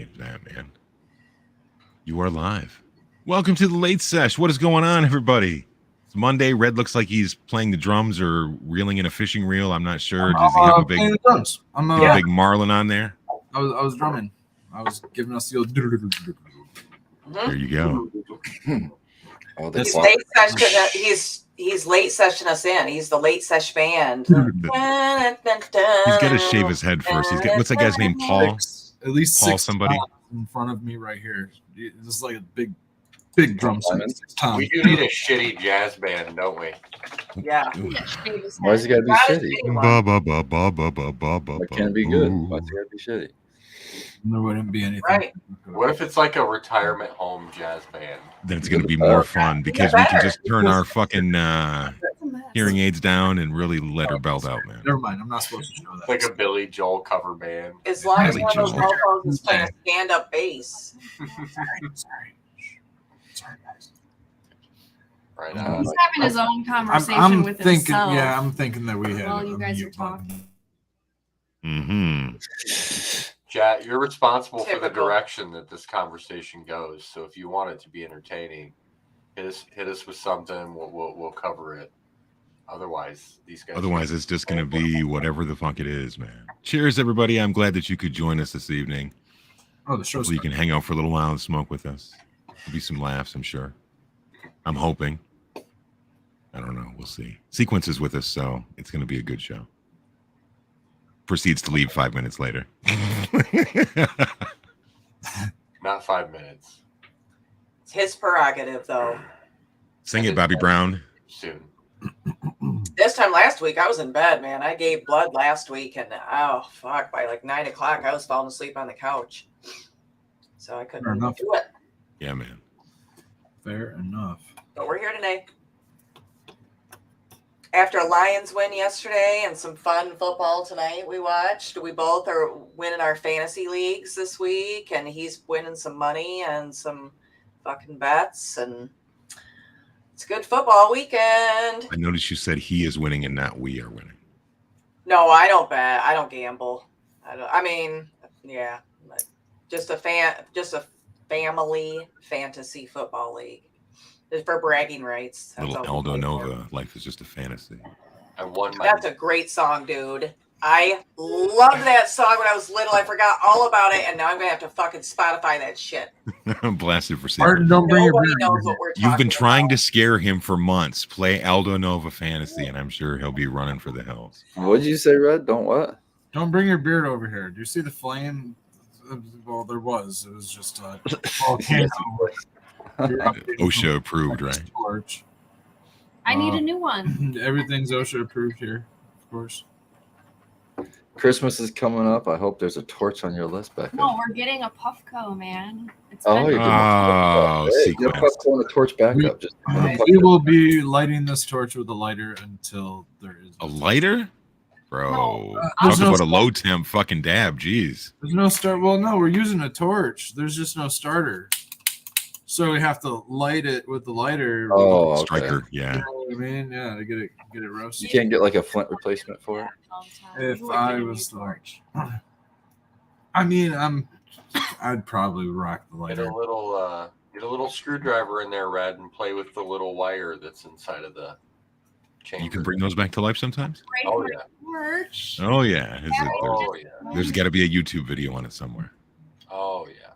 appreciate that, man. You are live. Welcome to the Late Sesh. What is going on, everybody? It's Monday. Red looks like he's playing the drums or reeling in a fishing reel. I'm not sure. Does he have a big drums? big marlin on there? I was drumming. I was giving us the old. There you go. He's late session. He's late session us in. He's the Late Sesh band. He's got to shave his head first. He's got, what's that guy's name? Paul. At least Paul six somebody in front of me right here. This is like a big drum set. We do need a shitty jazz band, don't we? Yeah. Why's it gotta be shitty? Why can't it be good? Why's it gotta be shitty? There wouldn't be anything. Right. What if it's like a retirement home jazz band? Then it's going to be more fun because we can just turn our fucking hearing aids down and really let her belt out, man. Never mind. I'm not supposed to show that. Like a Billy Joel cover band. As long as Billy one of those Joel. mofos is playing a stand-up bass. Sorry, guys. Right Yeah. now. He's having his own conversation with thinking, himself. Yeah, I'm thinking that we had. While you guys are talking. Mm-hmm. Chat, you're responsible for the Typical. direction that this conversation goes. So if you want it to be entertaining, hit us with something. We'll cover it. Otherwise, It's just going to be whatever the fuck it is, man. Cheers, everybody. I'm glad that you could join us this evening. Oh, the show's So you can hang out for a little while and smoke with us. There'll be some laughs, I'm sure. I'm hoping. I don't know. We'll see. Sequence is with us, so it's going to be a good show. Proceeds to leave 5 minutes later. not 5 minutes. It's his prerogative, though. Sing it, Bobby Brown. Soon. This time last week, I was in bed, man. I gave blood last week, and oh fuck, by like 9 o'clock, I was falling asleep on the couch, so I couldn't Fair enough. do it. Yeah, man. fair enough. But we're here today. After a Lions win yesterday and some fun football tonight we watched, we both are winning our fantasy leagues this week, and he's winning some money and some fucking bets, and it's a good football weekend. I noticed you said he is winning and not we are winning. No, I don't bet. I don't gamble. Yeah, but just a family fantasy football league. It's for bragging rights. That's Little all we Aldo play Nova. Life is just a fantasy. I won my That's a great song, dude. I loved that song when I was little. I forgot all about it, and now I'm gonna have to fucking Spotify that shit. I'm blasted for Martin, secret. don't bring your Nobody beer. knows what we're talking You've been trying about. to scare him for months. Play Aldo Nova Fantasy, and I'm sure he'll be running for the hills. What did you say, Red? Don't what? Don't bring your beard over here. Do you see the flame? Well, there was. It was just a volcano. OSHA approved, right? Torch. I need a new one. Everything's OSHA approved here, of course. Christmas is coming up. I hope there's a torch on your list, Becca. No, we're getting a Puffco, man. It's Oh, been- you're Oh, Hey, sequence. get pulling the torch back We- up. Just We will be lighting this torch with a lighter until there is. A lighter? Bro. There's Talk no about a low temp fucking dab. Jeez. There's no start. Well, no, we're using a torch. There's just no starter. So we have to light it with the lighter. Oh, okay. Striker. You Yeah. know what I mean? Yeah, to get it roasted. You can't get like a flint replacement for it. If You would I get a was new the- torch. I mean, I'd probably rock the get lighter. a little screwdriver in there, Red, and play with the little wire that's inside of the chamber. You can bring those back to life sometimes? Great Oh, for yeah. torch. Oh, yeah. Oh yeah. There's got to be a YouTube video on it somewhere. Oh yeah.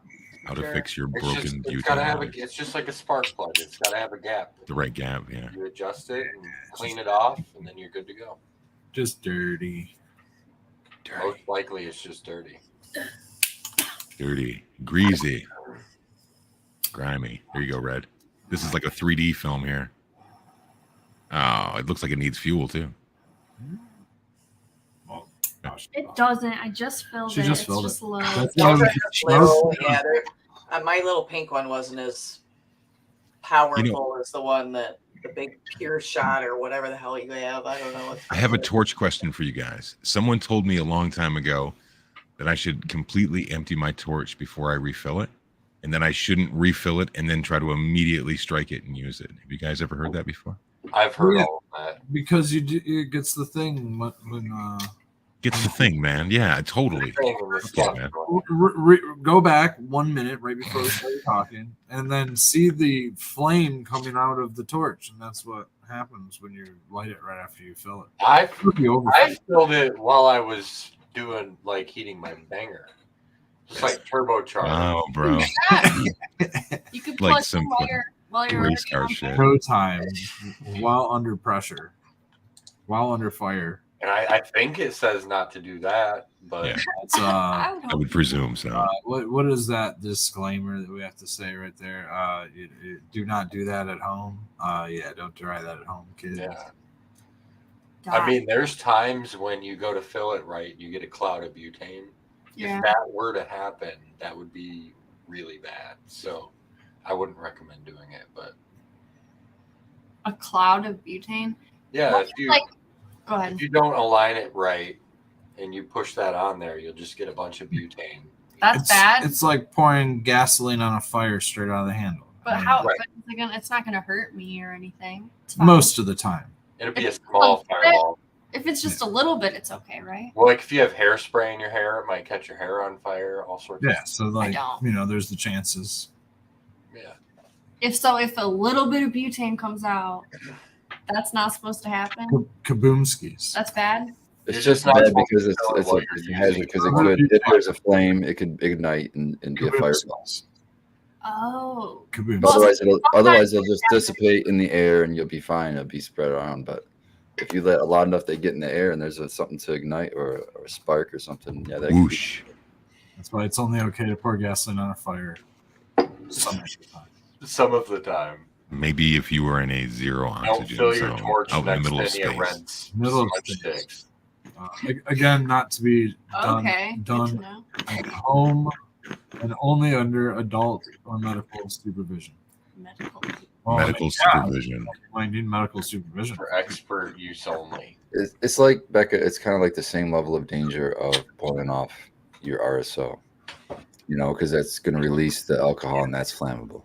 How to Sure. fix your It's broken just, it's YouTube. gotta have lighter. it's just like a spark plug. It's gotta have a gap. The right gap, yeah. You adjust it and clean it off, and then you're good to go. Just dirty. Most likely, it's just dirty. Dirty. Greasy. Grimy. There you go, Red. This is like a 3D film here. Oh, it looks like it needs fuel, too. Well, It doesn't. I just filled She it. just It's filled just low. That's Those why are just little, yeah, my little pink one wasn't as powerful as the one that the big pure shot or whatever the hell you have. I don't know. I have a torch question for you guys. Someone told me a long time ago that I should completely empty my torch before I refill it, and then I shouldn't refill it and then try to immediately strike it and use it. Have you guys ever heard that before? I've heard Yeah. all of that. because it gets the thing when gets the thing, man. Yeah, totally. Thing in the Okay, slot man. drawer. Go back 1 minute right before we started talking, and then see the flame coming out of the torch, and that's what happens when you light it right after you fill it. I Be over. filled it while I was doing like heating my banger, just like turbocharged. Wow, bro. You could Like plug some some while you're race already car on shit. fire. No time while under pressure, while under fire. And I think it says not to do that, but Yeah. It's I would I hope. would presume so. what is that disclaimer that we have to say right there? Do not do that at home. Yeah, don't try that at home, kids. yeah. Die. I mean, there's times when you go to fill it right, you get a cloud of butane. Yeah. If that were to happen, that would be really bad. So I wouldn't recommend doing it. But A cloud of butane. yeah, Well, if you like- Go ahead. if you don't align it right and you push that on there, you'll just get a bunch of butane. That's bad. It's like pouring gasoline on a fire straight out of the handle. But I mean, how? Right. But it's not going to hurt me or anything. It's fine. most of the time. It'll be a It's small like- fireball. If it's just a little bit, it's okay, right? Well, like if you have hairspray in your hair, it might catch your hair on fire. All sorts Yeah, of so like don't. there's the chances. yeah. If a little bit of butane comes out, that's not supposed to happen. Kaboomskis. That's bad. It's You're just just not bad supposed because to it's tell it it's what a you're hazard using. because it could if there's a flame it could ignite and be a fireball. Kaboomskis. Oh. Kaboomskis. Well, Otherwise it'll just dissipate in the air and you'll be fine. It'll be spread around. But if you let a lot enough they get in the air and there's something to ignite or a spark or something, yeah, that could be- Whoosh. That's why it's only okay to pour gasoline on a fire. Some of the time. Some of the time. Maybe if you were in a zero Don't oxygen fill your zone torch out in the next middle to of any of space. Rent's Middle of smudge space. sticks. Again, not to be done, Okay. Good to done know. at home and only under adult or medical supervision. Medical. Well, Medical yeah, supervision. I need medical supervision. For expert use only. It's like Becca. It's kind of like the same level of danger of boiling off your RSO, because that's going to release the alcohol and that's flammable.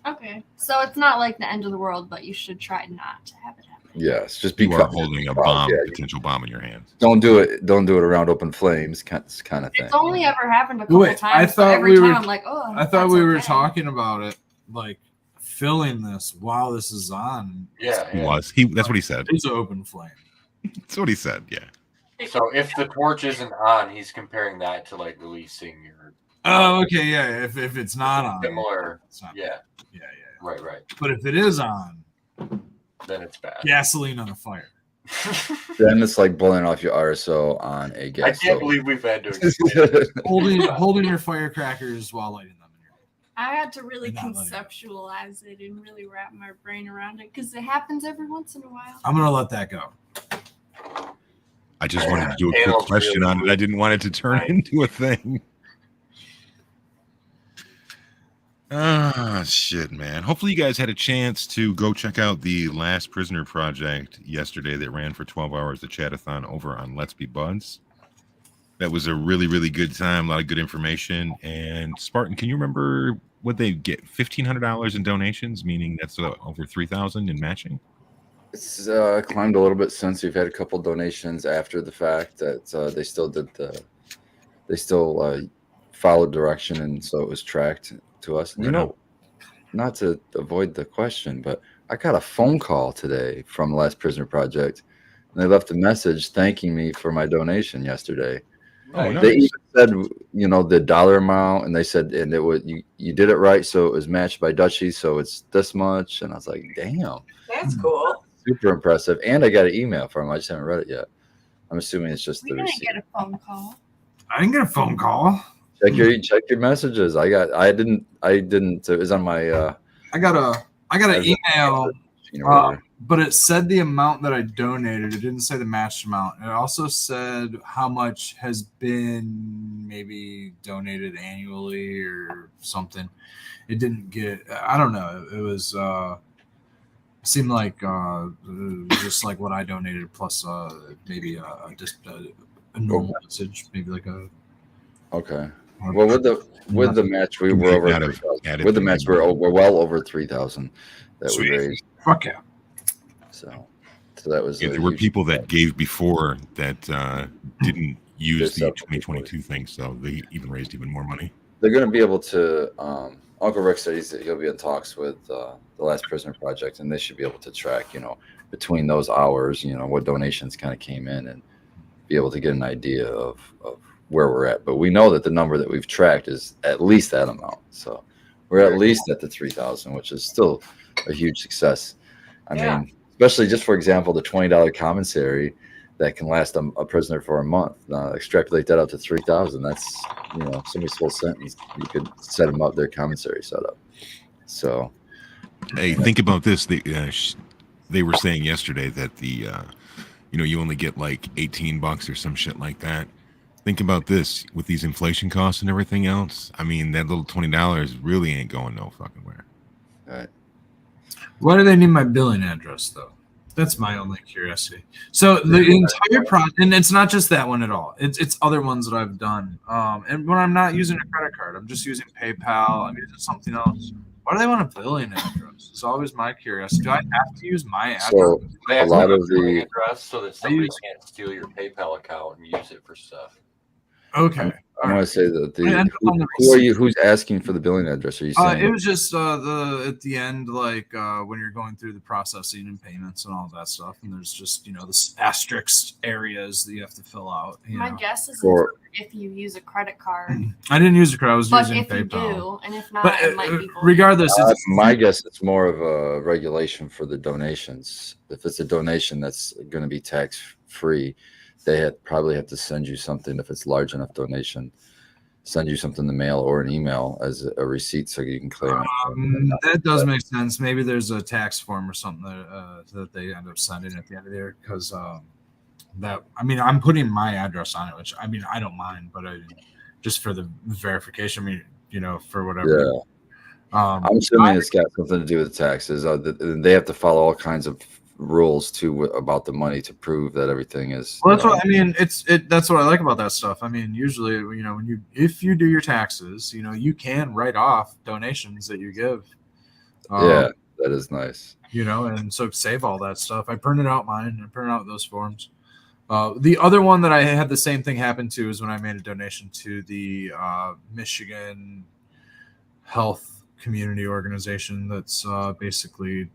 Okay. So it's not like the end of the world, but you should try not to have it happen. Yes, just be You are cautious. holding a bomb, Yeah, potential bomb in your hands. don't do it. Don't do it around open flames, kind of thing. It's only ever happened a couple Wait, times. I but thought every we time were- I'm like, oh. I thought that's we were okay. talking about it, like filling this while this is on. Yeah. He yeah. was. That's what he said. It's an open flame. That's what he said. Yeah. So if the torch isn't on, he's comparing that to like releasing your Oh, okay, yeah. If it's not on, similar. it's not. Yeah. Yeah. Right. But if it is on, Then it's bad. gasoline on a fire. Then it's like boiling off your RSO on a I gas can't stove. believe we've had to explain it. holding your firecrackers while lighting them in your hand. I had to really And not letting it. conceptualize it and really wrap my brain around it because it happens every once in a while. I'm gonna let that go. I just wanted to do a quick Panel's question really on it. I didn't want it to turn Right. into a thing. Ah, shit, man. Hopefully, you guys had a chance to go check out the Last Prisoner project yesterday that ran for 12 hours, the chatathon over on Let's Be Buds. That was a really, really good time. A lot of good information. And Spartan, can you remember what they get? $1,500 in donations, meaning that's over $3,000 in matching. It's climbed a little bit since we've had a couple donations after the fact that they still followed direction, and so it was tracked to us. And, not to avoid the question, but I got a phone call today from Last Prisoner Project, and they left a message thanking me for my donation yesterday. Oh, nice. They even said, the dollar amount, and they said, and it was you did it right, so it was matched by Dutchie, so it's this much, and I was like, damn, That's cool. super impressive. And I got an email from them. I just haven't read it yet. I'm assuming it's just We the didn't receipt. get a phone call. I didn't get a phone call. Check your messages. I didn't. It was on my I got an email, whatever. but it said the amount that I donated. It didn't say the matched amount. It also said how much has been maybe donated annually or something. It didn't get. I don't know. It was seemed like just like what I donated plus maybe a normal message, maybe like a. Okay. Well, with the match, we were over Might have 3,000. added With the the match, number. we're well over 3,000 that Sweet. we raised. Fuck yeah. So So that was Yeah, a there were huge people that gave before that didn't use This the up for people. 2022 thing, so they even raised even more money. They're going to be able to. Uncle Rick said he'll be in talks with the Last Prisoner Project, and they should be able to track, between those hours, what donations kind of came in, and be able to get an idea of where we're at. But we know that the number that we've tracked is at least that amount. So we're at least at the 3,000, which is still a huge success. I mean, especially just for example, the $20 commissary that can last a prisoner for a month. Extrapolate that out to 3,000. That's somebody's full sentence. You could set them up their commissary setup. So, hey, think about this. They were saying yesterday that you only get like $18 or some shit like that. Think about this with these inflation costs and everything else. I mean, that little $20 really ain't going no fucking where. right. Why do they need my billing address though? That's my only curiosity. So the entire process, and it's not just that one at all. It's other ones that I've done. And when I'm not using a credit card, I'm just using PayPal. I'm using something else. Why do they want a billing address? It's always my curiosity. Do I have to use my address? So They a have to lot have of billing the address so that somebody use- can't steal your PayPal account and use it for stuff. Okay. I want to say that on the who are you? Who's asking for the billing address? Are you saying It was just at the end, like when you're going through the processing and payments and all that stuff, and there's just this asterisk areas that you have to fill out. My guess is Or- if you use a credit card, I didn't use the card; I was but using if you PayPal. do, and if not, But it might be void. regardless, it's, my guess it's more of a regulation for the donations. If it's a donation that's going to be tax free, they probably have to send you something if it's large enough donation. Send you something in the mail or an email as a receipt so you can claim it. that does make sense. Maybe there's a tax form or something that they end up sending at the end of the year because I'm putting my address on it, which I don't mind, but just for the verification, for whatever. Yeah. I'm assuming it's got something to do with taxes. They have to follow all kinds of rules too about the money to prove that everything is. Well, that's what I mean. That's what I like about that stuff. I mean, usually, if you do your taxes, you can write off donations that you give. Yeah, that is nice. And so save all that stuff. I printed out mine. I printed out those forms. The other one that I had the same thing happen to is when I made a donation to the Michigan Health Community Organization that's basically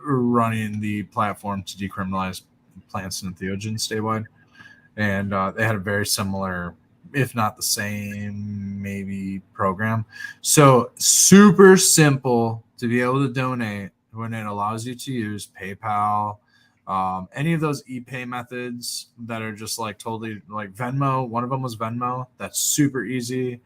running the platform to decriminalize plants and entheogens statewide. And they had a very similar, if not the same, maybe program. So super simple to be able to donate when it allows you to use PayPal, any of those e-pay methods that are just like totally like Venmo. One of them was Venmo. That's super easy.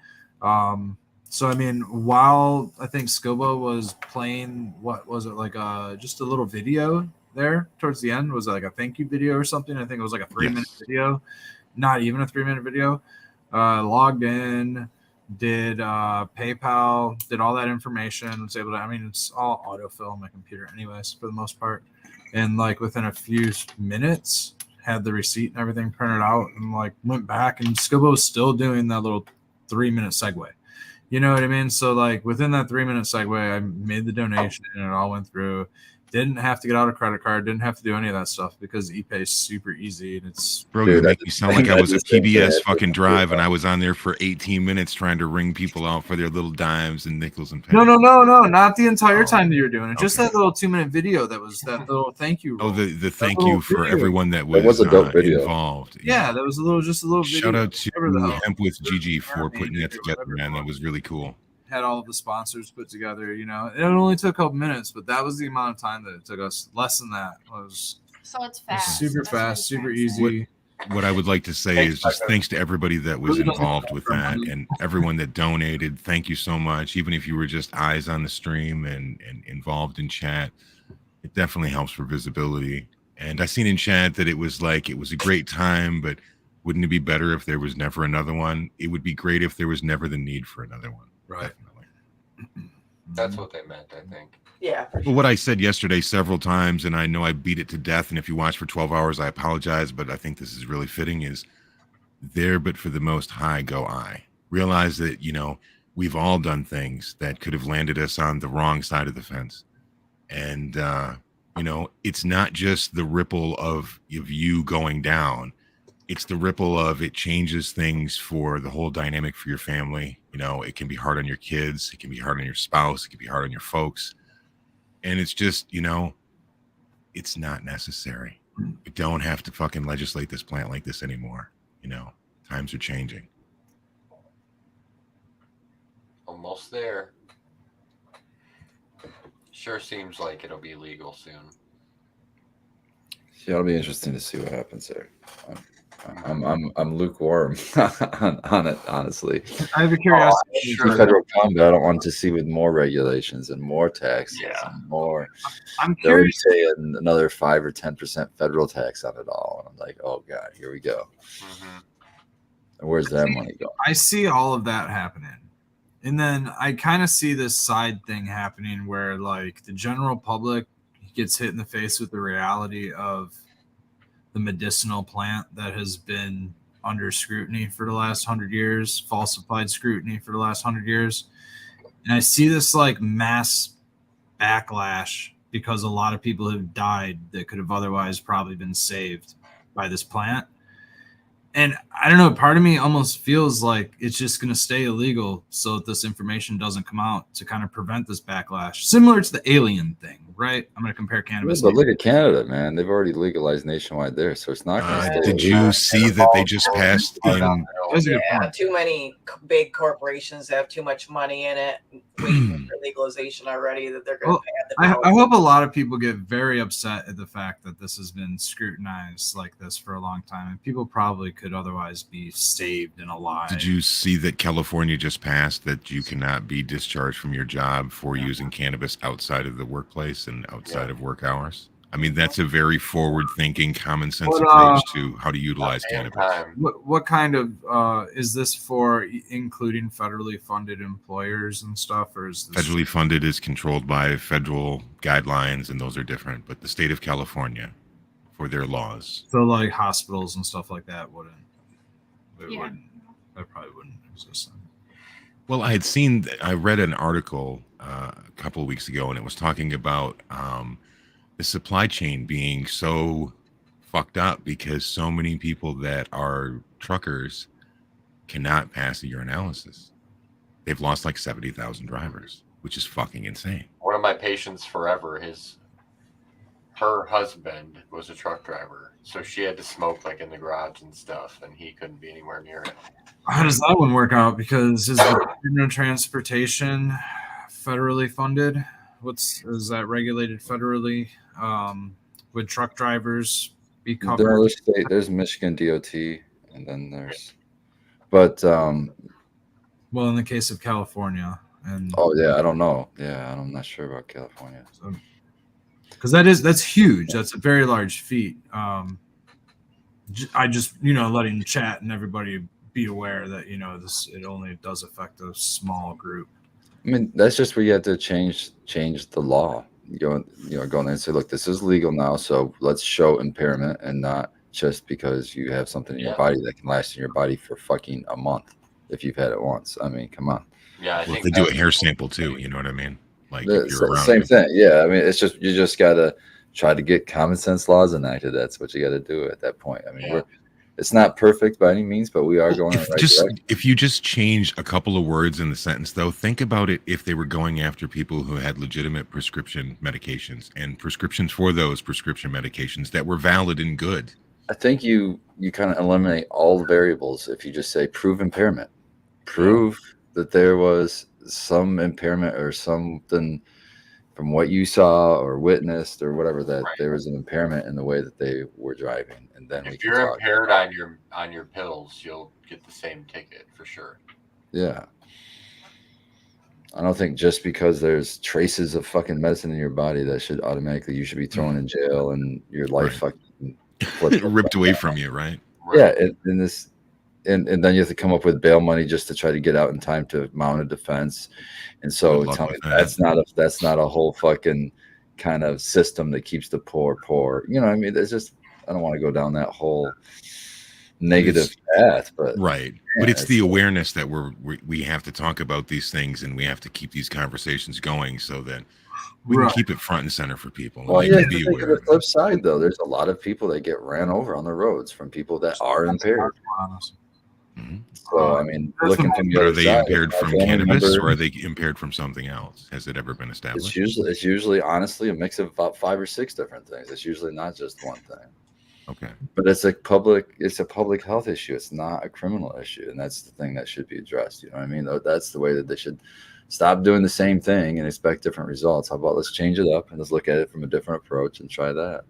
So I mean, while I think Scobo was playing, what was it, like just a little video there towards the end? Was it like a thank you video or something? I think it was like a 3-minute video, not even a 3-minute video. Logged in, did PayPal, did all that information. Was able to. It's all autofill on my computer, anyways, for the most part. And like within a few minutes, had the receipt and everything printed out, and like went back, and Scobo was still doing that little 3-minute segue. You know what I mean? So like within that 3-minute segue, I made the donation and it all went through. Didn't have to get out a credit card. Didn't have to do any of that stuff because ePay is super easy and it's. Bro, you make me sound like I was a PBS fucking drive and I was on there for 18 minutes trying to ring people out for their little dimes and nickels and pennies. No, not the entire time that you're doing it. Just that little 2-minute video that was that little thank you. Oh, the thank you for everyone that was a dope video. Involved. Yeah, that was just a little video. Shout out to Hemp with Gigi for putting that together, man. That was really cool. Had all of the sponsors put together, it only took a couple minutes, but that was the amount of time that it took us. Less than that was so it's fast. Super fast, super easy. What I would like to say is just thanks to everybody that was involved with that and everyone that donated. Thank you so much. Even if you were just eyes on the stream and involved in chat, it definitely helps for visibility. And I seen in chat that it was a great time, but wouldn't it be better if there was never another one? It would be great if there was never the need for another one. Right. Definitely. That's what they meant, I think. Yeah. For Well, sure. what I said yesterday several times, and I know I beat it to death, and if you watch for 12 hours, I apologize, but I think this is really fitting, is there but for the Most High go I. Realize that, we've all done things that could have landed us on the wrong side of the fence. And, You know, it's not just the ripple of you going down. It's the ripple of it changes things for the whole dynamic for your family. You know, it can be hard on your kids. It can be hard on your spouse. It can be hard on your folks. And it's just, you know, it's not necessary. We don't have to fucking legislate this plant like this anymore. You know, times are changing. Almost there. Sure seems like it'll be legal soon. Yeah, it'll be interesting to see what happens there. I'm lukewarm on it, honestly. I have a curiosity. sure. Federal combat, I don't want to see with more regulations and more taxes and more. I'm They're already curious. saying another 5 or 10% federal tax on it all. And I'm like, oh God, here we go. Mhm. And where's that money going? I see all of that happening. And then I kind of see this side thing happening where like the general public gets hit in the face with the reality of the medicinal plant that has been under scrutiny for the last 100 years, falsified scrutiny for the last 100 years. And I see this like mass backlash because a lot of people have died that could have otherwise probably been saved by this plant. And I don't know, part of me almost feels like it's just going to stay illegal so that this information doesn't come out to kind of prevent this backlash. Similar to the alien thing, right? I'm going to compare cannabis. But look at Canada, man. They've already legalized nationwide there, so it's not going to stay. Did you see that they just passed in? That's a good Yeah, point. too many big corporations have too much money in it, waiting for legalization already that they're going to Well, pay. I hope a lot of people get very upset at the fact that this has been scrutinized like this for a long time, and people probably could otherwise be saved and alive. Did you see that California just passed that you cannot be discharged from your job for using cannabis outside of the workplace and outside of work hours? I mean, that's a very forward-thinking, common-sense But, approach to how to utilize Same cannabis. time. What kind of is this for? Including federally funded employers and stuff, or is this Federally funded is controlled by federal guidelines, and those are different. But the state of California, for their laws, so like hospitals and stuff like that wouldn't? It Yeah. wouldn't. That probably wouldn't exist. Then. well, I read an article a couple of weeks ago, and it was talking about the supply chain being so fucked up because so many people that are truckers cannot pass a urinalysis. They've lost like 70,000 drivers, which is fucking insane. One of my patients forever, her husband was a truck driver, so she had to smoke like in the garage and stuff, and he couldn't be anywhere near it. How does that one work out? Because is the Department of Transportation federally funded? Is that regulated federally? Would truck drivers be covered? There's Michigan DOT, and then there's, but Well, in the case of California, and oh yeah, I don't know. Yeah, I'm not sure about California. because that's huge. That's a very large feat. I just letting the chat and everybody be aware that it only does affect a small group. I mean, that's just where you have to change the law. Go in there and say, look, this is legal now, so let's show impairment and not just because you have something in your body that can last in your body for fucking a month if you've had it once. I mean, come on. Yeah, I Well, think they do a hair sample too. You know what I mean? Like if It's you're the around same it. thing. Yeah, I mean, it's just you just gotta try to get common sense laws enacted. That's what you got to do at that point. I mean, it's not perfect by any means, but we are going in the right direction. If you just change a couple of words in the sentence, though, think about it. If they were going after people who had legitimate prescription medications and prescriptions for those prescription medications that were valid and good. I think you kind of eliminate all the variables if you just say prove impairment, prove that there was some impairment or something from what you saw or witnessed or whatever, that there was an impairment in the way that they were driving, and then if you're impaired on your pills, you'll get the same ticket for sure. Yeah. I don't think just because there's traces of fucking medicine in your body that should automatically you should be thrown in jail and your life fucking ripped away from you, right? Yeah, and then you have to come up with bail money just to try to get out in time to mount a defense. And so tell me that's not a whole fucking kind of system that keeps the poor. You know what I mean? There's just, I don't want to go down that whole negative path, but right. But it's the awareness that we have to talk about these things, and we have to keep these conversations going so that we can keep it front and center for people. Well, and yeah, they can be think aware of the flip side, though. There's a lot of people that get ran over on the roads from people that are impaired. Mhm. So, I mean, looking from the But are other they side, impaired from family cannabis, members, or are they impaired from something else? Has it ever been established? it's usually honestly a mix of about 5 or 6 different things. It's usually not just one thing. Okay. But it's a public health issue. It's not a criminal issue, and that's the thing that should be addressed. You know what I mean? That's the way that they should stop doing the same thing and expect different results. How about let's change it up and let's look at it from a different approach and try that.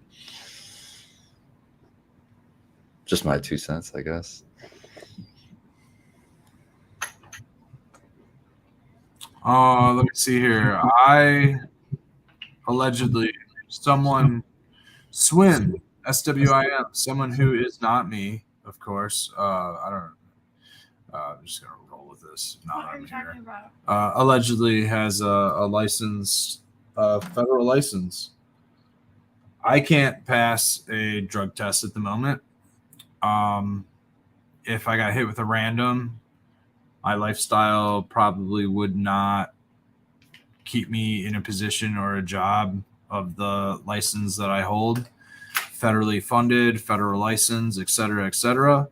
Just my 2 cents, I guess. Let me see here. I allegedly someone Swim SWIM, someone who is not me, of course. I don't. I'm just gonna roll with this. Now What that are I'm you here. talking about? Allegedly has a license, federal license. I can't pass a drug test at the moment. If I got hit with a random, my lifestyle probably would not keep me in a position or a job of the license that I hold, federally funded, federal license, et cetera, et cetera.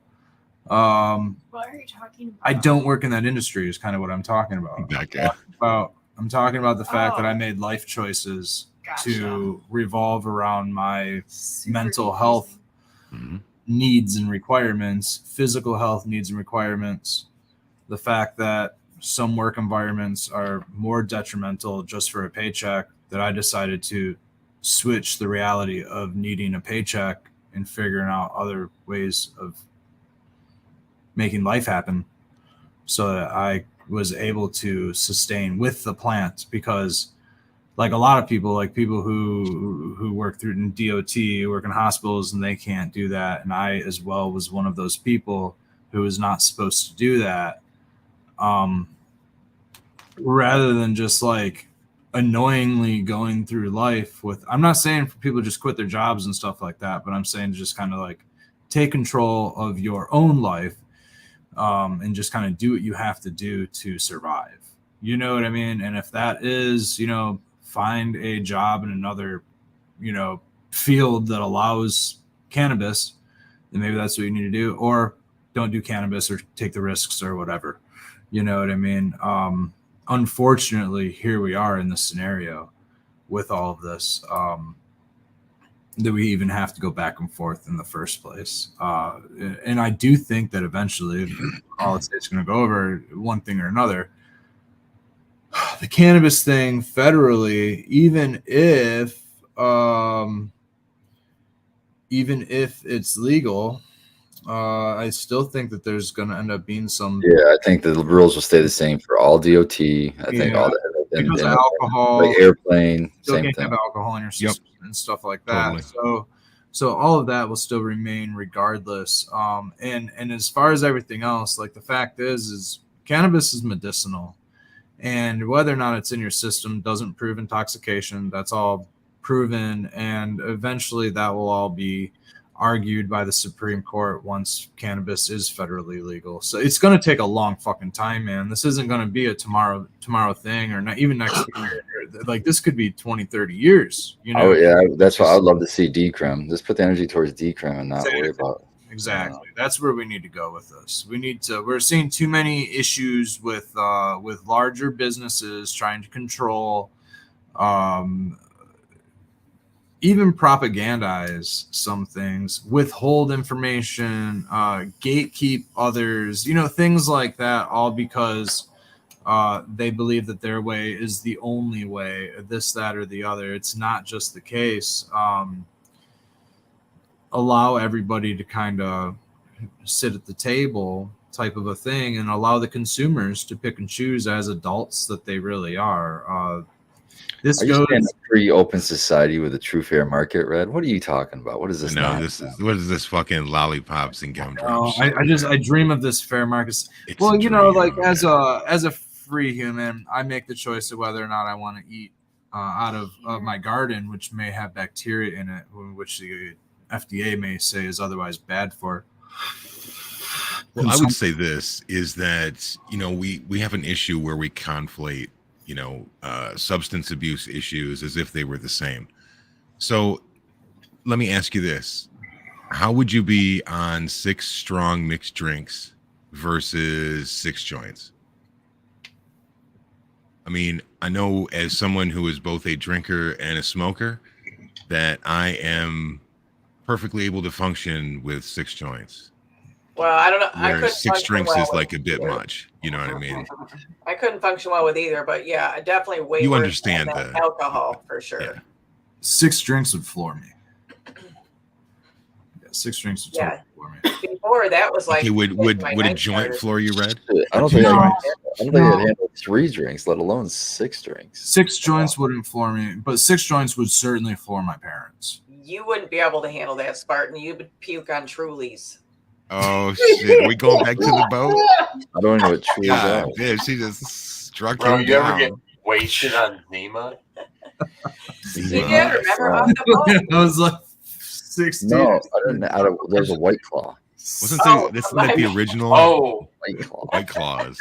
What are you talking about? I don't work in that industry is kind of what I'm talking about. I'm talking about the fact that I made life choices to revolve around my mental health needs and requirements, physical health needs and requirements. The fact that some work environments are more detrimental just for a paycheck, that I decided to switch the reality of needing a paycheck and figuring out other ways of making life happen so that I was able to sustain with the plant. Because like a lot of people, like people who work through in DOT, work in hospitals, and they can't do that. And I as well was one of those people who was not supposed to do that. Rather than just like annoyingly going through life with, I'm not saying for people to just quit their jobs and stuff like that, but I'm saying to just kind of like take control of your own life, and just kind of do what you have to do to survive. You know what I mean? And if that is, find a job in another, field that allows cannabis, then maybe that's what you need to do, or don't do cannabis or take the risks or whatever. You know what I mean? Unfortunately, here we are in this scenario with all of this, that we even have to go back and forth in the first place. And I do think that eventually all it's going to go over one thing or another. The cannabis thing federally, even if it's legal, I still think that there's going to end up being some. Yeah, I think the rules will stay the same for all DOT. I think all the because of alcohol, like airplane, still same can't thing. have alcohol in your system and stuff like that. Totally. So all of that will still remain regardless. And as far as everything else, like the fact is cannabis is medicinal, and whether or not it's in your system doesn't prove intoxication. That's all proven, and eventually that will all be argued by the Supreme Court once cannabis is federally legal. So it's going to take a long fucking time, man. This isn't going to be a tomorrow thing, or not even next year. Like this could be 20, 30 years, Oh yeah, that's why I'd love to see decrim. Just put the energy towards decrim and not worry about it. Exactly. That's where we need to go with this. We're seeing too many issues with larger businesses trying to control, even propagandize some things, withhold information, gatekeep others, things like that, all because they believe that their way is the only way, this, that, or the other. It's not just the case. Allow everybody to kind of sit at the table type of a thing, and allow the consumers to pick and choose as adults that they really are. This goes in a free open society with a true fair market, Red. What are you talking about? What is this? No, what is this fucking lollipops and gumdrops? I dream of this fair market. Well, like as a free human, I make the choice of whether or not I want to eat out of my garden, which may have bacteria in it, which the FDA may say is otherwise bad for. Well, I would say this is that, we have an issue where we conflate, substance abuse issues as if they were the same. So let me ask you this. How would you be on 6 strong mixed drinks versus 6 joints? I mean, I know as someone who is both a drinker and a smoker that I am perfectly able to function with 6 joints. Well, I don't know. I Where couldn't 6 function drinks well is like a with bit either. much. You know what I mean? I couldn't function well with either, but yeah, definitely way You worse understand than the- alcohol for sure. Yeah. 6 drinks would floor me. Yeah, 6 drinks would totally floor me. Before that was like Okay, would my a night joint starters. floor you, Red? I don't Two think I joints? don't think I'd handle 3 drinks, let alone 6 drinks. 6 joints wouldn't floor me, but 6 joints would certainly floor my parents. You wouldn't be able to handle that, Spartan. You would puke on Trulies. Oh shit! Are we going back to the boat? I don't even know what trees God, are. damn, she just struck Bro, him you ever get down. wasted on Zima? You Zima. did, remember? Off the boat? I was like 16. No, I didn't. There's a White Claw. Wasn't Oh, this like the original Oh, White Claw. White Claws?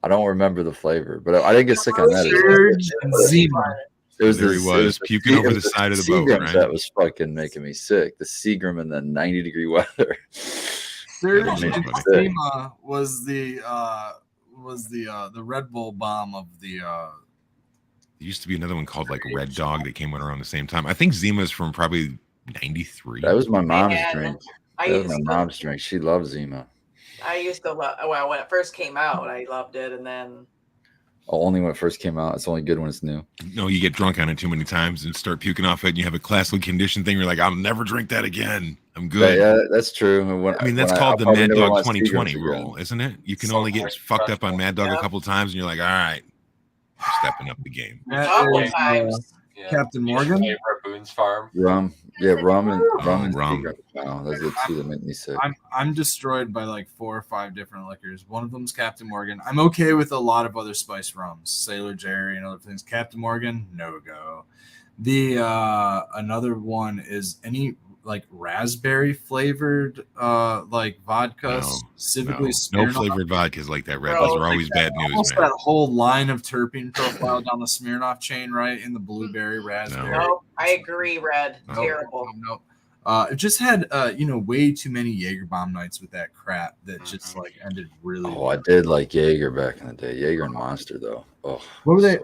I don't remember the flavor, but I didn't get sick on that. Surge and Zima. It was There he was, puking over the side of the boat, Seagram right? that was fucking making me sick. The Seagram in the 90-degree weather. Surge That and was Zima was the Red Bull bomb of the There used to be another one called like Red Dog that came out around the same time. I think Zima's from probably 93. That was my mom's Man, drink. I That was used my to, mom's drink. She loves Zima. I used to love. Well, when it first came out, I loved it, and then Oh, only when it first came out. It's only good when it's new. No, you get drunk on it too many times and start puking off it, and you have a classically conditioned thing. You're like, I'll never drink that again. I'm good. Yeah, that's true. I mean, that's called the I'll probably Mad never Dog want 2020 Seagrams rule, again. isn't it? You can So only get much fucked up on pressure. Mad Dog a Yeah. couple times, and you're like, all right, I'm stepping up the game. a couple is, times. yeah. Captain Morgan. Flavor at Boone's Farm. Rum. Yeah, rum and rum. Seagram. Wow, those are the two that make me sick. I'm destroyed by like 4 or 5 different liquors. One of them's Captain Morgan. I'm okay with a lot of other spice rums, Sailor Jerry and other things. Captain Morgan, no go. The another one is any like raspberry flavored like vodka, No, specifically No Smirnoff. flavored vodkas like that, Red. Bro, Those are always bad news, Almost man. that whole line of terpene profile down the Smirnoff chain, right? In the blueberry, raspberry. No, I agree, Red. No. Terrible. No. It just had way too many Jaeger bomb nights with that crap that just like ended really. Oh, I did like Jaeger back in the day. Jaeger and Monster though. Oh, What were they?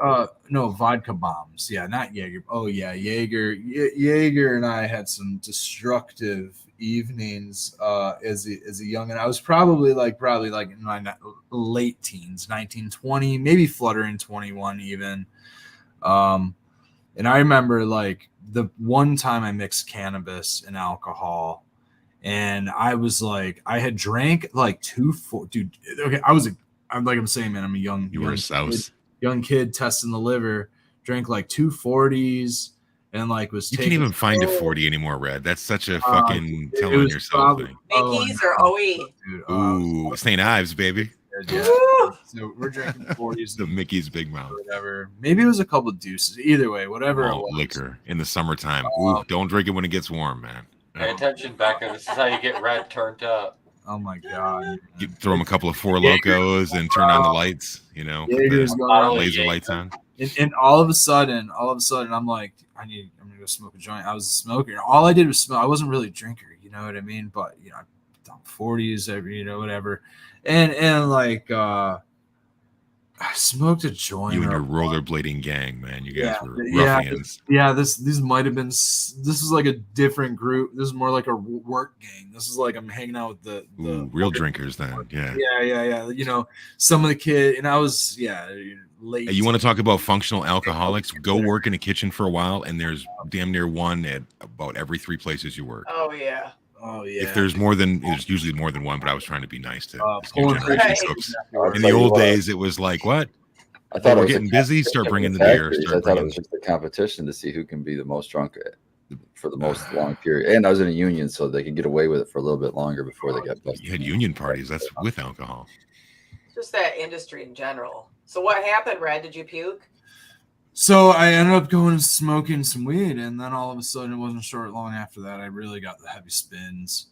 No, vodka bombs. Yeah, not Jaeger. Oh yeah, Jaeger. Jaeger and I had some destructive evenings as a young, and I was probably like in my late teens, 19, 20, maybe fluttering 21 even. And I remember like the one time I mixed cannabis and alcohol, and I was like, I had drank like 2 dude. Okay, I'm saying, man, I'm a young. You were a souse. Young kid testing the liver, drank like 240s, and like was. You can't even find a 40 anymore, Red. That's such a fucking it telling was yourself probably- thing. Mickey's or OE? Dude, Ooh, St. Ives, baby. yeah. Woo! So we're drinking 40s The Mickey's Big Mouth. or whatever. Maybe it was a couple deuces. Either way, whatever it Malt was. liquor in the summertime. Ooh, don't drink it when it gets warm, man. Pay attention, Becca. This is how you get Red turned up. Oh my god. You throw them a couple of Four Locos and turn on the lights, put Jaeger's the going on. laser lights on. And all of a sudden, I'm like, I'm gonna go smoke a joint. I was a smoker. And all I did was smoke. I wasn't really a drinker, you know what I mean? But I done 40s, whatever. And like I smoked a joint. You and or your a rollerblading gang, man. You guys Yeah, were yeah. ruffians. Yeah, these might have been. This is like a different group. This is more like a work gang. This is like I'm hanging out with the Ooh, real drinkers then. Yeah. Yeah. Some of the kid, and I was late. Hey, you want to talk about functional alcoholics? Go work in a kitchen for a while, and there's damn near one at about every 3 places you work. Oh yeah. Oh yeah. If there's usually more than one, but I was trying to be nice to this new pulling generation Right. folks. I'll In tell the you old what, days, it was like, what? I thought we're it was a getting busy, start competition bringing with the beer, factories. start I thought it bringing- was just a competition to see who can be the most drunk for the most long period. And I was in a union, so they could get away with it for a little bit longer before they got busted. You had union parties. That's with alcohol. Just that industry in general. So what happened, Red? Did you puke? So I ended up going and smoking some weed, and then all of a sudden, it wasn't short long after that. I really got the heavy spins.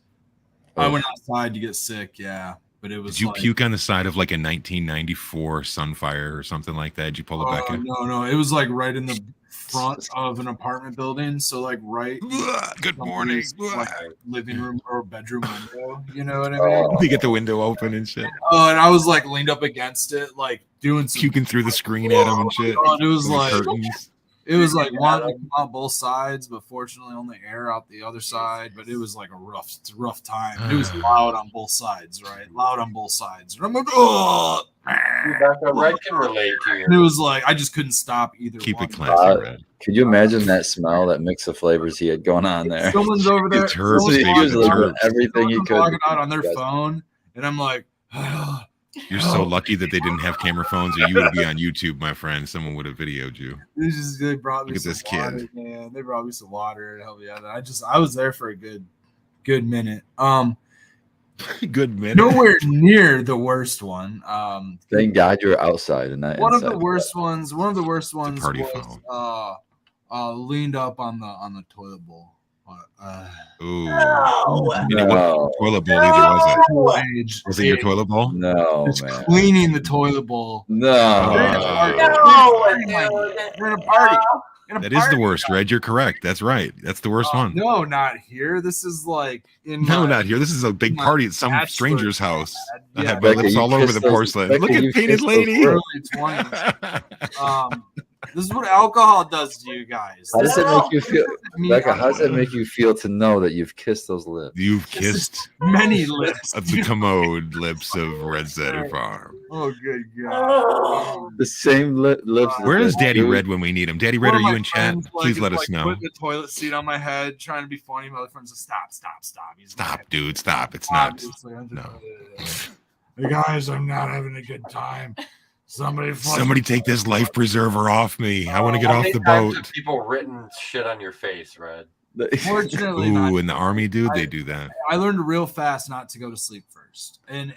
I went outside to get sick. Yeah, but it was. Did you like, puke on the side of like a 1994 Sunfire or something like that? Did you pull it back in? No. It was like right in the front of an apartment building. So like right. Good morning. Like living room or bedroom window. You know what I mean? You get the window open and shit. Oh, and I was like leaned up against it, like doing some Puking through the screen at him and shit. Oh, it was The like curtains. it was like wanting to come out both sides, but fortunately only air out the other side. But it was like a rough time. It was loud on both sides, right? Loud on both sides. And I'm like, oh. Red can relate to you. And it was like I just couldn't stop either. Keep one. it classy, Red. Could you imagine that smell, that mix of flavors he had going on there? Someone's over there. It's herbs, someone's baby, He was it's walking- doing everything he someone's could. walking out on their phone, and I'm like, You're so lucky that they didn't have camera phones, or you would be on YouTube, my friend. Someone would have videoed you. They brought me Look at some this kid. water, man. They brought me some water to help me out. I was there for a good minute. Good minute. Nowhere near the worst one. Thank God you're outside and not One of inside. the worst ones. One of the worst ones party was leaned up on the toilet bowl. Ooh. No. And it wasn't toilet bowl either, was it? Was it your toilet bowl? No, It's man. cleaning the toilet bowl. No. No, dude. We're in a party. That is the worst, Red. You're correct. That's right. That's the worst one. No, not here. This is like in No, my, not here. This is a big my party at some bachelor stranger's house. I Yeah, had my Becca, lips you all over kissed the those- porcelain. Becca, Look you at Painted kissed those Lady. early 20s. This is what alcohol does to you guys. How does it make you feel, Me, Becca? How does it make you feel to know that you've kissed those lips? You've kissed many lips? of the commode lips of Red Setter Farm. Oh, good God. Oh. The same lips. Where is Daddy Dude. Red when we need him? Daddy Red, One are of you my in chat? friends, Please is, let us know. Putting the toilet seat on my head, trying to be funny. My other friends are stop. Stop, dude. Stop. It's not. Obviously, I'm No. Hey guys, I'm not having a good time. Somebody take this life preserver off me. I want to get How off many the times boat. have people written shit on your face, Red? Fortunately, not. Ooh, in the army, dude, they do that. I learned real fast not to go to sleep first, and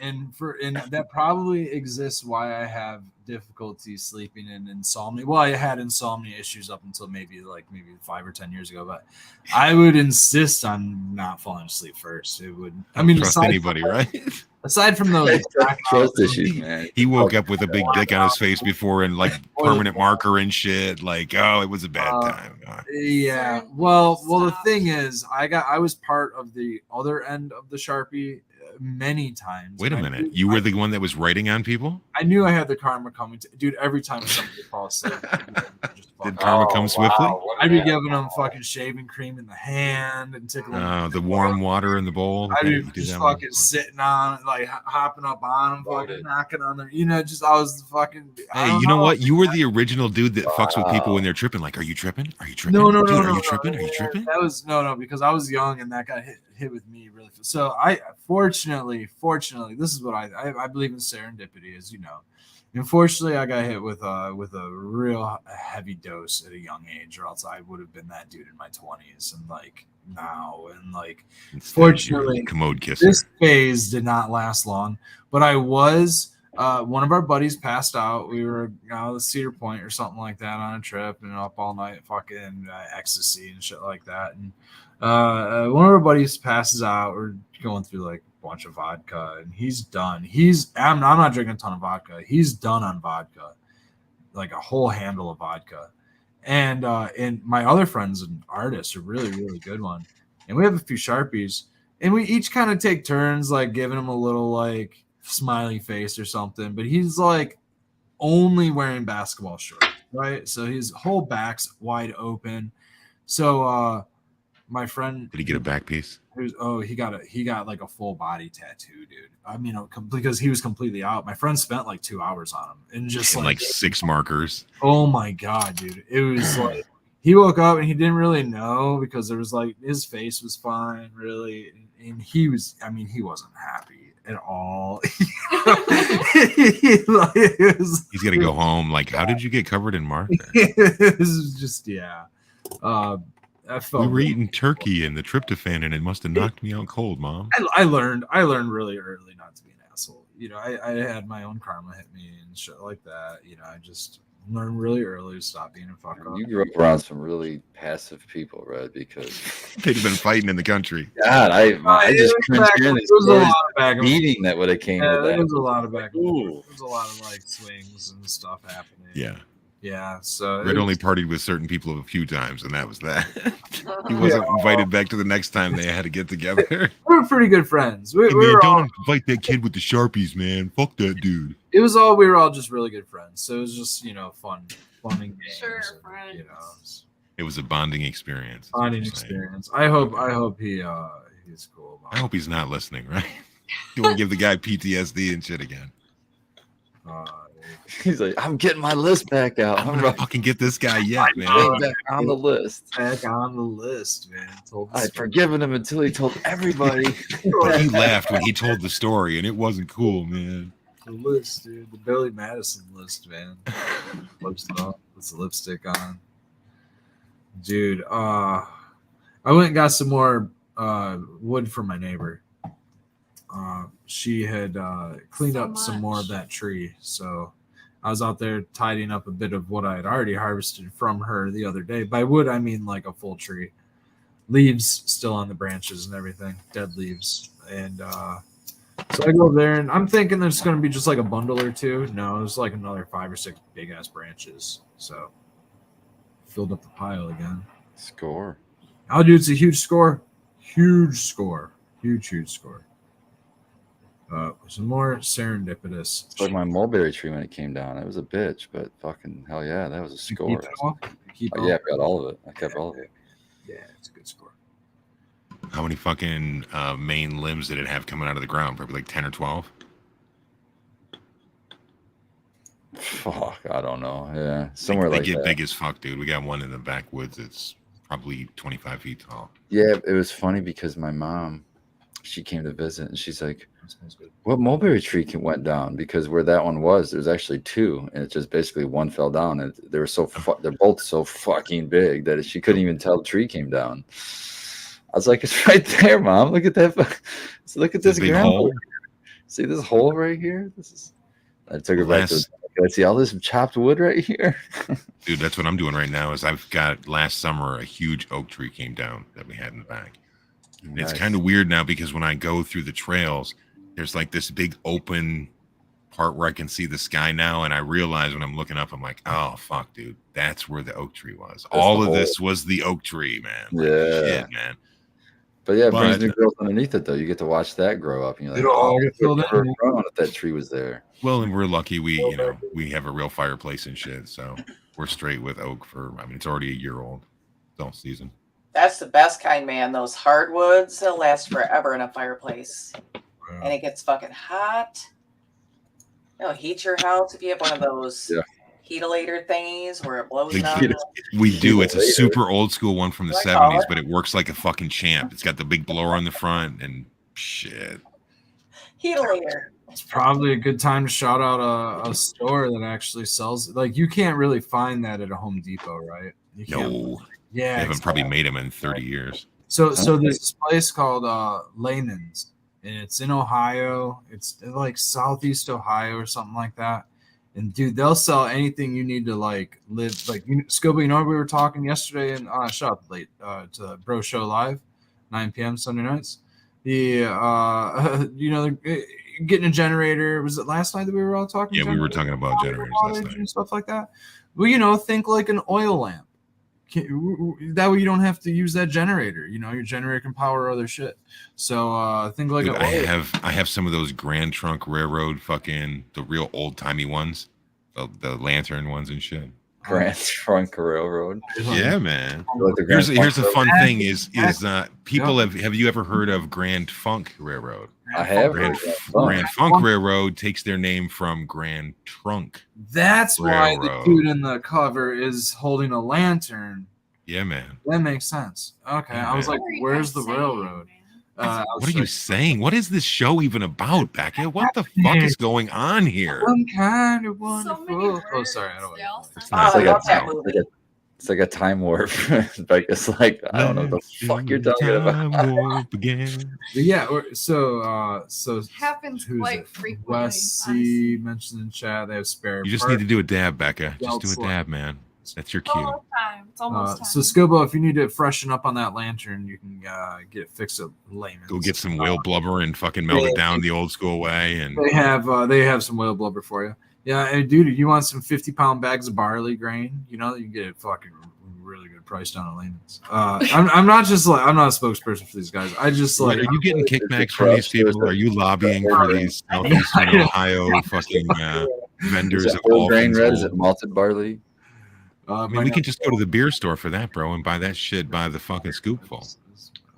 that probably exists why I have difficulty sleeping and insomnia. Well, I had insomnia issues up until maybe 5 or 10 years ago, but I would insist on not falling asleep first. It would. I mean, Trust anybody, right? aside from those Trust issues, man. He woke up with a big dick on his face before and like permanent marker and shit. Like, oh, it was a bad time. Yeah. Well, the thing is, I was part of the other end of the Sharpie many times. Wait a minute. You were the one that was writing on people? I knew I had the karma coming. Dude, every time somebody falls asleep, Did karma come swiftly? What I'd an be giving them animal. fucking shaving cream in the hand and tickling them. The warm water in the bowl. I'd Okay, be you do just that one. fucking sitting on it, like hopping up on them, fucking Loaded. knocking on them. I was fucking. I Hey, don't you know what? You were the original dude that fucks with people Wow. when they're tripping. Like, are you tripping? Are you tripping? No, Dude, are no. you tripping? Are you tripping? That was no, because I was young and that got hit with me really fast. So I fortunately, this is what I believe in serendipity, as you know. Unfortunately, I got hit with a real heavy dose at a young age, or else I would have been that dude in my 20s and Instead, fortunately, you're a commode kisser. this phase did not last long. But I was one of our buddies passed out. We were out of Cedar Point or something like that on a trip and up all night, fucking ecstasy and shit like that. And one of our buddies passes out. We're going through like a bunch of vodka, and he's done. I'm not drinking a ton of vodka. He's done on vodka, like a whole handle of vodka. And my other friend's an artist, a really, really good one. And we have a few Sharpies, and we each kind of take turns, like giving him a little like smiley face or something. But he's like only wearing basketball shorts, right? So his whole back's wide open. So my friend, Did he get a back piece? he got like a full body tattoo, dude. I mean, because he was completely out. My friend spent like 2 hours on him and just And like 6 markers. oh my God, dude. It was like he woke up and he didn't really know because there was like his face was fine, really. And he wasn't happy at all. He's got to go home. Like, how did you get covered in marker? This is just, yeah. I felt We were eating turkey and the tryptophan, and it must have knocked me out cold, Mom. I learned really early not to be an asshole. I had my own karma hit me and shit like that. I just Learn really early to stop being a fuck up. You grew up around some really passive people, Red, because They'd have been fighting in the country. God, I just cringe hearing these There was a stories. lot of back and Beating that would have came Yeah, with there that. was a lot of back and forth. Ooh. There was a lot of like swings and stuff happening. Yeah. Yeah. So Red it only was- partied with certain people a few times, and that was that. He wasn't invited back to the next time they had to get together. we were pretty good friends. We Hey, man, were all, don't invite that kid with the Sharpies, man. Fuck that dude. we were all just really good friends. So it was just, fun and games. Sure, and, friends. It was a bonding experience. is what bonding you're saying. experience. I hope he's cool. I hope he's not listening, right? You want to give the guy PTSD and shit again. He's like, I'm getting my list back out. I'm I'm gonna right fucking get this guy yet, man. back on the list. back on the list, man. I'd forgiven him until he told everybody. He laughed when he told the story, and it wasn't cool, man. The list, dude. The Billy Madison list, man. Puts the lipstick on. Dude, I went and got some more wood from my neighbor. She had cleaned So up some more of much. that tree. So I was out there tidying up a bit of what I had already harvested from her the other day. By wood, I mean like a full tree. Leaves still on the branches and everything. Dead leaves. And so I go over there and I'm thinking there's going to be just like a bundle or two. No, it's like another 5 or 6 big ass branches. So filled up the pile again. Score. Oh, dude, it's a huge score. Huge score. Huge score. Some more serendipitous. It's like my mulberry tree when it came down. It was a bitch, but fucking hell yeah, that was a You score. keep it all? You keep Oh, all? yeah, I got all of it. I kept all of it. Yeah, it's a good score. How many fucking main limbs did it have coming out of the ground? Probably like 10 or 12. Fuck, I don't know. Yeah, somewhere They like get that. big as fuck, dude. We got one in the backwoods that's probably 25 feet tall. Yeah, it was funny because my mom, she came to visit and she's like, That smells good. what mulberry tree went down? Because where that one was, there's actually 2, and it just basically one fell down, and they were they're both so fucking big that she couldn't even tell the tree came down. I was like, it's right there, Mom. Look at that. So look at this big ground. hole. See this hole right here? This is. I took her Well, back to. Can I see all this chopped wood right here? Dude, that's what I'm doing right now. Is I've got last summer a huge oak tree came down that we had in the back. And it's Nice. kind of weird now because when I go through the trails, there's like this big open part where I can see the sky now, and I realize when I'm looking up, I'm like, oh fuck, dude, that's where the oak tree was. All the of hole. this was the oak tree, man. Like, Yeah. shit, man. But yeah, it brings But- new growth underneath it though. You get to watch that grow up, and you're like, It'll all oh, get filled never in. grown if that tree was there. Well, and we're lucky we have a real fireplace and shit, so we're straight with oak for. I mean, it's already a year old. It's all season. That's the best kind, man. Those hardwoods, they'll last forever in a fireplace. And it gets fucking hot. It'll heat your house if you have one of those Yeah. heatilator thingies where it blows We down. get it. We do. It's a Later. super old school one from the What do I call 70s, it? but it works like a fucking champ. It's got the big blower on the front and shit. Heatilator. It's probably a good time to shout out a store that actually sells. Like, you can't really find that at a Home Depot, right? You can't. No, Yeah. they haven't probably exactly. made them in 30 years. So there's this place called Layman's, and it's in Ohio. It's like southeast Ohio or something like that. And dude, they'll sell anything you need to like live. Like, Scobo, you know, we were talking yesterday and shut up late to the Bro Show Live, 9 p.m. Sunday nights. The getting a generator. Was it last night that we were all talking? Yeah, we were talking about generators last night. and stuff like that. Well, think like an oil lamp. That way you don't have to use that generator. Your generator can power other shit. So think like Dude, an I oil. have some of those Grand Trunk Railroad fucking the real old timey ones, the lantern ones and shit. Grand Trunk Railroad. Yeah, man. Like the Here's Grand a Trunk fun Railroad. thing is people have you ever heard of Grand Funk Railroad? I have Grand, heard of that. Grand Funk Railroad takes their name from Grand Trunk. That's why the Railroad. dude in the cover is holding a lantern. Yeah, man. That makes sense. Okay, Yeah, I was man. like, What are you "Where's the guys saying, railroad?" man? I was What are you like, saying? What is this show even about, Becca? What the fuck is going on here? I'm kind of So many wonderful. words. Oh, sorry, I don't. They all want to sound not- Oh, I It's like love that a, movie. like It's like a time warp. It's like I don't know what the fuck you're talking about. Time warp again. But yeah, so Happens who's quite it? frequently. Wes C honestly. mentioned in chat they have spare. You just need to do a dab, Becca. Just do a Belts, dab, man. That's your It's cue. almost time. It's almost time. So Scobo, if you need to freshen up on that lantern, you can get it fixed at Layman's. Go get some whale blubber and fucking melt it down the old school way. And They have some whale blubber for you. Yeah, and dude, you want some 50-pound bags of barley grain? You know you can get it fucking really good price down at Layman's. I'm not a spokesperson for these guys. I just are you getting kickbacks from these people? Are you lobbying for these Southeastern Ohio fucking vendors Is of it whole all grain things red? Is old? it malted barley? I mean, we can just go to the beer store for that, bro, and buy that shit by the fucking scoopful.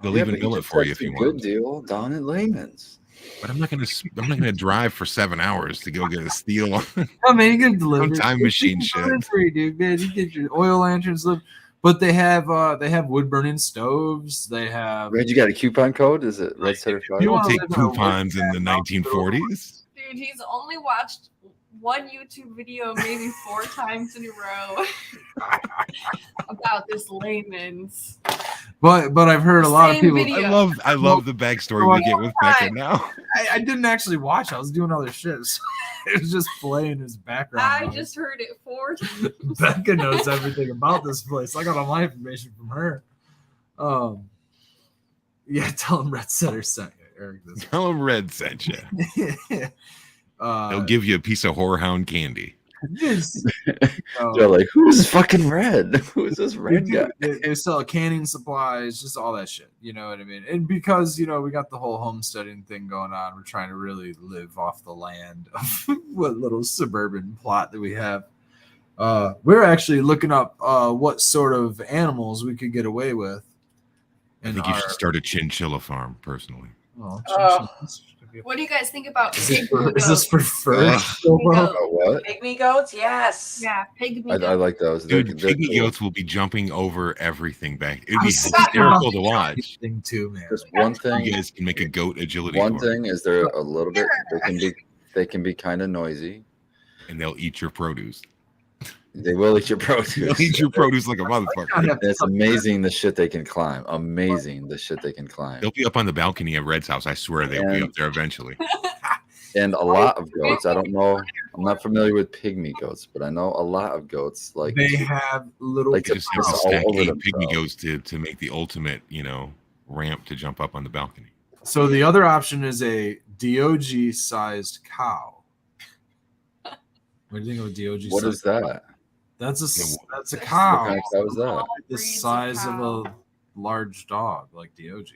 They'll even but mill it just for got you if the you good want. deal down at Layman's. But I'm not gonna drive for 7 hours to go get a steel I mean, you get it delivered. some time machine It's shit. free, dude. Man, you get your oil lanterns delivered. But they have wood burning stoves. They have. Red, you got a coupon code? Is it Red Certified? You wanna don't take live in a coupons in the 1940s. Dude, he's only watched one YouTube video maybe 4 times in a row about this Layman's. But I've heard a lot of Same people. video. I love the backstory we get with Becca now. I didn't actually watch. I was doing other shit. So it was just playing his background. I noise. just heard it 4 times. Becca knows everything about this place. I got all my information from her. Yeah, tell him Red Setter sent you, Eric. This. Tell him Red sent you. They'll give you a piece of whorehound candy. This, They're like, who's fucking Red? Who's this Red they, guy? they sell canning supplies, just all that shit. You know what I mean? And because we got the whole homesteading thing going on, we're trying to really live off the land of what little suburban plot that we have. We're actually looking up what sort of animals we could get away with. I think you should start a chinchilla farm, personally. What do you guys think about Is pygmy this for goats? fur? Ugh. Goat. Oh, what? Pygmy goats, yes. Yeah, pygmy I goats. like those. Dude, They're pygmy cool. goats will be jumping over everything back. It'd I be was thinking hysterical about to watch. Thing too, man. Just one You thing. guys can make a goat agility One farm, thing is they're a little bit. They can be kind of noisy. and they'll eat your produce. They will eat your They'll produce. eat your produce like a motherfucker. It's amazing the shit they can climb. Amazing the shit they can climb. They'll be up on the balcony of Red's house. I swear they'll be up there eventually. And a lot of goats. I don't know. I'm not familiar with pygmy goats, but I know a lot of goats like They have little. Like They just have to all stack over 8 themselves. pygmy goats to make the ultimate, ramp to jump up on the balcony. So the other option is a DOG-sized cow. What do you think of a DOG? What is that? That's a What cow kind of cow is that? the size of a large dog, like DOG.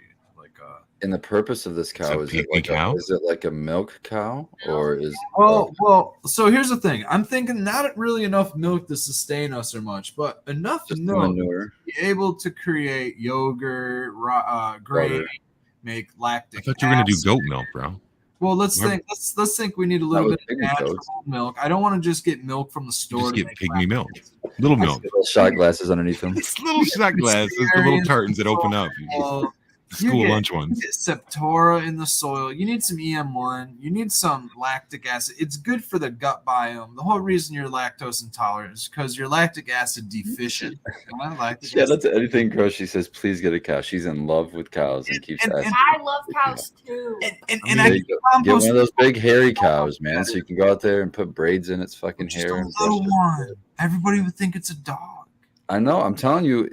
And the purpose of this cow It's is a it like pygmy cow? is it like a milk cow or is Well. So here's the thing. I'm thinking not really enough milk to sustain us or much, but enough just milk manure? to be able to create yogurt, grain, Butter. make I lactic. thought you were gonna do acid. goat milk, bro. Well, let's Remember- think. Let's think. We need a little was bit of pygmy natural goats. milk. I don't want to just get milk from the store. Just to get make pygmy lactic milk. acid. Little milk. Little shot glasses underneath them. It's little shot glasses, the little tartans that open up. You School get- lunch You ones. get Septora in the soil. You need some EM1. You need some lactic acid. It's good for the gut biome. The whole reason you're lactose intolerant is because you're lactic acid deficient. Yeah, that's anything gross. She says, please get a cow. She's in love with cows and keeps And- asking. I love cows too. And I mean, I There can you go. Get compost one of those big hairy cows, man, so you can go out there and put braids in its fucking just hair. a And brush little it. one. Everybody would think it's a dog. I know. I'm telling you,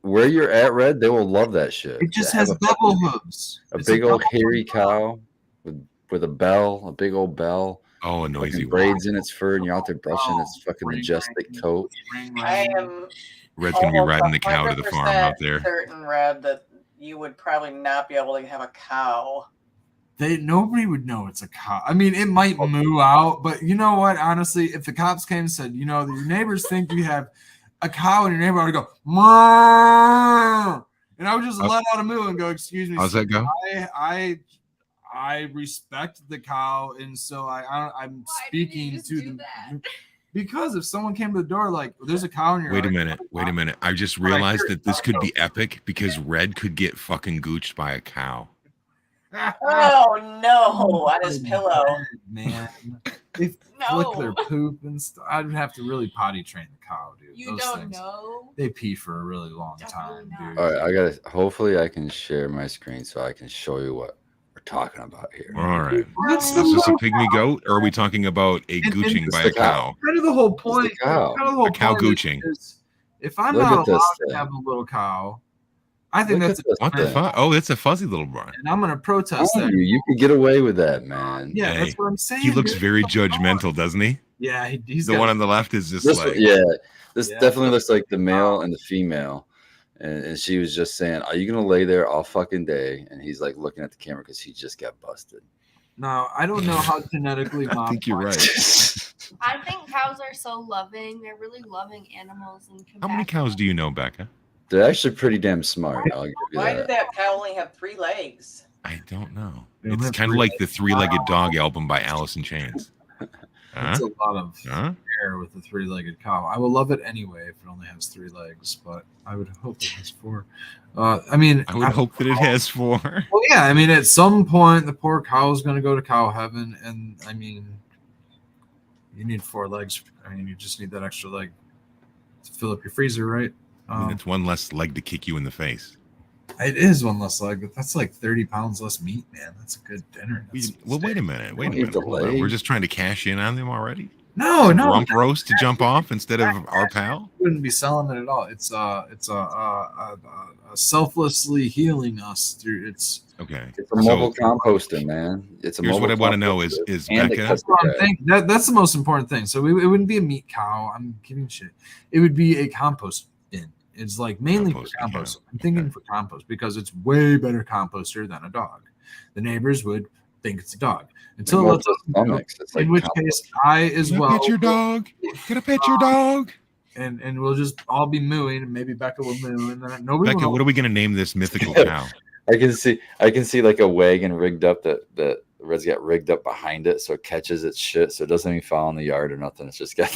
where you're at, Red. They will love that shit. It just They have has a double hooves. A It's big old double hairy hoof cow with a bell, a big old bell, Oh, a noisy fucking one. braids in its fur, and you're out there brushing its fucking Ring, majestic ring. coat. ring I ring. am Red's gonna be almost riding the cow to the farm 100% out there. certain, Red, that you would probably not be able to have a cow. Nobody would know it's a cow. I mean, it might moo out, but you know what? Honestly, if the cops came and said, your neighbors think you have a cow in your neighborhood, I would go, "Moo!" And I would just let out a moo and go, "Excuse me, How's sir, that go? I respect the cow, and so I'm Why did you speaking just to do the that? because if someone came to the door like, there's a cow in your Wait a yard," minute. I just realized that this could be epic because Red could get fucking gooched by a cow. Oh no, on his pillow. Man. They flick their poop and stuff. I'd have to really potty train the cow, dude. You Those don't things, know. they pee for a really long Definitely time, not. dude. All right, I gotta. Hopefully, I can share my screen so I can show you what we're talking about here. All right. That's Is this a the pygmy goat, or are we talking about a And- gooching and- by It's a the cow. cow? kind of the whole point. It's the cow. Kind of the whole A cow point gooching. is if I'm Look not at this allowed to thing. have a little cow, I think Look that's at this What the thing. fuck? Oh, it's a fuzzy little boy. and I'm gonna protest Telling that. you could get away with that, man. Yeah, Hey, that's what I'm saying. He looks dude. very judgmental, doesn't he? Yeah, he's The got one on the left is just This like, one, yeah, this Yeah. definitely looks like the male and the female. And she was just saying, "Are you gonna lay there all fucking day?" And he's like looking at the camera because he just got busted. No, I don't know how genetically I think you're modified. right. I think cows are so loving. They're really loving animals and How many cows do you know, Becca? They're actually pretty damn smart. I'll give you Why did that. that cow only have 3 legs? I don't know. They don't It's have kind of three like the Three-Legged Dog album by Alice in Chains. Huh? That's a lot of Huh? hair with a 3-legged cow. I will love it anyway if it only has 3 legs, but I would hope it has 4. I mean, I would hope that it has 4. Well, yeah, I mean, at some point, the poor cow is going to go to cow heaven, and I mean, you need 4 legs. I mean, you just need that extra leg to fill up your freezer, right? I mean, it's one less leg to kick you in the face. It is one less leg, but that's like 30 pounds less meat, man. That's a good dinner. Well, wait a minute. Wait a Don't eat minute. the Hold on. leg. We're just trying to cash in on them already. No, Rump roast to jump off instead of our pal. wouldn't be selling it at all. It's selflessly healing us through. It's Okay. It's a mobile composter, man. It's a Here's what mobile I want to know is composter. And it Becca. cuts that's what I'm the thinking. That's the most important thing. So it wouldn't be a meat cow. I'm giving shit. It would be a compost bin. It's like mainly Composting, for compost. yeah. I'm thinking Okay. for compost because it's way better composter than a dog. The neighbors would think it's a dog until Well, that's stomachs. It's like in which compost. case I as Can I well. pet your dog? Can I pet your dog? And we'll just all be mooing, and maybe Becca will moo, and then nobody. Becca, will what are we going to name this mythical cow? I can see like a wagon rigged up that Red's got rigged up behind it so it catches its shit so it doesn't even fall in the yard or nothing. It's just got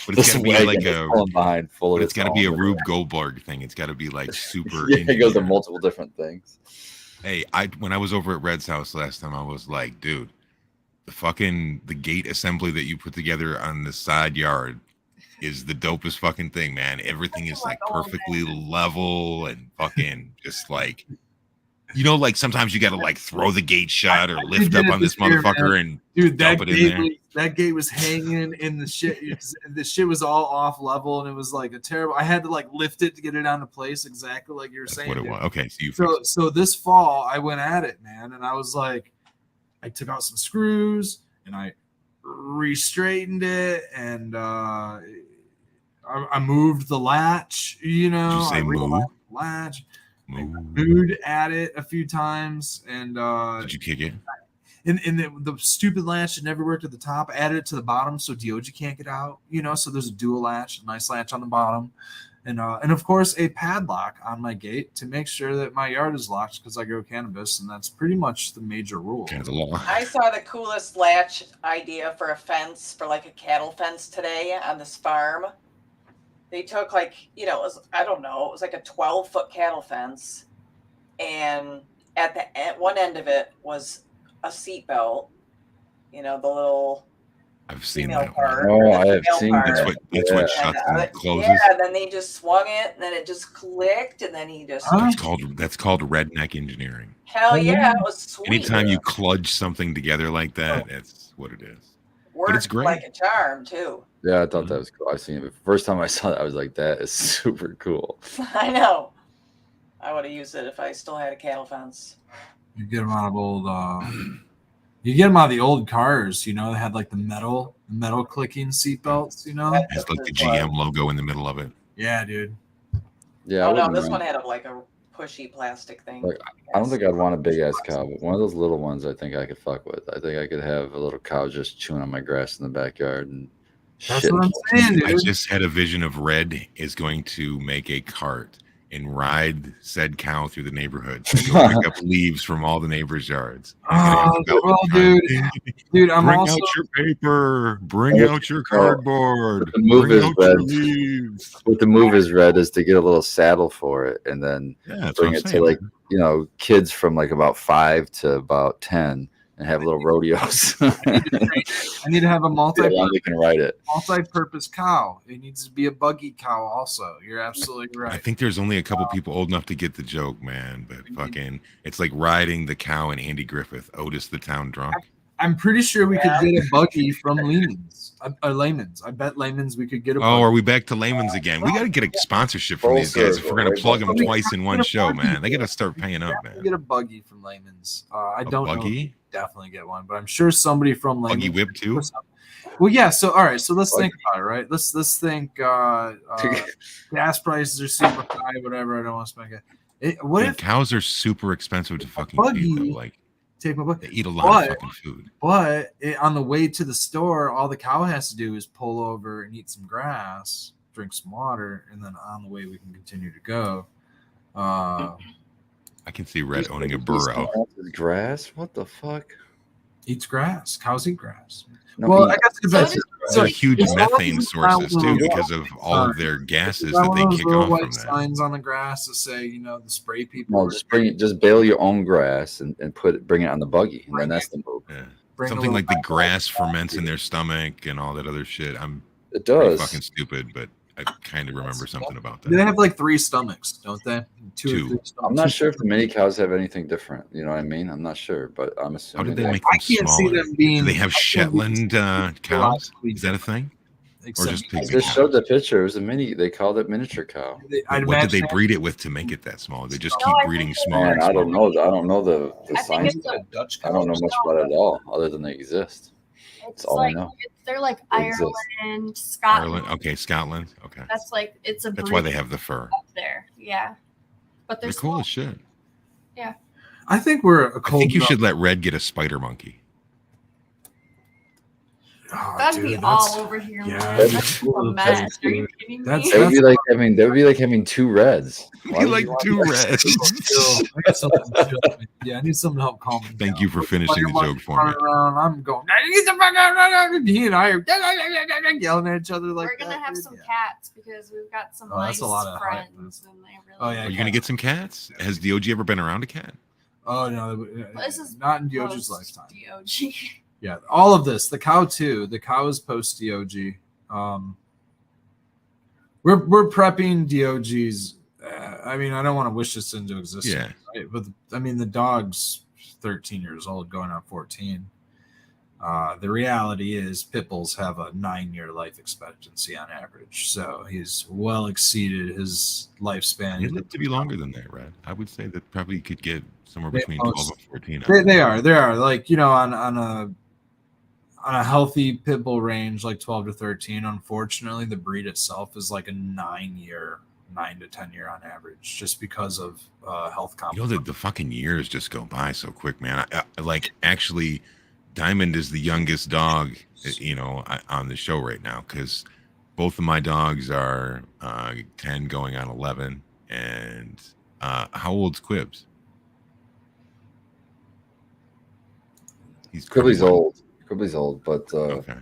But it's got to be wagon like that's a. pulling behind full But of it's got to be a own Rube litter. Goldberg thing. It's got to be like super. Yeah, it goes to engineered. multiple different things. Hey, when I was over at Red's house last time, I was like, dude, the gate assembly that you put together on the side yard is the dopest fucking thing, man. Everything is like perfectly level and fucking just like, like sometimes you got to like throw the gate shut or I lift did up it on this this year, motherfucker and Dude, dump it in there. that gate was hanging in the shit. The shit was all off level, and it was like a terrible. I had to like lift it to get it onto place, exactly like you were That's saying. what it dude. was. Okay, so you fixed it. So this fall, I went at it, man, and I was like, I took out some screws and I re-straightened it, and I moved the latch. Did you I say moo? realigned the latch. I Moo. mooed at it a few times, and Did you kick it? and the stupid latch that never worked at the top. I added it to the bottom so Dioji can't get out. So there's a dual latch, a nice latch on the bottom, and of course a padlock on my gate to make sure that my yard is locked because I grow cannabis, and that's pretty much the major rule. Kind of the law. I saw the coolest latch idea for a fence, for like a cattle fence today on this farm. They took like, it was like a 12-foot cattle fence, and at one end of it was a seat belt, the little I've seen female that one. part. Oh, the I have female seen part. that. That's what Yeah. shuts And, and closes. yeah, then they just swung it, and then it just clicked, and then he just Huh? That's called redneck engineering. hell yeah, it was sweet. Anytime you kludge something together like that, that's what it is. Worked it's great. like a charm too. Yeah, I thought that was cool. I've seen it. But first time I saw it, I was like, that is super cool. I know. I would have used it if I still had a cattle fence. You get them out of old. You get them out of the old cars. They had like the metal clicking seatbelts. It has like the GM logo in the middle of it. Yeah, dude. Yeah, Oh I no, wouldn't this mind. one had like a pushy plastic thing. Like, I don't think I'd want a big ass cow, but one of those little ones I think I could fuck with. I think I could have a little cow just chewing on my grass in the backyard and That's shit. what I'm saying, I dude. just had a vision of Red is going to make a cart and ride said cow through the neighborhood. Go pick up leaves from all the neighbors' yards. And you're gonna have Oh, bells well, chime. dude, I'm Bring also out your paper. Bring out your cardboard. The move Bring is out your red. leaves. What the move is red is to get a little saddle for it and then Yeah, that's what bring I'm it to saying. like, man. you know, kids from like about 5 to about 10 and have little rodeos. I need to have a They can ride it. multi-purpose cow. It needs to be a buggy cow also. You're absolutely I right. think there's only a couple people old enough to get the joke, man. But fucking, it's like riding the cow and Andy Griffith, Otis the Town Drunk. I'm pretty sure we could get a buggy from Lehman's. Layman's. I bet Layman's we could get a buggy. Oh, are we back to Layman's again? We got to get a sponsorship from Full these guys if circle, we're gonna right? plug them We twice in one get a show, buggy. man. They got to start paying up, We man. get a buggy from Layman's. I A don't know. If buggy? we definitely get one, but I'm sure somebody from Layman's. Buggy whip too? Well, yeah. So, all right. So let's Buggy. think about it, right? Let's think. Gas prices are super high. Whatever. I don't want to spend it. What Dude, if cows are super expensive to fucking feed, though. buggy- Like take my they buggy? eat a lot of But- fucking food. But on the way to the store, all the cow has to do is pull over and eat some grass, drink some water, and then on the way we can continue to go. I can see Red owning a burrow. Grass? What the fuck? Eats grass. Cows eat grass. No, Well, eat- I guess it depends. They're huge it's one of methane those sources too little because of all of their gases Is that one they of those kick little off white from that. signs on the grass to say, the spray people. No, just bail your own grass and bring it on the buggy, and then that's the move. Yeah. Bring a Something little like the grass ferments in their stomach and all that other shit. I'm It pretty does. fucking stupid, but I kind of remember something about They that. have like 3 stomachs, don't they? Two. Or Two. 3 stomachs. I'm not sure if the mini cows have anything different. You know what I mean? I'm not sure, but I'm How assuming. did they that- make I them can't see smaller? them being. Do they have I can't be Shetland cows? Is that a thing? Or except- just I pygmy just showed cows? the picture. It was a mini. They called it miniature cow. I'd What did they imagine breed it with to make it that small? They just No, keep I breeding think smaller Man, and I smaller. don't know. I don't know the I think science. it's a, Dutch I don't know much about it at all, other than they exist. it's all I like know. they're like They exist. Ireland, Scotland. Ireland. Okay, Scotland. Okay. That's like it's a That's why breed they have the fur. up there. Yeah, but They're they're cool small. as shit. I think we're a I cold. think you enough- should let Red get a spider monkey. Oh, That'd be dude, all that's- over here, yeah, man. that's- That's a mess. Are you kidding That's- me? That would be like having. That would be like having 2 reds. Why You would like want 2 that? Reds. I got something to chill me. Yeah, I need something to help calm me Thank down. you for finishing the Like, joke for me. running around, I'm going. I need the fuck out. He and I are yelling at each other like We're gonna that, have dude. some Yeah. cats because we've got some Oh, that's nice a lot of hype, friends, and they really. Oh, yeah, Are you gonna get some cats? Has DOG ever been around a cat? Oh no, Well, this is not in Dioge's post lifetime. DOG. Yeah, all of this, the cow too. The cow is post DOG. We're prepping DOG's. I mean, I don't want to wish this into existence, Yeah. right? But I mean, the dog's 13 years old, going on 14. The reality is, pit bulls have a 9-year life expectancy on average, so he's well exceeded his lifespan. You'd like to be longer than that, Red. I would say that probably you could get somewhere between 12 and 14. They are like on a healthy pit bull range like 12 to 13. Unfortunately, the breed itself is like a 9 to 10 year on average, just because of health You know complications. that the fucking years just go by so quick, man. I like actually, Diamond is the youngest dog, on the show right now because both of my dogs are 10 going on 11. And how old's Quibs? He's Quigley's 21. old. Quigley's old, but Okay.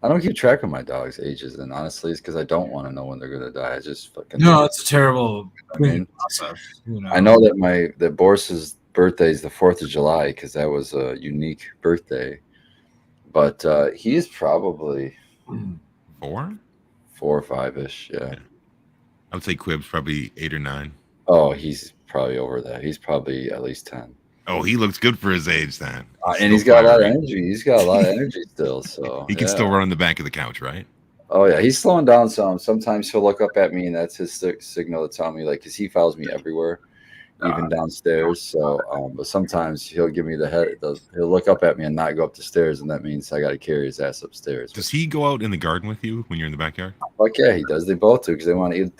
I don't keep track of my dog's ages, and honestly, it's because I don't want to know when they're gonna die. I just fucking. No, it's a terrible I mean, process. I know that Boris's birthday is the 4th of July because that was a unique birthday, but he is probably 4? 4 or 5-ish. Yeah. I would say Quib's probably 8 or 9. Oh, he's probably over that. He's probably at least 10. Oh, he looks good for his age then. And he's got a lot of energy. He's got a lot of energy still. So He can yeah. still run on the back of the couch, right? Oh yeah, he's slowing down some. Sometimes he'll look up at me, and that's his signal to tell me, like, because he follows me everywhere, even downstairs. So, but sometimes he'll give me the head. He'll look up at me and not go up the stairs, and that means I got to carry his ass upstairs. Does he go out in the garden with you when you're in the backyard? Fuck yeah, he does. They both do because they want to eat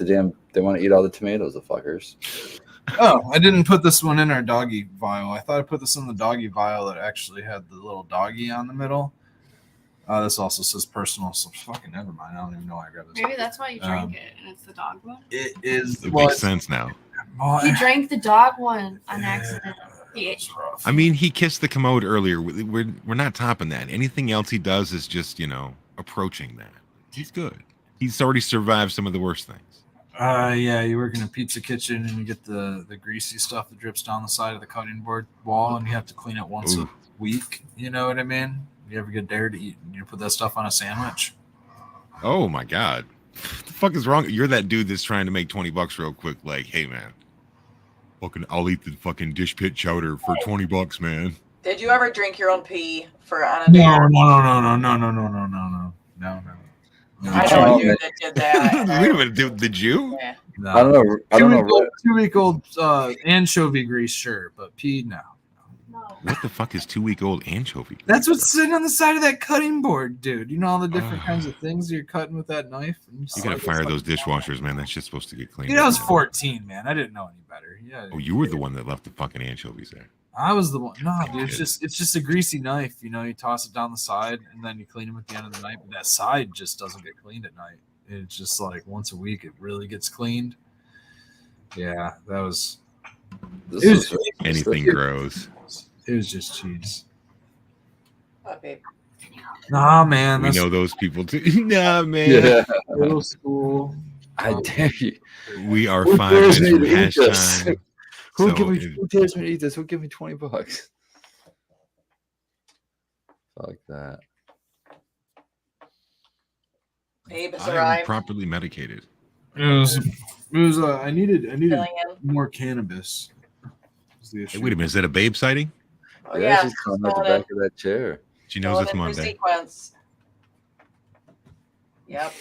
They want to eat all the tomatoes, the fuckers. Oh, I didn't put this one in our doggy vial. I thought I put this in the doggy vial that actually had the little doggy on the middle. This also says personal, so fucking never mind. I don't even know why I grabbed this. Maybe that's why you drank it, and it's the dog one. It is. It well, makes sense now. He drank the dog one on accident. It's rough. I mean, he kissed the commode earlier. We're not topping that. Anything else he does is just, approaching that. He's good. He's already survived some of the worst things. Yeah, you work in a pizza kitchen and you get the greasy stuff that drips down the side of the cutting board wall, and you have to clean it once a week. You know what I mean? You ever get dared to eat and you put that stuff on a sandwich? Oh my God. What the fuck is wrong? You're that dude that's trying to make $20 real quick. Like, hey man, fucking, I'll eat the fucking dish pit chowder for $20, man. Did you ever drink your own pee on a date? No. I know a dude that did that. Wait a minute, did you? Yeah. No. I don't know. I don't know. 2-week-old anchovy grease, sure, but pea, no. No. What the fuck is 2-week-old anchovy? That's what's sitting on the side of that cutting board, dude. You know all the different kinds of things you're cutting with that knife? You gotta fire those dishwashers, man. That shit's supposed to get cleaned. Dude, I was 14, man. I didn't know any better. Yeah. Oh, you were the one that left the fucking anchovies there. I was the one. No, dude, it's just a greasy knife. You toss it down the side and then you clean them at the end of the night. But that side just doesn't get cleaned at night. It's just like once a week it really gets cleaned. Yeah, that was. Anything grows. It was just cheese. Oh, babe. Nah, man. We know those people too. Nah, man. Yeah. Middle school. I dare you. We are Who 5 dares minutes from me to eat hash this? time. Who So, dares me to eat this? Who give me $20? Fuck that. Babe has I'm arrived. properly medicated. It was. I needed Filling in. more cannabis. Was the issue. Hey, wait a minute. Is that a babe sighting? Oh, Yeah, yeah. she's coming out the Filling back of that chair. She knows it's in for Monday. sequence. Yep.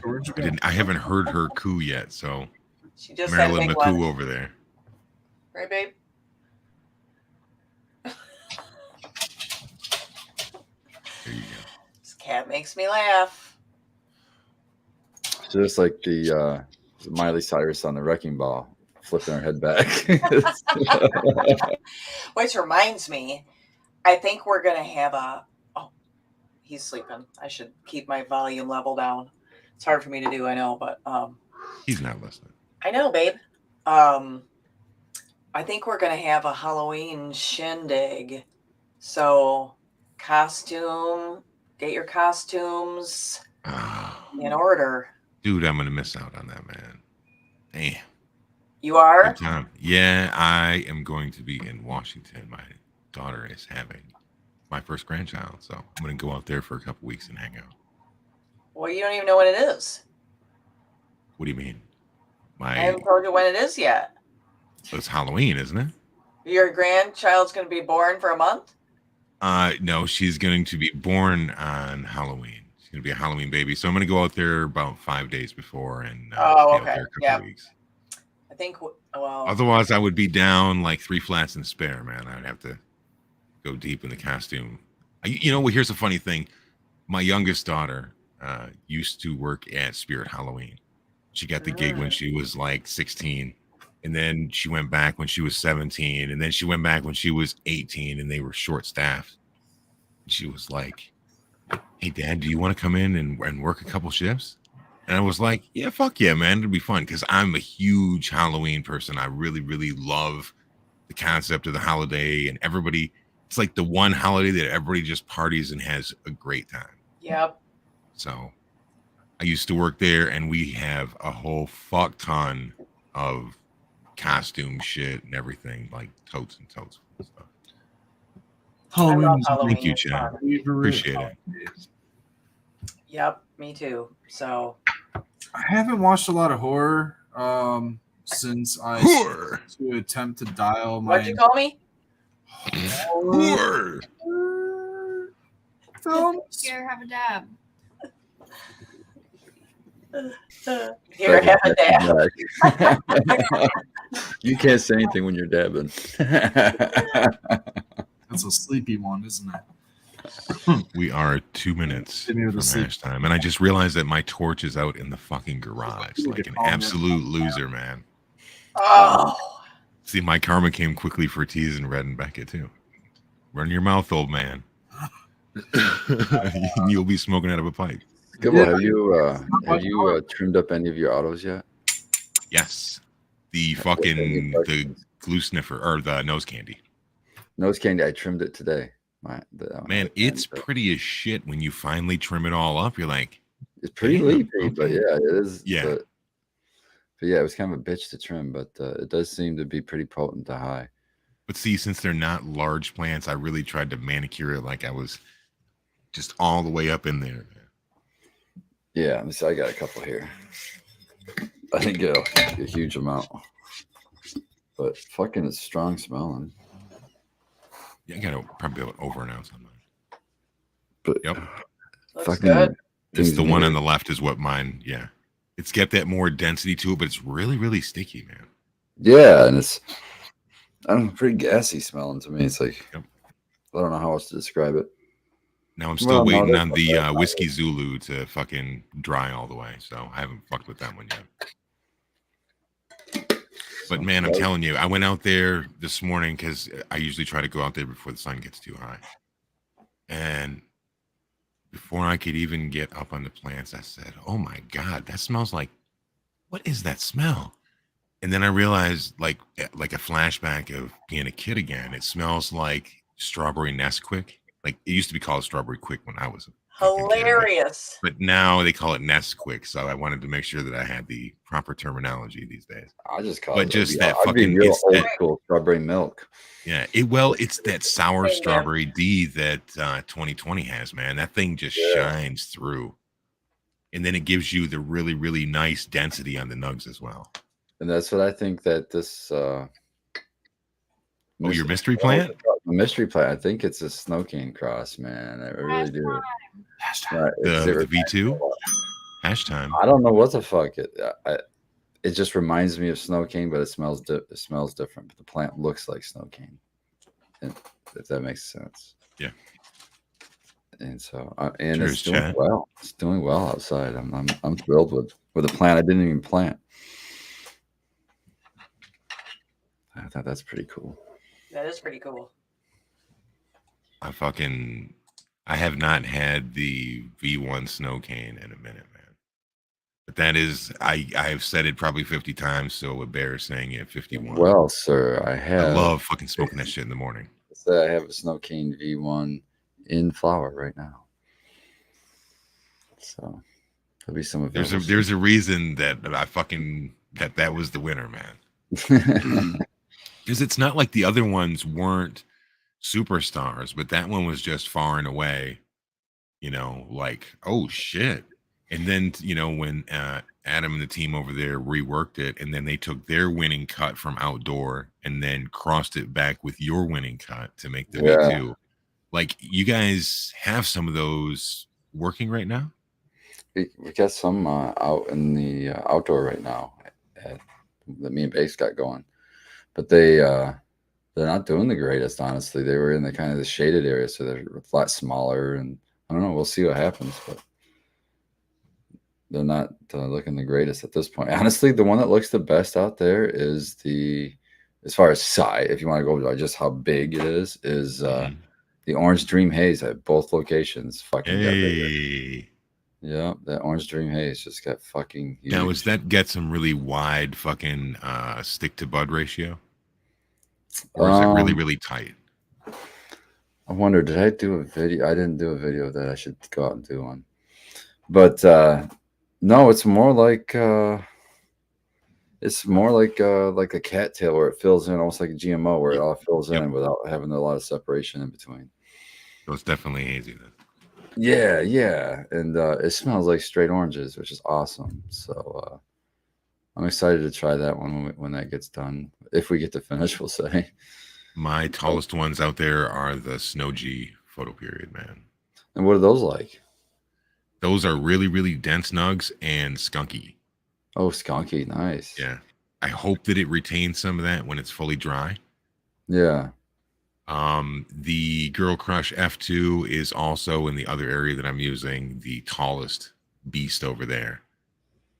Where'd you go? I haven't heard her coo yet, so She just had a Marilyn big McCoo one. over there. Right, babe? There you go. This cat makes me laugh. Just like the Miley Cyrus on the wrecking ball, flipping her head back. Which reminds me, I think we're going to have a... Oh, he's sleeping. I should keep my volume level down. It's hard for me to do, I know, but... He's not listening. I know, babe. I think we're going to have a Halloween shindig. So, costume, get your costumes in order. Dude, I'm going to miss out on that, man. Damn. You are? Good time. Yeah, I am going to be in Washington. My daughter is having my first grandchild, so I'm going to go out there for a couple weeks and hang out. Well, you don't even know when it is. What do you mean? I haven't told you when it is yet. It's Halloween, isn't it? Your grandchild's going to be born for a month? No, she's going to be born on Halloween. She's going to be a Halloween baby. So I'm going to go out there about 5 days before and stay out there a couple weeks. I think, well... Otherwise, I would be down like 3 flats and spare, man. I'd have to go deep in the costume. Here's a funny thing. My youngest daughter used to work at Spirit Halloween. She got the gig when she was like 16. And then she went back when she was 17. And then she went back when she was 18 and they were short staffed. She was like, hey, Dad, do you want to come in and work a couple shifts? And I was like, yeah, fuck yeah, man. It'd be fun because I'm a huge Halloween person. I really, really love the concept of the holiday and everybody. It's like the one holiday that everybody just parties and has a great time. Yep. So I used to work there and we have a whole fuck ton of costume shit and everything, like totes and totes and stuff. Halloween. Thank you, Chad. Appreciate it. Yep, me too. So I haven't watched a lot of horror since I Horror. to attempt to dial my what'd you call me? Horror. films. Here, have a dab. Here, have a dab. You can't say anything when you're dabbing. That's a sleepy one, isn't it? We are 2 minutes Hit me with from a sleep. hash time, and I just realized that my torch is out in the fucking garage, like an absolute loser, man. Oh, See, my karma came quickly for Tease and Red and Becca too. Run your mouth, old man. You'll be smoking out of a pipe. Gibble, Yeah. have you trimmed up any of your autos yet? Yes. The With any the questions? glue sniffer or the nose candy. Nose candy, I trimmed it today. Man, it's pretty as shit when you finally trim it all up. You're like, it's pretty damn, leafy, but okay. yeah, it is. Yeah. But yeah, it was kind of a bitch to trim, but it does seem to be pretty potent to high. But see, since they're not large plants, I really tried to manicure it like I was just all the way up in there. Yeah, so I got a couple here. I didn't get a huge amount, but fucking it's strong smelling. Yeah, I gotta probably over an ounce on mine. But yep, Looks fucking good. It's the one on the left is what mine. Yeah, it's got that more density to it, but it's really, really sticky, man. Yeah, and it's I don't know, pretty gassy smelling to me. It's like Yep. I don't know how else to describe it. Now I'm still Well, no, waiting that's on not the bad. whiskey Zulu to fucking dry all the way, so I haven't fucked with that one yet. But man, I'm telling you, I went out there this morning because I usually try to go out there before the sun gets too high. And before I could even get up on the plants, I said, "Oh my God, that smells like, what is that smell?" And then I realized, like a flashback of being a kid again. It smells like strawberry Nesquik. Like it used to be called strawberry quick when I was a fucking kid, Hilarious. but now they call it Nesquik. So I wanted to make sure that I had the proper terminology these days. I just call But it. just that I'd be fucking real it's old that, school strawberry milk. yeah. It's that sour Same, man. strawberry D that 2020 has, man. That thing just shines through, and then it gives you the really, really nice density on the nugs as well. And that's what I think that this. Your mystery plant? Mystery plant. I think it's a snow cane cross, man. I really do. Right, The V2 hash time. I don't know what the fuck it just reminds me of snow cane, but it smells different. But the plant looks like snow cane, if that makes sense. Yeah. And so and Cheers, it's doing chat. well. It's doing well outside. I'm thrilled with a plant I didn't even plant. I thought that's pretty cool. That is pretty cool. I have not had the V1 snow cane in a minute, man. But that is, I've said it probably 50 times, so it bears saying it 51. Well, sir, I love fucking smoking that shit in the morning. I have a snow cane V1 in flower right now. So there'll be some of there's a reason that that was the winner, man. Because it's not like the other ones weren't superstars, but that one was just far and away, like, oh shit. And then, when Adam and the team over there reworked it, and then they took their winning cut from outdoor and then crossed it back with your winning cut to make the V2. Like, you guys have some of those working right now? We got some out in the outdoor right now that me and Base got going. But they're not doing the greatest, honestly. They were in the kind of the shaded area, so they're a lot smaller. And I don't know. We'll see what happens, but they're not looking the greatest at this point. Honestly, the one that looks the best out there is as far as size, if you want to go by just how big it is the Orange Dream Haze at both locations. Fucking got bigger. Yeah, that Orange Dream Haze just got fucking huge. Now, does that get some really wide fucking stick to bud ratio? Or is it really, really tight? I wonder, did I do a video? I didn't do a video of that. I should go out and do one. But no, it's more like a cattail where it fills in, almost like a GMO, where it all fills in without having a lot of separation in between. So it's definitely hazy then. Yeah, and it smells like straight oranges, which is awesome. So I'm excited to try that one when that gets done. If we get to finish, we'll say. My tallest ones out there are the Snow G photo period, man. And what are those like? Those are really, really dense nugs and skunky. Oh, skunky, nice. Yeah, I hope that it retains some of that when it's fully dry. Yeah. The Girl Crush F2 is also in the other area that I'm using, the tallest beast over there.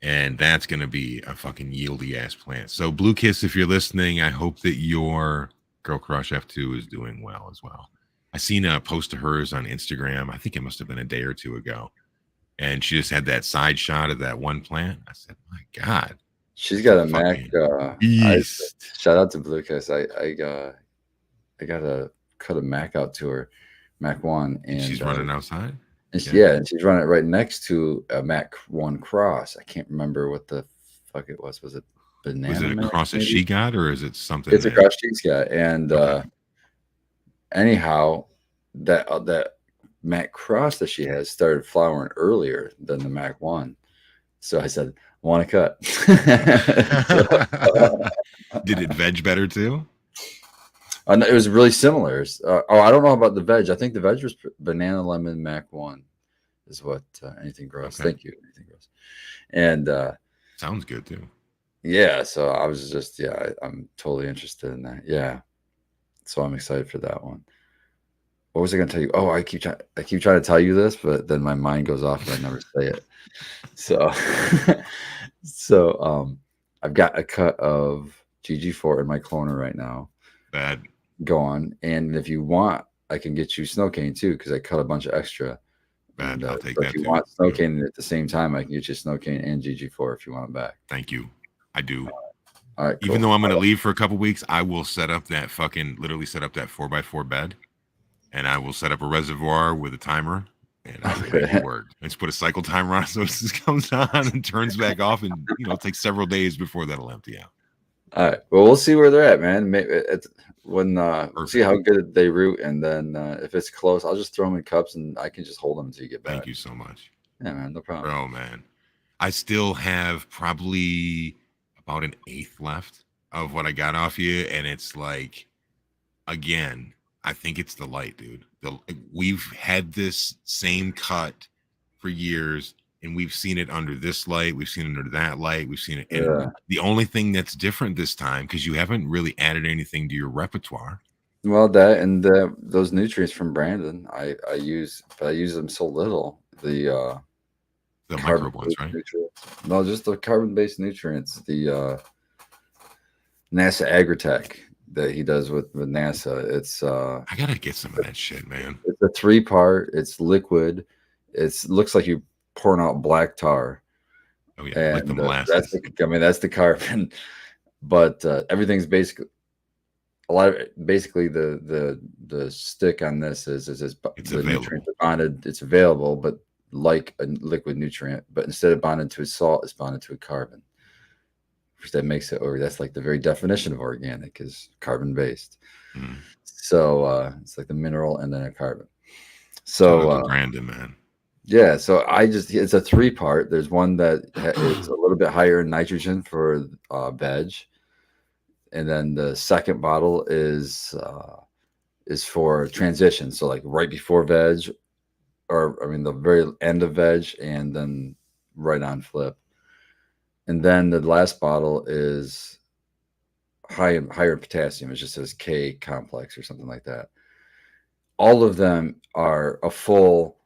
And that's going to be a fucking yieldy ass plant. So Blue Kiss, if you're listening, I hope that your Girl Crush F2 is doing well as well. I seen a post of hers on Instagram. I think it must have been a day or two ago, and she just had that side shot of that one plant. I said, "My God, She's got a Mac. fucking beast." Shout out to Bluecast. I got to cut a Mac out to her, Mac 1. And she's running outside? And she's running it right next to a Mac 1 Cross. I can't remember what the fuck it was. Was it Banana? Was it a Mac, cross that maybe? she got, or is it something? It's a cross she's got. And anyhow, that Mac Cross that she has started flowering earlier than the Mac 1. So I said, want to cut. Did it veg better too? It was really similar. I don't know about the veg. I think the veg was banana lemon Mac 1 is what anything gross. Okay. Thank you. Anything gross. And sounds good too. Yeah. So I was just, I'm totally interested in that. Yeah. So I'm excited for that one. What was I going to tell you? Oh, I keep trying to tell you this, but then my mind goes off and I never say it. So, I've got a cut of GG4 in my cloner right now. Bad. Going, and if you want, I can get you snow cane too, because I cut a bunch of extra. Bad. And, I'll take so that. If you too. want snow cane at the same time, I can get you snow cane and GG4 if you want it back. Thank you. I do. All right. Even though I'm going to leave for a couple weeks, I will literally set up that 4x4 bed, and I will set up a reservoir with a timer, and I will make it work. Let's put a cycle timer on so it just comes on and turns back off, and it takes several days before that'll empty out. All right. Well, we'll see where they're at, man. Maybe we'll see how good they root, and then if it's close, I'll just throw them in cups, and I can just hold them until you get back. Thank you so much. Yeah, man. No problem. Bro, man. I still have probably about an eighth left of what I got off you, and it's like, again, I think it's the light, dude. We've had this same cut for years, and we've seen it under this light, we've seen it under that light, we've seen it. And the only thing that's different this time, because you haven't really added anything to your repertoire. Well, that and those nutrients from Brandon, I use, but I use them so little. The microbe ones, right? Nutrients. No, just the carbon-based nutrients. The NASA Agritech that he does with NASA. It's I gotta get some of that shit, man. It's a 3-part. It's liquid. It looks like you pouring out black tar. Oh yeah, like the molasses. That's the carbon. But everything's basically the stick on this is the nutrients are bonded. It's available, but like a liquid nutrient, but instead of bonded to a salt, it's bonded to a carbon. Which that makes it, or that's like the very definition of organic is carbon based. Mm. So it's like the mineral and then a carbon. So Brandon, man. Yeah, so it's a 3-part. There's one that is a little bit higher in nitrogen for veg, and then the second bottle is for transition. So like right before veg, the very end of veg, and then right on flip. And then the last bottle is higher in potassium. It just says K complex or something like that. All of them are a full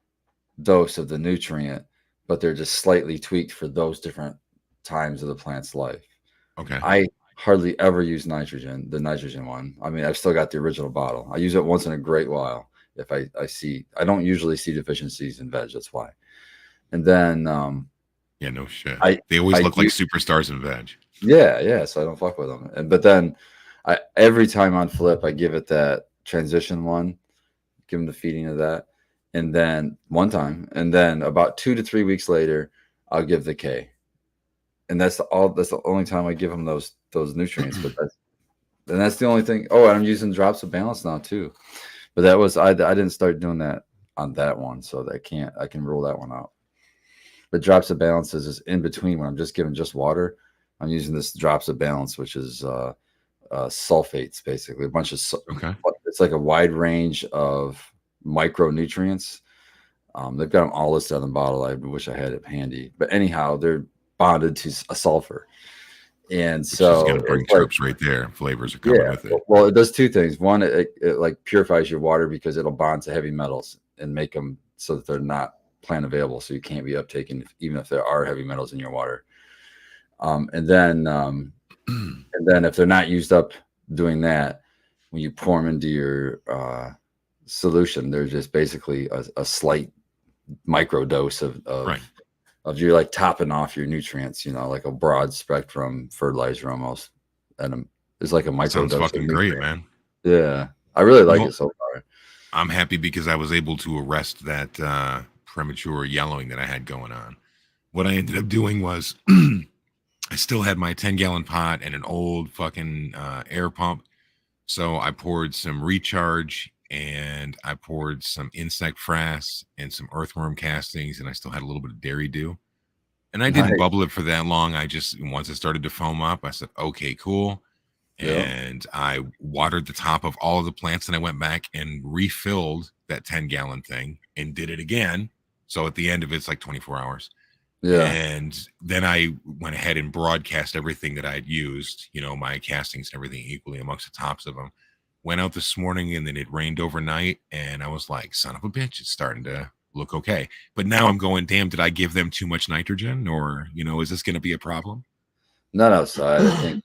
dose of the nutrient, but they're just slightly tweaked for those different times of the plant's life. Okay. I hardly ever use the nitrogen one. I mean, I've still got the original bottle. I use it once in a great while. If I don't usually see deficiencies in veg. That's why. And then, yeah, no shit. They always look like superstars in veg. Yeah. So I don't fuck with them. But then every time on flip, I give it that transition one, give them the feeding of that. And then one time, and then about 2 to 3 weeks later, I'll give the K. And that's the only time I give them those nutrients. But that's the only thing. Oh, and I'm using drops of balance now too. But that was I didn't start doing that on that one, so I can rule that one out. But drops of balance is in between when I'm just giving just water. I'm using this drops of balance, which is sulfates, basically a bunch of. Okay. It's like a wide range of micronutrients. They've got them all listed on the bottle. I wish I had it handy, but anyhow, they're bonded to a sulfur, and which so is going to bring trips right there. Flavors are coming with it. Well, it does 2 things. One, it like purifies your water because it'll bond to heavy metals and make them so that they're not plant available, so you can't be uptaken even if there are heavy metals in your water. And then if they're not used up doing that, when you pour them into your solution. They're just basically a slight micro dose of Right. of you like topping off your nutrients, you know, like a broad spectrum fertilizer almost. And it's like a micro Sounds dose of fucking great, nutrient. man. Yeah. I really like know- it so far. I'm happy because I was able to arrest that premature yellowing that I had going on. What I ended up doing was I still had my 10-gallon pot and an old fucking air pump. So I poured some recharge and I poured some insect frass and some earthworm castings, and I still had a little bit of dairy dew. And I didn't Nice. bubble it for that long. I just, once it started to foam up, I said, okay, cool. Yeah. And I watered the top of all of the plants, and I went back and refilled that 10-gallon thing and did it again. So at the end of it, it's like 24 hours. Yeah. And then I went ahead and broadcast everything that I'd used, you know, my castings and everything equally amongst the tops of them. Went out this morning, and then it rained overnight, and I was like, son of a bitch, it's starting to look okay. But now I'm going, damn, did I give them too much nitrogen, or, you know, is this going to be a problem? Not outside, I think.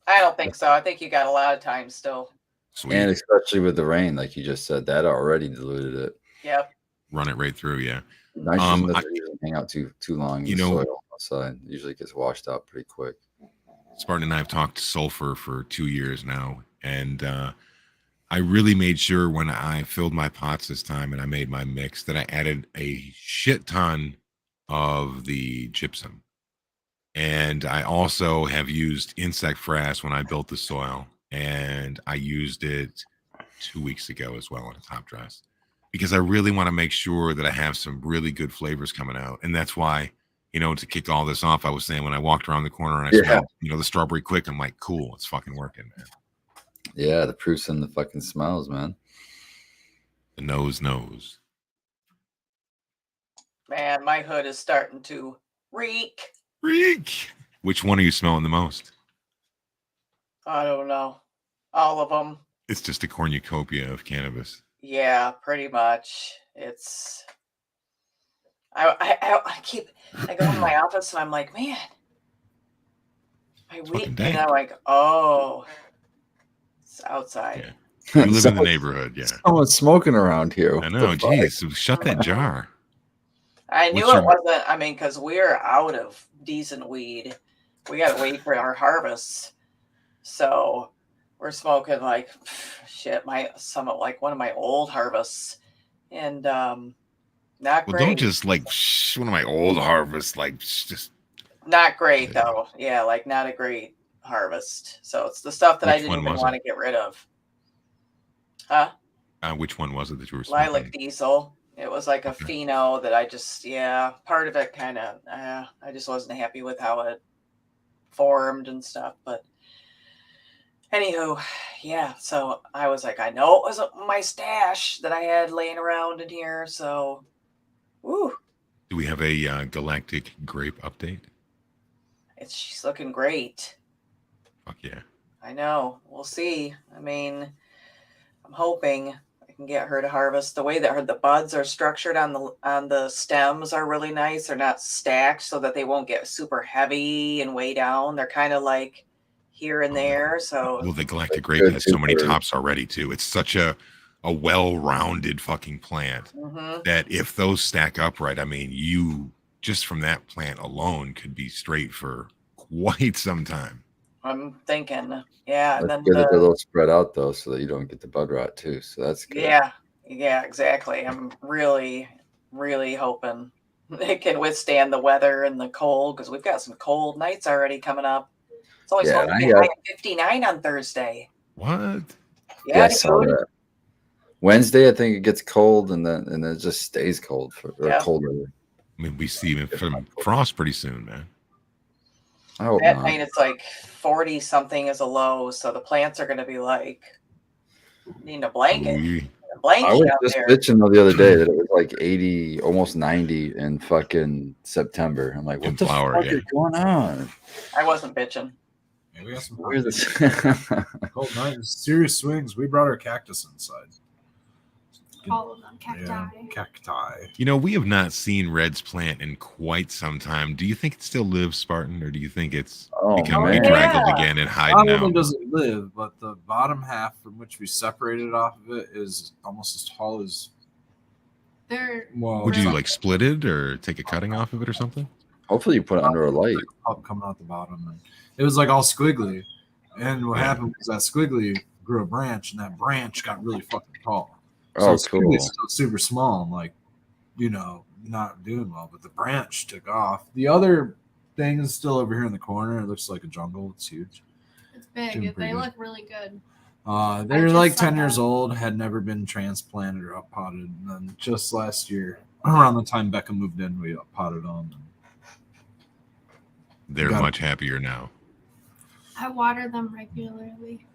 I don't think so. I think you got a lot of time still. Sweet. And especially with the rain, like you just said, that already diluted it. Yep. Run it right through, yeah. Nitrogen doesn't usually hang out too long you in the know- soil outside. It usually gets washed out pretty quick. Spartan and I have talked sulfur for 2 years now, and I really made sure when I filled my pots this time and I made my mix that I added a shit ton of the gypsum. And I also have used insect frass when I built the soil, and I used it 2 weeks ago as well on a top dress, because I really want to make sure that I have some really good flavors coming out. And that's why, you know, to kick all this off, I was saying when I walked around the corner and I smelled, you know, the strawberry quick, I'm like, cool, it's fucking working, man. Yeah, the proof's in the fucking smells, man. The nose knows. Man, my hood is starting to reek. Reek. Which one are you smelling the most? I don't know. All of them. It's just a cornucopia of cannabis. Yeah, pretty much. It's. I go in my office and I'm like, man, my weed, fucking and dank. I'm like, oh, it's outside. Yeah. You live in the neighborhood, yeah. Someone's smoking around here. I know, geez. So shut that jar. I knew What's it wasn't. I mean, because we're out of decent weed. We got to wait for our harvests. So we're smoking like shit. One of my old harvests, and not Well, great. don't just like one of my old harvests, like just. Not great though. Yeah, like not a great harvest. So it's the stuff that I Which didn't one even was want to get rid of. Huh? Which one was it that you were smoking? Lilac diesel. It was like a Okay. pheno that I just, part of it kind of, I just wasn't happy with how it formed and stuff. But anywho, yeah. So I was like, I know it wasn't my stash that I had laying around in here. So, woo, Do we have a galactic grape update? she's looking great. Fuck yeah. I know. We'll see. I mean, I'm hoping I can get her to harvest. The way that the buds are structured on the stems are really nice. They're not stacked so that they won't get super heavy and weigh down. They're kind of like here and there. So Well, the galactic grape good has so many too for- tops already too. It's such a well-rounded fucking plant mhm. that if those stack up right, I mean, you just from that plant alone could be straight for quite some time. I'm thinking, yeah. And That's then good that they're a little spread out though, so that you don't get the bud rot too. So that's good. yeah, exactly. I'm really, really hoping it can withstand the weather and the cold because we've got some cold nights already coming up. It's only Yeah, supposed to I be high got- at 59 on Thursday. What? Yeah, I dude. saw that. Wednesday, I think it gets cold, and then it just stays cold or Yeah. colder. I mean, we see some frost pretty soon, man. I hope That not. night it's like 40 something is a low, so the plants are going to be like needing a blanket. We- A blanket I was out just there. bitching the other day that it was like 80, almost 90 in fucking September. I'm like, what In the flower, fuck yeah. is going on? I wasn't bitching. Yeah, we got some Where's this? cold night. Serious swings. We brought our cactus inside. All of them, cacti. Yeah, cacti. You know, we have not seen Red's plant in quite some time. Do you think it still lives, Spartan, or do you think it's become man. bedraggled Yeah. again and Not hiding only out? does it live, but the bottom half from which we separated off of it is almost as tall as. They're Well, Would you Really? like split it or take a cutting off of it or something? Hopefully you put it under a light. pulp coming out the bottom, and it was like all squiggly. And what Yeah. happened was that squiggly grew a branch, and that branch got really fucking tall. Oh, So cool. Squiggly's still super small and like, not doing well. But the branch took off. The other thing is still over here in the corner. It looks like a jungle. It's huge. it's big. Doing They pretty look really good. They're just like saw 10 years that. old, had never been transplanted or up potted. And then just last year, around the time Becca moved in, we up potted them. They're Got it. much happier now. I water them regularly.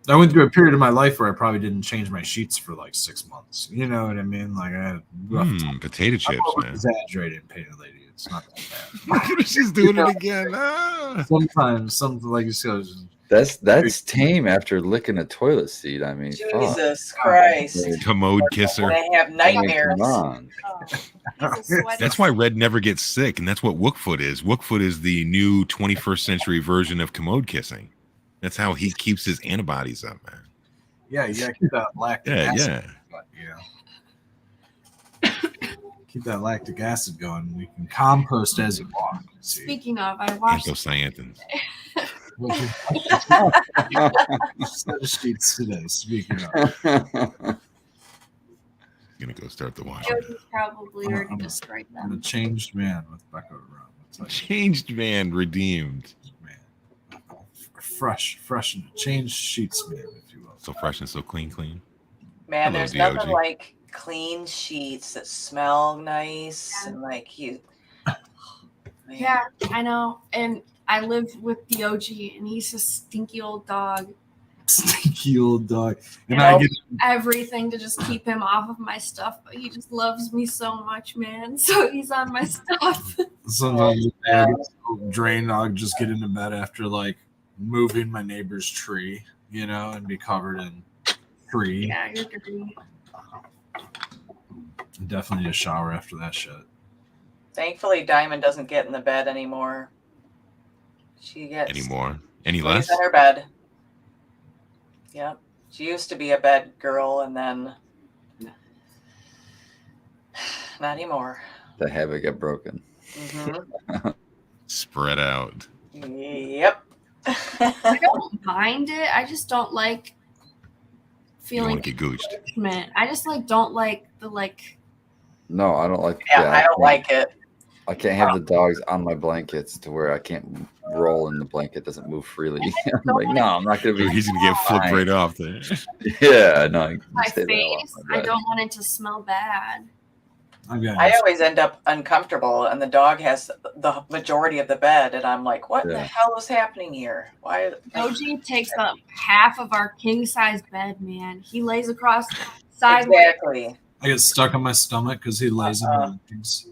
I went through a period of my life where I probably didn't change my sheets for like 6 months. You know what I mean? Like I had a rough time. Potato I'm chips, man. exaggerating, painted lady. It's not that bad. She's doing it again. Ah. Sometimes something like this goes. That's tame after licking a toilet seat. I mean, fuck. Jesus Christ. Commode kisser. I have I mean, nightmares. come on. Oh, he's a sweaty- That's why Red never gets sick, and that's what Wookfoot is. Wookfoot is the new 21st century version of commode kissing. That's how he keeps his antibodies up, man. Yeah, you gotta keep that lactic Yeah, acid. yeah. Keep that lactic acid going. We can compost as you walk. See? Speaking of, I watched. Anthocyanins. Set of sheets today. Speaking of, Gonna go start the wash. Jody's probably already destroyed I'm a them. changed man with Becca around. It's like, Changed man, redeemed. man, fresh, and changed sheets, man, if you will. So fresh and so clean. Man, Hello, there's DOG. nothing like clean sheets that smell nice and like you. Man. Yeah, I know. And I live with the OG, and he's a stinky old dog. Stinky old dog. And You I know, get Everything to just keep him off of my stuff, but he just loves me so much, man. So he's on my stuff. sometimes I get so drained. I'll just get into bed after like moving my neighbor's tree, and be covered in tree. Yeah, you're dirty. Definitely a shower after that shit. Thankfully, Diamond doesn't get in the bed anymore. She gets Anymore? Any lays less? in her bed. Yep. She used to be a bed girl, and then not anymore. The habit got broken. Hmm Spread out. Yep. I don't mind it. I just don't like You don't feeling want to get gooched. punishment. I just don't like the No, I don't like. Yeah, I don't like it. I can't have the dogs on my blankets to where I can't roll and the blanket doesn't move freely. I'm like, no, I'm not gonna be. He's gonna get flipped fine. right off there. Yeah, no. you my say that a lot, face. my I bad. don't want it to smell bad. I always end up uncomfortable, and the dog has the majority of the bed, and I'm like, what the Yeah. hell is happening here? Why? OG takes up half of our king size bed, man. He lays across sideways. Exactly. I get stuck on my stomach because he lays in my legs.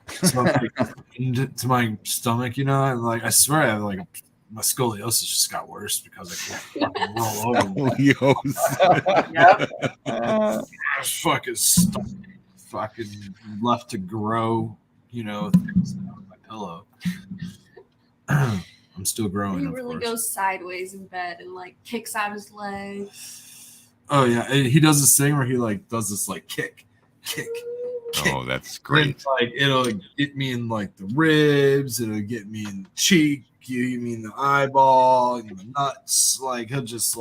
So I'm like, into my stomach, and like I swear I have like my scoliosis just got worse because I can't fucking roll over. Leos. Yep. Fucking stuck, fucking left to grow, things on my pillow. I'm still growing. He of really course. goes sideways in bed and kicks out his legs. Oh yeah, he does this thing where he does this kick. Oh, that's And, great. it'll get me in the ribs, it'll get me in the cheek, you mean the eyeball, and the nuts. He'll just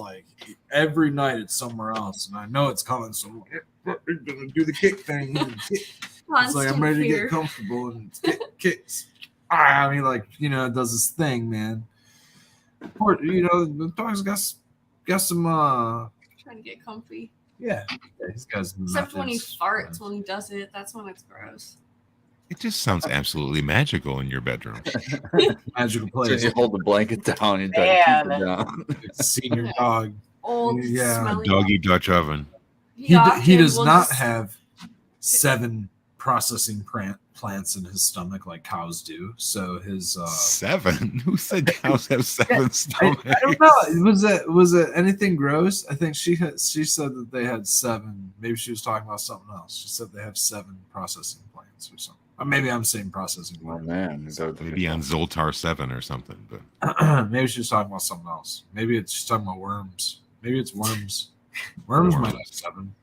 every night it's somewhere else, and I know it's coming, so I'm gonna do the kick thing. It's like I'm ready to get comfortable and kicks. It does this thing, man. Poor, the dog's got some Trying to get comfy. yeah, he's got some Except when he methods. farts when he does it. That's when it's gross. It just sounds absolutely magical in your bedroom. Magical So place. you hold the blanket down and try to keep it down. Senior dog. Old, Yeah. smelly. Doggy Dutch oven. He often does will not just- have 7 processing plants in his stomach like cows do. So his 7? Who said cows have 7 stomachs? I don't know. Was it anything gross? I think she said that they had 7. Maybe she was talking about something else. She said they have 7 processing plants or something. Or maybe I'm saying processing Oh plants. man, Maybe on Zoltar 7 or something. But Maybe she was talking about something else. Maybe she's talking about worms. Maybe it's worms. Worms might have 7.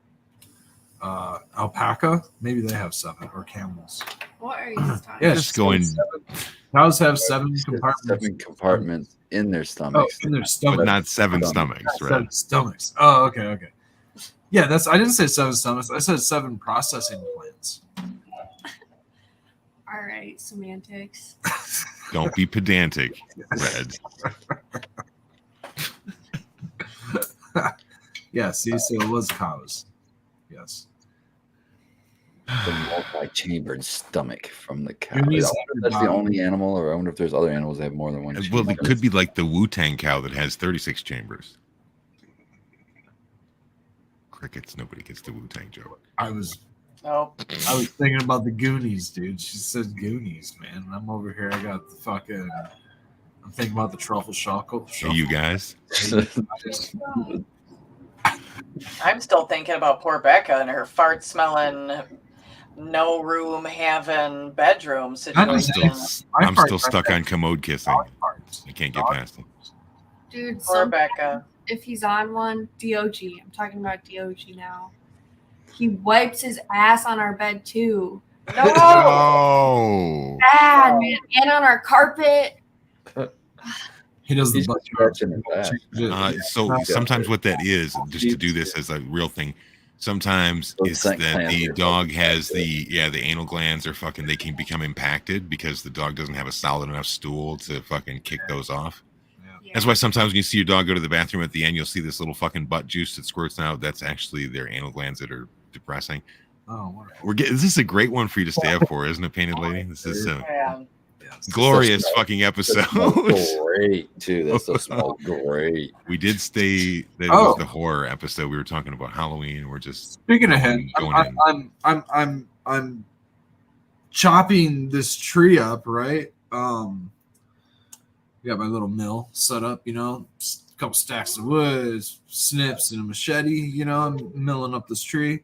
Alpaca, maybe they have 7, or camels. What are you talking Yeah, Just she's going- saying 7. Cows have 7 compartments. 7 compartments in their Oh, stomachs. in their but stomach. not 7 Stomach. stomachs, right? 7 stomachs. Oh, okay. Yeah, I didn't say 7 stomachs. I said 7 processing plants. All right, semantics. Don't be pedantic, Red. Yeah, see, so it was cows. Yes. The multi-chambered stomach from the cow. I Goonies wonder if that's the only animal, or I wonder if there's other animals that have more than one. Well, chamber. it could be like the Wu-Tang cow that has 36 chambers. Crickets. Nobody gets the Wu-Tang joke. I was Oh, thinking about the Goonies, dude. She said Goonies, man. I'm over here. I got the fucking. I'm thinking about the truffle shuffle. Hey, you guys. I'm still thinking about poor Becca and her fart smelling, no room having bedroom I'm situation. still stuck on commode kissing. I can't get past it. Dude, Poor Becca. if he's on one, DOG. I'm talking about DOG now. He wipes his ass on our bed too. No. Oh. Bad, man. And on our carpet. He does the He's butt scratching his back. So sometimes what that is, just to do this as a real thing, sometimes Those it's scent that glands the are dog fucking has nasty. the anal glands are fucking, they can become impacted because the dog doesn't have a solid enough stool to fucking kick those off. Yeah. That's why sometimes when you see your dog go to the bathroom at the end, you'll see this little fucking butt juice that squirts out. That's actually their anal glands that are depressing. Oh, wonderful. This is a great one for you to stay up for, isn't it, Painted Lady? This is a Yeah. Yes. glorious Such a- fucking That smells episode. great too. That still smells great. We did stay. That Oh. was the horror episode. We were talking about Halloween. We're just Speaking of him, Going I'm chopping this tree up, right? Got my little mill set up, a couple stacks of wood, snips, and a machete. I'm milling up this tree,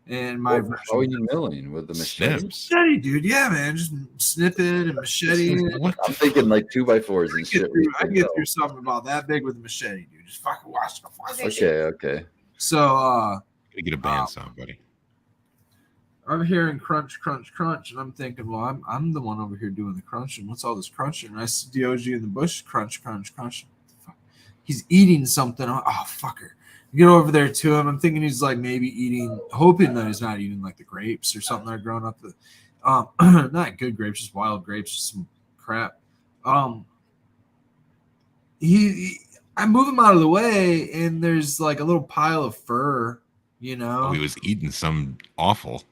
and my How are you milling with the machete? snips. machete, dude. Yeah, man, just snip it and machete. What? I'm thinking like 2x4s and shit. I can get through something about that big with a machete, dude. Just fucking watch it. Okay. So, Gotta get a bandsaw, buddy. I'm hearing crunch, crunch, crunch, and I'm thinking, well, I'm the one over here doing the crunching. What's all this crunching? And I see DOG in the bush, crunch, crunch, crunch. Fuck. He's eating something. Oh, fucker. Get over there to him. I'm thinking he's like maybe eating, hoping that he's not eating like the grapes or something that are growing up. Not good grapes, just wild grapes, just some crap. I'm moving him out of the way, and there's like a little pile of fur, Oh, he was eating some awful.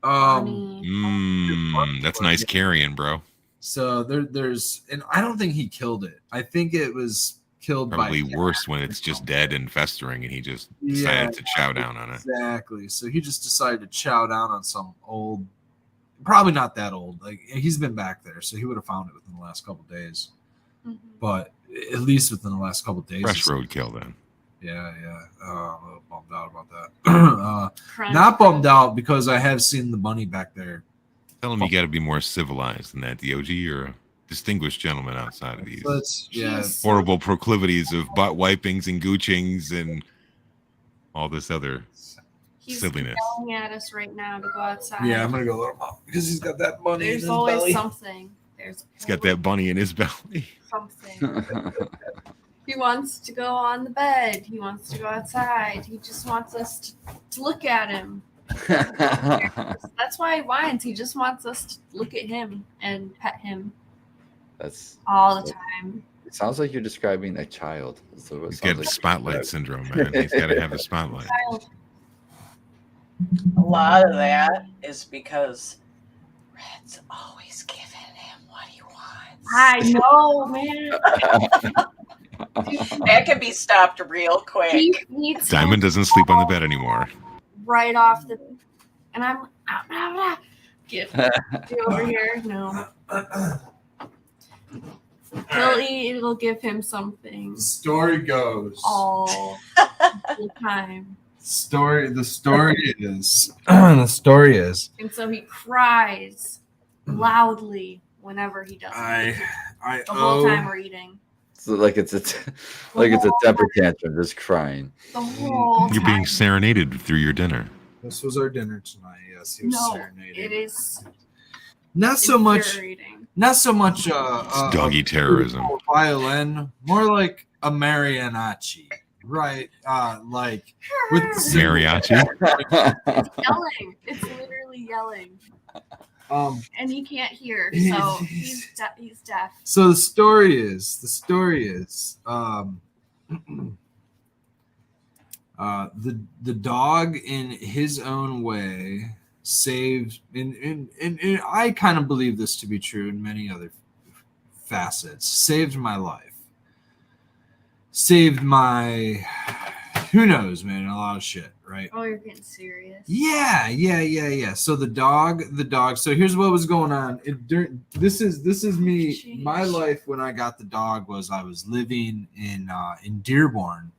Funny. That's nice carrying, bro. So there's, and I don't think he killed it. I think it was killed Probably by worse when it's just dead and festering, and he just decided to chow down on it. Exactly. So he just decided to chow down on some old, probably not that old. Like he's been back there, so he would have found it within the last couple days. Mhm. But at least within the last couple days. Fresh roadkill, then. Yeah. I'm a little bummed out about that. Crunch. Not bummed out because I have seen the bunny back there. Tell him you got to be more civilized than that, DOG. You're a distinguished gentleman outside of these But yeah, Jeez. horrible proclivities of butt wipings and goochings and all this other He's silliness. yelling at us right now to go outside. I'm gonna go let him out because he's got that bunny in There's his always belly. something. There's He's got that bunny in his belly. something. He wants to go on the bed. He wants to go outside. He just wants us to look at him. That's why he whines. He just wants us to look at him and pet him That's. all the time. It sounds like you're describing a child. So it He's sounds got like spotlight syndrome, man. He's got to have the spotlight. Child. A lot of that is because Red's always giving him what he wants. I know, man. That can be stopped real quick. He needs Diamond doesn't sleep on the bed anymore. right off the, and I'm Get you over here. No. He'll eat. It'll give him something The story goes. all the time. The story is the story is And so he cries loudly whenever he does it. The whole time we're eating. So like it's a temper tantrum, just crying. The whole time. You're being serenaded through your dinner. This was our dinner tonight. Yes, he was No, serenading. it is Not so much. infuriating. Not so much. It's doggy terrorism. Violin, more like a mariachi, right? Like with Mariachi. It's yelling. It's literally yelling. And he can't hear, so he's deaf. So the story is the dog in his own way saved and I kind of believe this to be true in many other facets. Saved my life. Saved my who knows, man, a lot of shit, right? Oh, you're getting serious. Yeah. So the dog. So here's what was going on. This is me. Jeez. My life when I got the dog was I was living in Dearborn,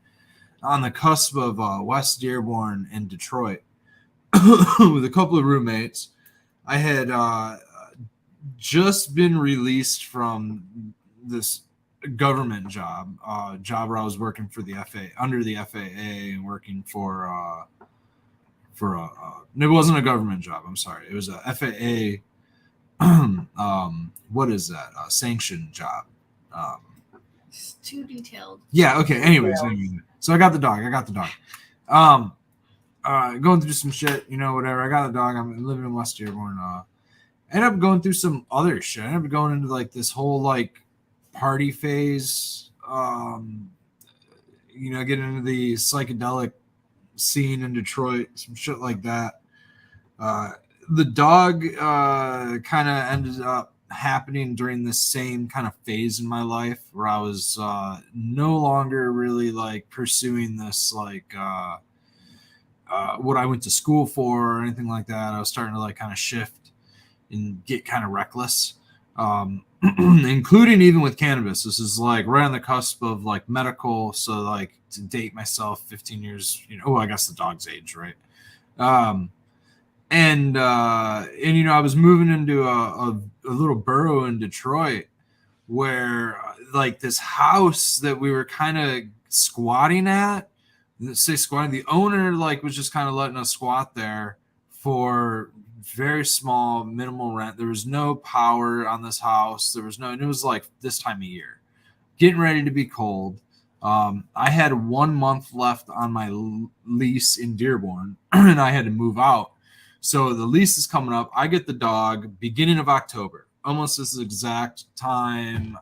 on the cusp of West Dearborn and Detroit, with a couple of roommates. I had just been released from this government job where I was working for the under the FAA and working for it wasn't a government job. I'm sorry. It was a FAA what is that? Sanctioned job. It's too detailed. Yeah, okay. Anyways. So I got the dog. Going through some shit, whatever. I got the dog. I'm living in West Dearborn. Ended up going through some other shit. I ended up going into like this whole like party phase, getting into the psychedelic scene in Detroit, some shit like that. The dog kind of ended up happening during this same kind of phase in my life where I was no longer really like pursuing this like what I went to school for or anything like that. I was starting to like kind of shift and get kind of reckless. Including even with cannabis. This is like right on the cusp of like medical. So like to date myself 15 years, I guess the dog's age, right? I was moving into a little borough in Detroit where like this house that we were kind of squatting at, the owner like was just kind of letting us squat there for very small minimal rent. There was no power on this house. And it was like this time of year, getting ready to be cold. I had 1 month left on my lease in Dearborn and I had to move out. So the lease is coming up. I get the dog beginning of October, almost this exact time,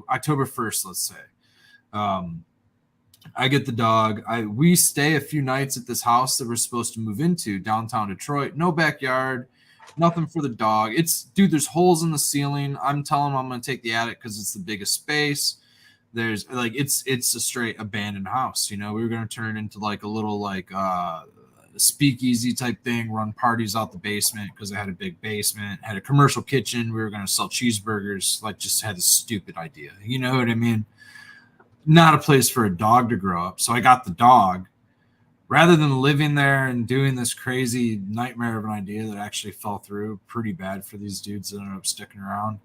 October 1st, let's say. I get the dog. We stay a few nights at this house that we're supposed to move into downtown Detroit. No backyard, nothing for the dog. There's holes in the ceiling. I'm telling him I'm going to take the attic because it's the biggest space. There's like, it's a straight abandoned house. We were going to turn it into like a little like speakeasy type thing, run parties out the basement because I had a big basement, had a commercial kitchen. We were going to sell cheeseburgers, like just had this stupid idea. You know what I mean? Not a place for a dog to grow up. So I got the dog rather than living there and doing this crazy nightmare of an idea that actually fell through pretty bad for these dudes that ended up sticking around.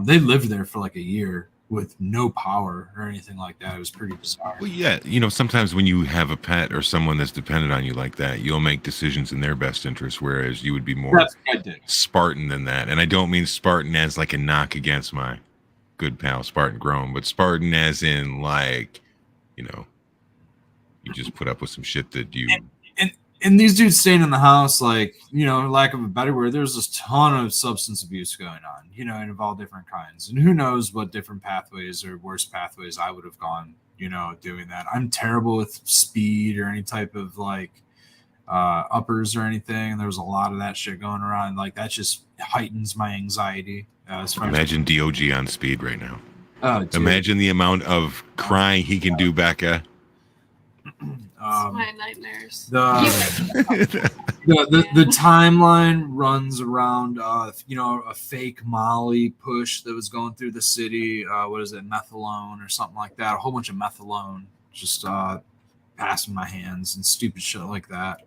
They lived there for like a year with no power or anything like that. It was pretty bizarre. Well, yeah. Sometimes when you have a pet or someone that's dependent on you like that, you'll make decisions in their best interest, whereas you would be more Spartan than that. And I don't mean Spartan as like a knock against my good pal Spartan Grown, but Spartan as in like, you just put up with some shit that you and these dudes staying in the house, like, lack of a better word, there's this ton of substance abuse going on, and of all different kinds. And who knows what different pathways or worse pathways I would have gone, doing that. I'm terrible with speed or any type of like uppers or anything. And there was a lot of that shit going around. Like that just heightens my anxiety. Imagine DOG on speed right now. Oh, dude. Imagine the amount of crying he can do, Becca. my nightmares. The timeline runs around a fake Molly push that was going through the city. What is it, methadone or something like that? A whole bunch of methadone just passing my hands and stupid shit like that,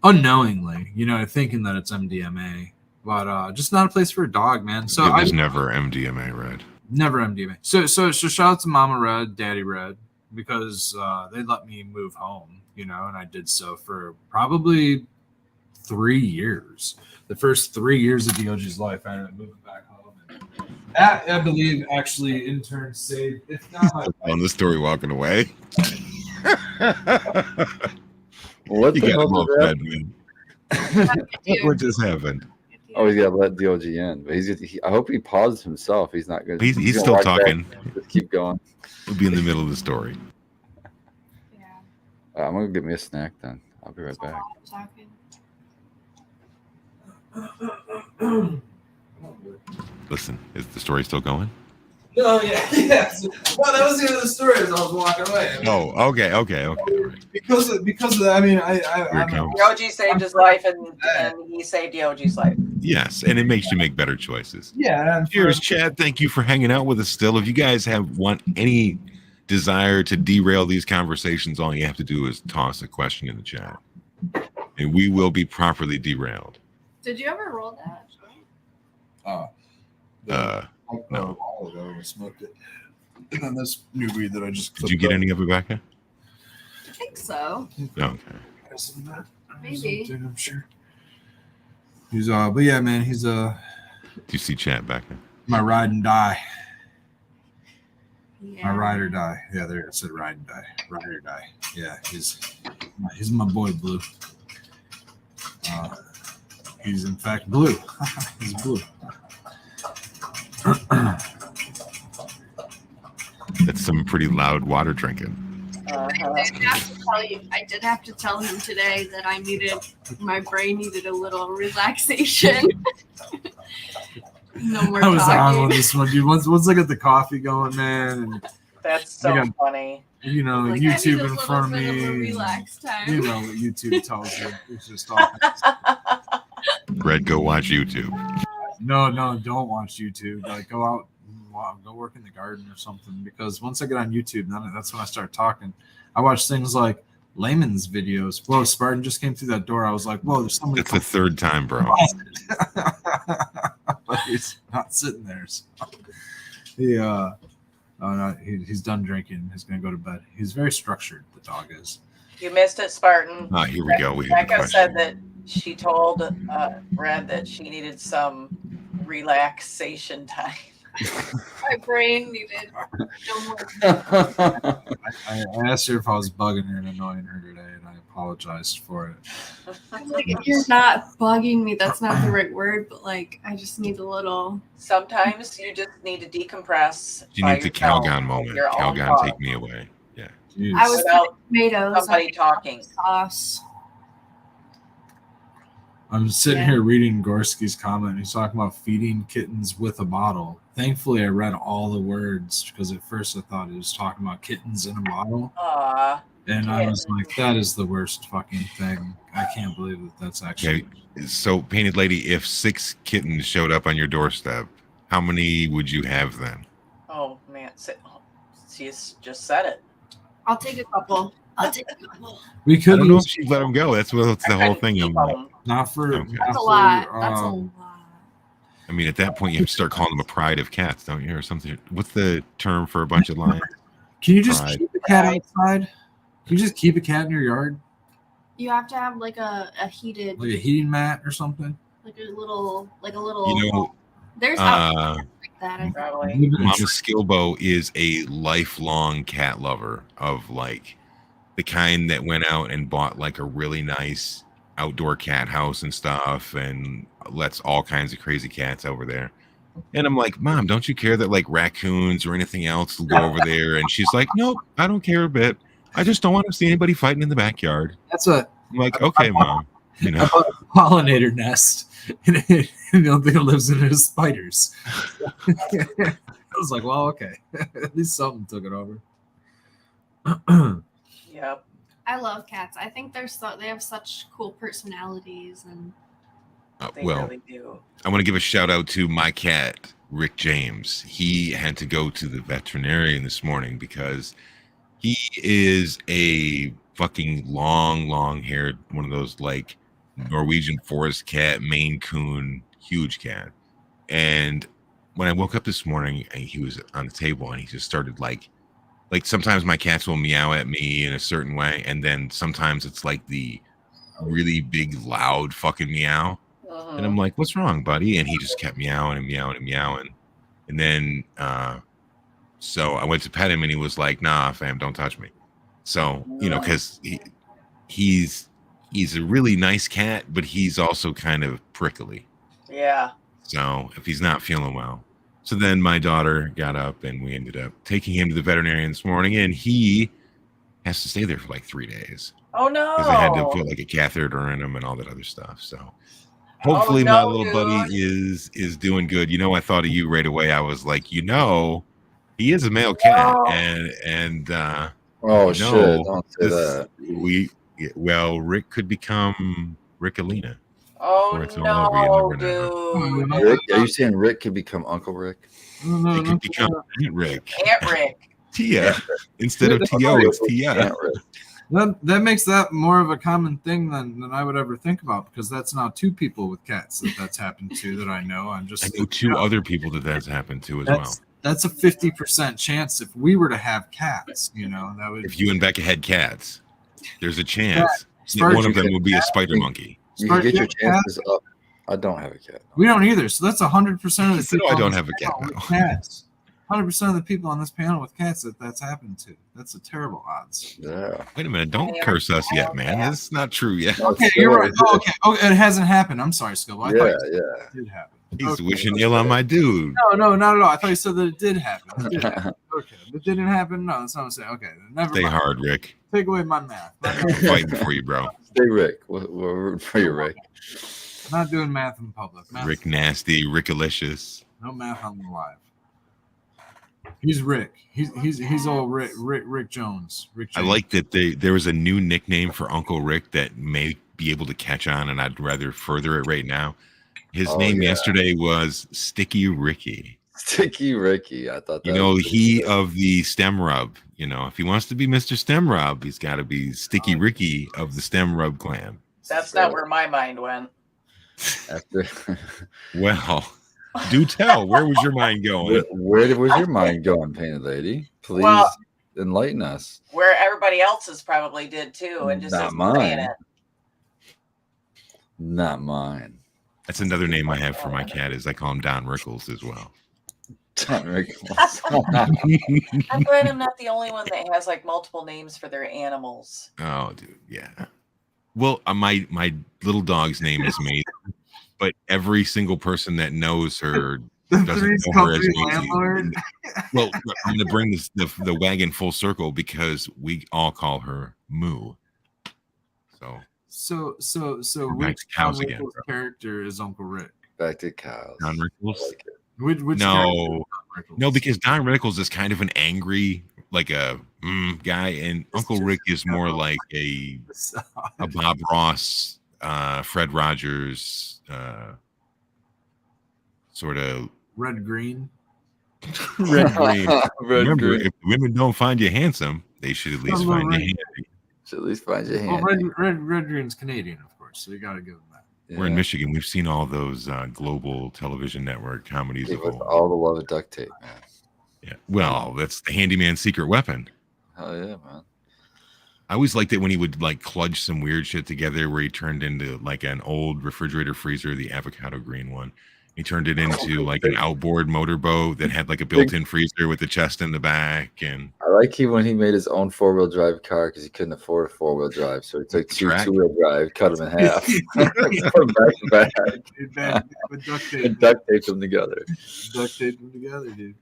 unknowingly. Thinking that it's MDMA, but just not a place for a dog, man. So it was never MDMA, Red. Never MDMA. So shout out to Mama Red, Daddy Red, because they let me move home, and I did so for probably 3 years. The first 3 years of DOG's life, I ended up moving back home. And I believe actually interns saved, if not on the story walking away. What You the got hell him off did bed, man. What just happened? Oh, he's got to let DOG in. But I hope he paused himself. He's not good. He's gonna still walk back talking. and just keep going. We'll be in the middle of the story. Yeah. I'm going to get me a snack then. I'll be right That's a back. lot of talking. Listen, is the story still going? No, yeah. Well, that was the end of the story as I was walking away. Oh, okay. All right. Because of that, I mean, Here it comes. DOG saved his life, and he saved DOG's life. Yes, and it makes you make better choices. yeah. Cheers, Chad. Thank you for hanging out with us still. If you guys want any desire to derail these conversations, all you have to do is toss a question in the chat. And we will be properly derailed. Did you ever roll that? No. A while ago, I smoked it. And then this new weed that I just Did you get any of it, Becca? I think so. Okay. Maybe. I'm sure. He's but yeah, man, he's Do you see chat, Becca? my ride and die. Yeah. My ride or die. Yeah, there it said ride and die. Ride or die. Yeah, he's my boy Blue. He's in fact blue. He's blue. That's some pretty loud water drinking. I did have to tell him today that my brain needed a little relaxation. No more I was on talking. with this one, dude. Once I get the coffee going, man, and That's so Yeah. funny. Like, I need YouTube a in little front of bit a me. relaxed time. You know what YouTube tells you. It's just all. Red, go watch YouTube. No, don't watch YouTube. Like, go out, go work in the garden or something. Because once I get on YouTube, that's when I start talking. I watch things like layman's videos. Whoa, Spartan just came through that door. I was like, whoa, there's somebody. That's the third time, bro. But he's not sitting there. So. He's done drinking. He's gonna go to bed. He's very structured. The dog is. You missed it, Spartan. Ah, here we go. We have a Becca said question. that she told Red that she needed some relaxation time. My brain needed no more. I asked her if I was bugging her and annoying her today, and I apologized for it. I'm like, you're not bugging me. That's not the right word, but like, I just need a little. Sometimes you just need to decompress. She by needs a yourself, Calgon moment. your own Calgon, thoughts, take me away. Yeah. Jeez. I was without eating tomatoes. somebody talking. Sauce. I'm sitting Yeah. here reading Gorski's comment. He's talking about feeding kittens with a bottle. Thankfully, I read all the words because at first I thought he was talking about kittens in a bottle. Aw, And I was like, that is the worst fucking thing. I can't believe that that's actually. Okay. So, Painted Lady, if 6 kittens showed up on your doorstep, how many would you have then? oh man, she just said it. I'll take a couple. We I could don't know if use, she'd let them go. That's the whole thing. I'm like, not for. Okay. not That's a for, lot. That's a lot. I mean, at that point, you have to start calling them a pride of cats, don't you, or something? What's the term for a bunch of lions? Can you just Pride. keep a cat outside? Can you just keep a cat in your yard? You have to have like a heated, Like a heating mat or something? like a little. You know, There's outfits like that. I think. Probably. Even a Mama tree- Skilbo is a lifelong cat lover of like the kind that went out and bought like a really nice outdoor cat house and stuff and lets all kinds of crazy cats over there. And I'm like, Mom, don't you care that like raccoons or anything else will go over there? And she's like, nope, I don't care a bit. I just don't want to see anybody fighting in the backyard. That's a I'm like, okay, Mom. You know, pollinator nest. And the only thing that lives in it is spiders. I was like, well, okay. At least something took it over. Yep. I love cats. I think they have such cool personalities and They Well, really do. I want to give a shout out to my cat, Rick James. He had to go to the veterinarian this morning because he is a fucking long haired, one of those like Norwegian forest cat, Maine Coon, huge cat. And when I woke up this morning, he was on the table and he just started like sometimes my cats will meow at me in a certain way, and then sometimes it's like the really big, loud fucking meow. And I'm like, what's wrong, buddy? And he just kept meowing and meowing and meowing. And then, so I went to pet him and he was like, nah, fam, don't touch me. So, you know, because he's a really nice cat, but he's also kind of prickly. Yeah. So if he's not feeling well. So then my daughter got up and we ended up taking him to the veterinarian this morning, and he has to stay there for like 3 days. Oh no. Because they had to put like a catheter in him and all that other stuff. So hopefully my little buddy is doing good. You know, I thought of you right away. I was like, you know, he is a male cat, and oh shit! Don't say that. Rick could become Rickalina. Oh no, dude! Rick, are you saying Rick could become Uncle Rick? He could become Aunt Rick. Aunt Rick. Tia. Instead of T.O., it's Tia. That makes that more of a common thing than I would ever think about, because that's not 2 people with cats that's happened to that I know. I know 2 other people that's happened to as well. That's a 50% chance if we were to have cats. You know, that would. If you and Becca had cats, there's a chance that one of them would be a spider monkey. You can get your chances up. I don't have a cat. We don't either. So that's 100% of the people. I don't have a cat with cats. 100% of the people on this panel with cats that's happened to. That's a terrible odds. Yeah. Wait a minute! Don't curse us yet, man. That's not true yet. Okay, you're right. Oh, okay. Oh, it hasn't happened. I'm sorry, Skilbo. I thought it did happen. He's wishing ill on my dude. No, not at all. I thought you said that it did happen. It did happen. Okay, it didn't happen. No, that's not what I'm saying. Okay, never Stay mind. hard, Rick. Take away my math. I'm fighting for you, bro. Stay Rick. We're rooting for you, Rick. Not doing math in public. Math Rick Nasty, Rickalicious. No math on the live. He's Rick. He's all Rick Jones. Rick James. I like that there was a new nickname for Uncle Rick that may be able to catch on, and I'd rather further it right now. His name yesterday was Sticky Ricky. Sticky Ricky. I thought that he of the Stem Rub. You know, if he wants to be Mr. Stem Rub, he's got to be Sticky Ricky of the Stem Rub clan. That's not where my mind went. Well, do tell. Where was your mind going? Where was your mind going, Painted Lady? Please enlighten us. Where everybody else's probably did too, and just not mine. Not mine. That's another name I have for my cat. Is I call him Don Rickles as well. Don Rickles. I'm glad I'm not the only one that has like multiple names for their animals. Oh, dude, yeah. Well, my little dog's name is Maisie, but every single person that knows her doesn't know her as Maisie. Well, I'm going to bring the wagon full circle because we all call her Moo. So which cows again, character is Uncle Rick? Back to cows. Don Rickles. Which no, because Don Rickles is kind of an angry, like a guy, and Uncle Rick is more like a Bob Ross, Fred Rogers, sort of red green. Red green. Remember, if women don't find you handsome, they should at least find you handy. Should at least find you handy. Well, red green's Canadian, of course, so you got to give them that. Yeah. We're in Michigan. We've seen all those global television network comedies of old. All the love of duct tape, man. Yeah. Well, that's the handyman's secret weapon. Hell yeah, man. I always liked it when he would like kludge some weird shit together where he turned into like an old refrigerator freezer, the avocado green one. He turned it into like an outboard motorboat that had like a built-in freezer with the chest in the back. And I like when he made his own 4-wheel drive car because he couldn't afford a 4-wheel drive, so he took 2 2-wheel drive, cut them in half, put them back to back, and duct taped them together. Duct taped them together, dude.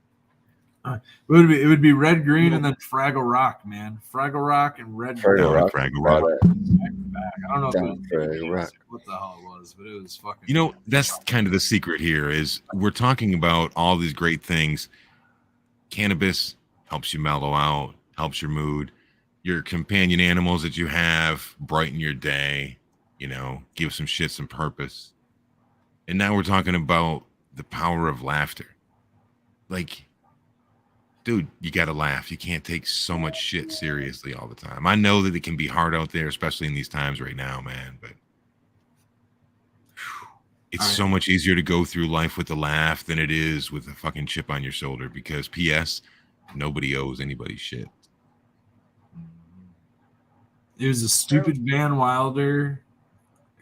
It would be red, green, and then Fraggle Rock, man. Fraggle Rock and red. Fraggle Rock. Fraggle Rock. I don't know what the hell it was, but it was fucking. You know, that's kind of the secret here is we're talking about all these great things. Cannabis helps you mellow out, helps your mood. your companion animals that you have brighten your day, give some shit some purpose. And now we're talking about the power of laughter. Like, dude, you got to laugh. You can't take so much shit seriously all the time. I know that it can be hard out there, especially in these times right now, man, but it's so much easier to go through life with a laugh than it is with a fucking chip on your shoulder because P.S., nobody owes anybody shit. It was a stupid Van Wilder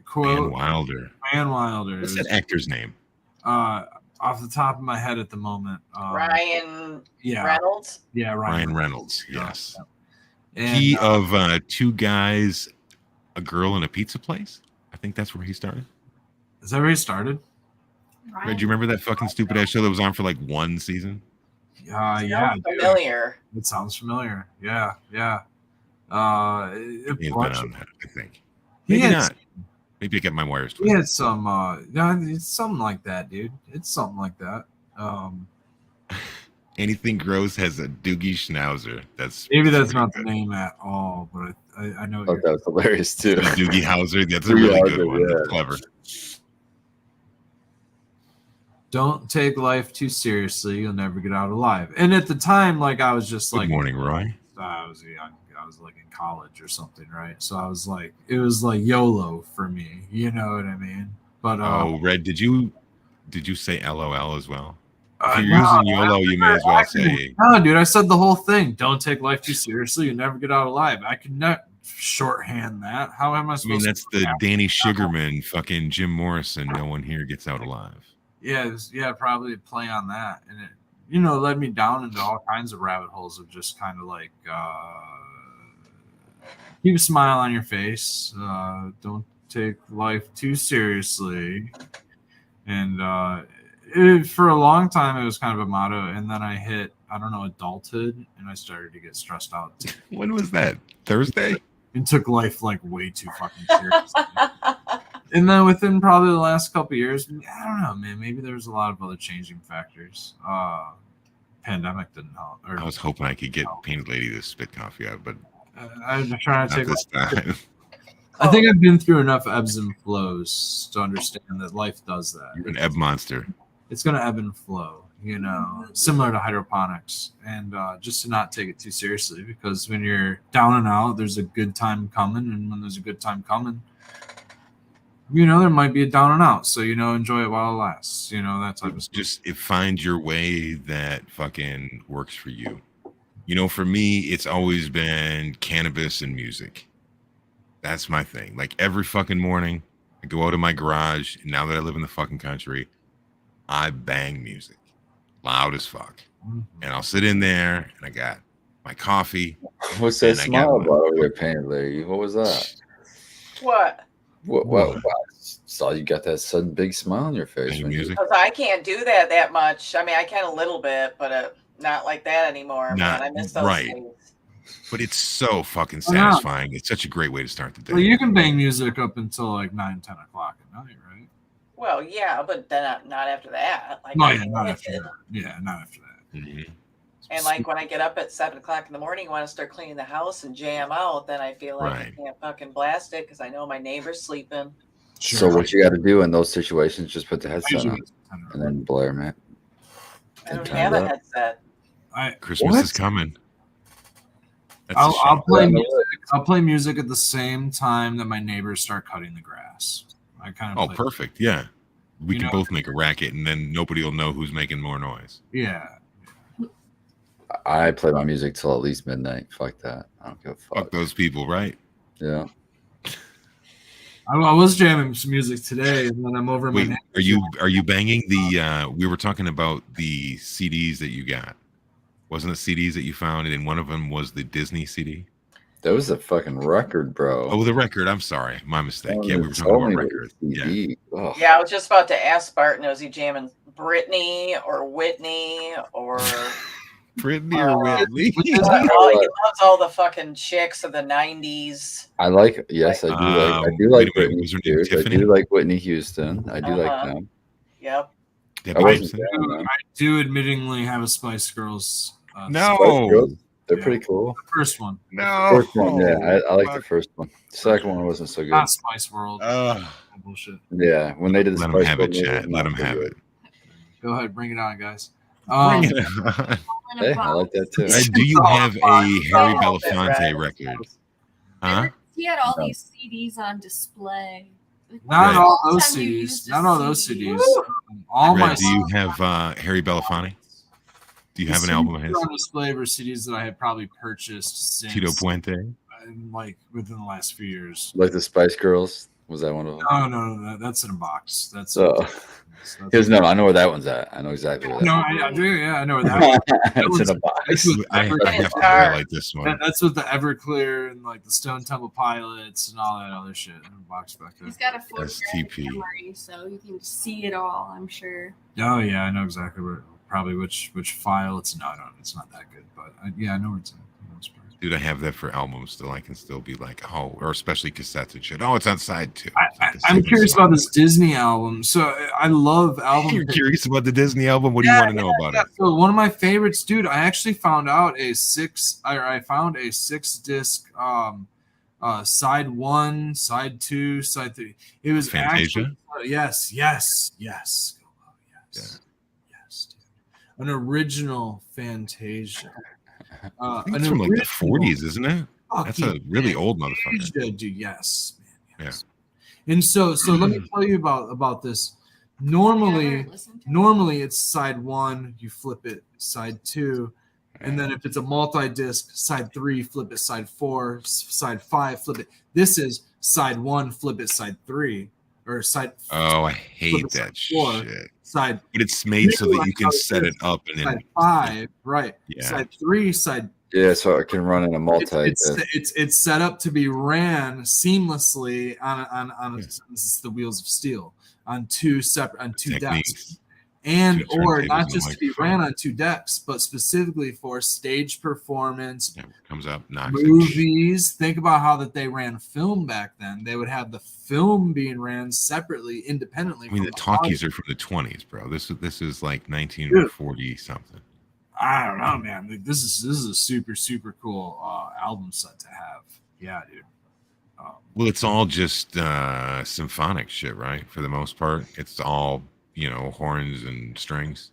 quote. Van Wilder. What's that actor's name? Off the top of my head at the moment. Ryan Reynolds? Yeah, Ryan Reynolds, yes. And, he of Two Guys, a Girl, and a Pizza Place? I think that's where he started. Is that where he started? Right. Do you remember that fucking stupid ass show that was on for like one season? Yeah. Familiar. It sounds familiar. Yeah. He's been on that, I think. Maybe not. Maybe I get my wires twisted. He had some it's something like that, dude. It's something like that. Anything gross has a Doogie Schnauzer. Maybe that's not the name at all, but I know. Oh, that was hilarious too. Doogie Howser. That's a really good one. That's clever. Don't take life too seriously. You'll never get out alive. And at the time, like I was just like, good morning, Roy. I was young. I was like in college or something, right? So I was like, it was like YOLO for me. You know what I mean? But Red, did you say LOL as well? If you're using YOLO, you may as well say. No, dude, I said the whole thing. Don't take life too seriously. You never get out alive. I could not shorthand that. How am I supposed? That's the Danny Sugarman, fucking Jim Morrison. No one here gets out alive. Yeah, probably a play on that, and it, led me down into all kinds of rabbit holes of just kind of like keep a smile on your face. Don't take life too seriously, and for a long time it was kind of a motto, and then I hit adulthood, and I started to get stressed out. When was that? Thursday? And took life like way too fucking seriously. And then within probably the last couple of years, I don't know, man. Maybe there was a lot of other changing factors. Pandemic didn't help. I was hoping I could get Painted Lady to spit coffee out, but I'm trying to take this time. I think I've been through enough ebbs and flows to understand that life does that. You're an ebb monster. It's going to ebb and flow, similar to hydroponics. And just to not take it too seriously, because when you're down and out, there's a good time coming. And when there's a good time coming, there might be a down and out. So, enjoy it while it lasts. That type of stuff. Just find your way that fucking works for you. For me, it's always been cannabis and music. That's my thing. Like every fucking morning, I go out of my garage. And now that I live in the fucking country, I bang music loud as fuck. Mm-hmm. And I'll sit in there and I got my coffee. What's that smile about over there, Painted Lady? What was that? What? What? Saw you got that sudden big smile on your face. Because I can't do that much. I mean, I can a little bit, but not like that anymore. Man, I miss those things. But it's so fucking satisfying. It's such a great way to start the day. Well, you can bang music up until like 9, 10 o'clock at night, right? Well, yeah, but then not after that. Like, not after that. Yeah, not after that. Mm-hmm. And like when I get up at 7 o'clock in the morning, want to start cleaning the house and jam out, then I feel like I can't fucking blast it because I know my neighbor's sleeping. Sure. So what you got to do in those situations, just put the headset on and then blare, man. I don't have a headset. Christmas is coming. I'll play music. I'll play music at the same time that my neighbors start cutting the grass. I kind of. Perfect. Yeah, we can both make a racket, and then nobody will know who's making more noise. Yeah. I play my music till at least midnight. Fuck that. I don't give a fuck. Fuck those people, right? Yeah. I was jamming some music today, and then I'm over. Wait, are you banging the? We were talking about the CDs that you got. Wasn't it CDs that you found, and one of them was the Disney CD? That was a fucking record, bro. Oh, the record. I'm sorry, my mistake. Yeah, we were talking about records. Yeah, I was just about to ask Spartan, was he jamming Britney or Whitney or? Britney or Whitney? He loves all the fucking chicks of the 90s. I like. Yes, I do like Whitney Houston. I do like Whitney Houston. I do like them. Yep. I do admittingly have a Spice Girls. No. They're Yeah. pretty cool. The first one, No. First one, yeah, I like the fuck. first one. The second one wasn't so good. not Spice World. Ugh. Bullshit. Yeah, when they did the Let Spice them have World it, movie, chat. Let not them so have good. it. Go ahead, bring it on, guys. Bring it on. Hey, I like that too. Do you have a Harry Oh, that Belafonte red. record? Huh? He had all No. these CDs on display. Like, Not Right. all those Time you CDs. used a Not all those CD. CDs. Woo! All my Red, do you have Harry Belafonte? Do you have an album of his? on display were CDs that I had probably purchased since Tito Puente? like within the last few years. Like the Spice Girls. Was that one of them? No, that's in a box. That's So here's no. I know where that one's at. I know exactly where no, that. I do. Yeah, I know where that. It's in a That's box. what I have to It's hard. highlight this one. That's with the Everclear and like the Stone Temple Pilots and all that other shit in a box back there. He's got a photographic STP. memory, so you can see it all. I'm sure. Oh yeah, I know exactly where. Probably which file it's. No, I don't. It's not that good, but yeah, I know where it's in. For the most part. Dude, I have that for albums still. I can still be like, oh, or especially cassettes and shit. Oh, it's on side 2. I'm curious about this Disney album. So I love album. You're curious about the Disney album? What do you want to know about it? So one of my favorites, dude. I actually found out I found a 6-disc side 1, side 2, side 3. It was Fantasia? actually, yes. Yes, dude. An original Fantasia. I think it's from like the 40s, isn't it? That's a really old motherfucker. Dude, yes, man. Yes. And so let me tell you about this. Normally it's side 1, you flip it side 2, and then if it's a multi-disc, side 3, flip it side 4, side 5, flip it. This is side 1, flip it side 3, or side. Oh, I hate that four, shit. Side. But it's made so that you can set it up and then Side 5, right? Yeah. Side 3, side. Yeah, so it can run in a multi. It's set up to be ran seamlessly on it's the wheels of steel on two decks, and Two or turntables not and a just to be microphone. ran on 2 decks, but specifically for stage performance, yeah, comes up, knocks it. movies. Think about how that they ran film back then. They would have the film being ran separately, independently. I mean, from the the talkies audio. are from the 20s, bro. This is like 1940 something. I don't know, man. Like, this is a super cool album set to have. Yeah, dude. Well, it's all just symphonic shit, right? For the most part, it's all horns and strings,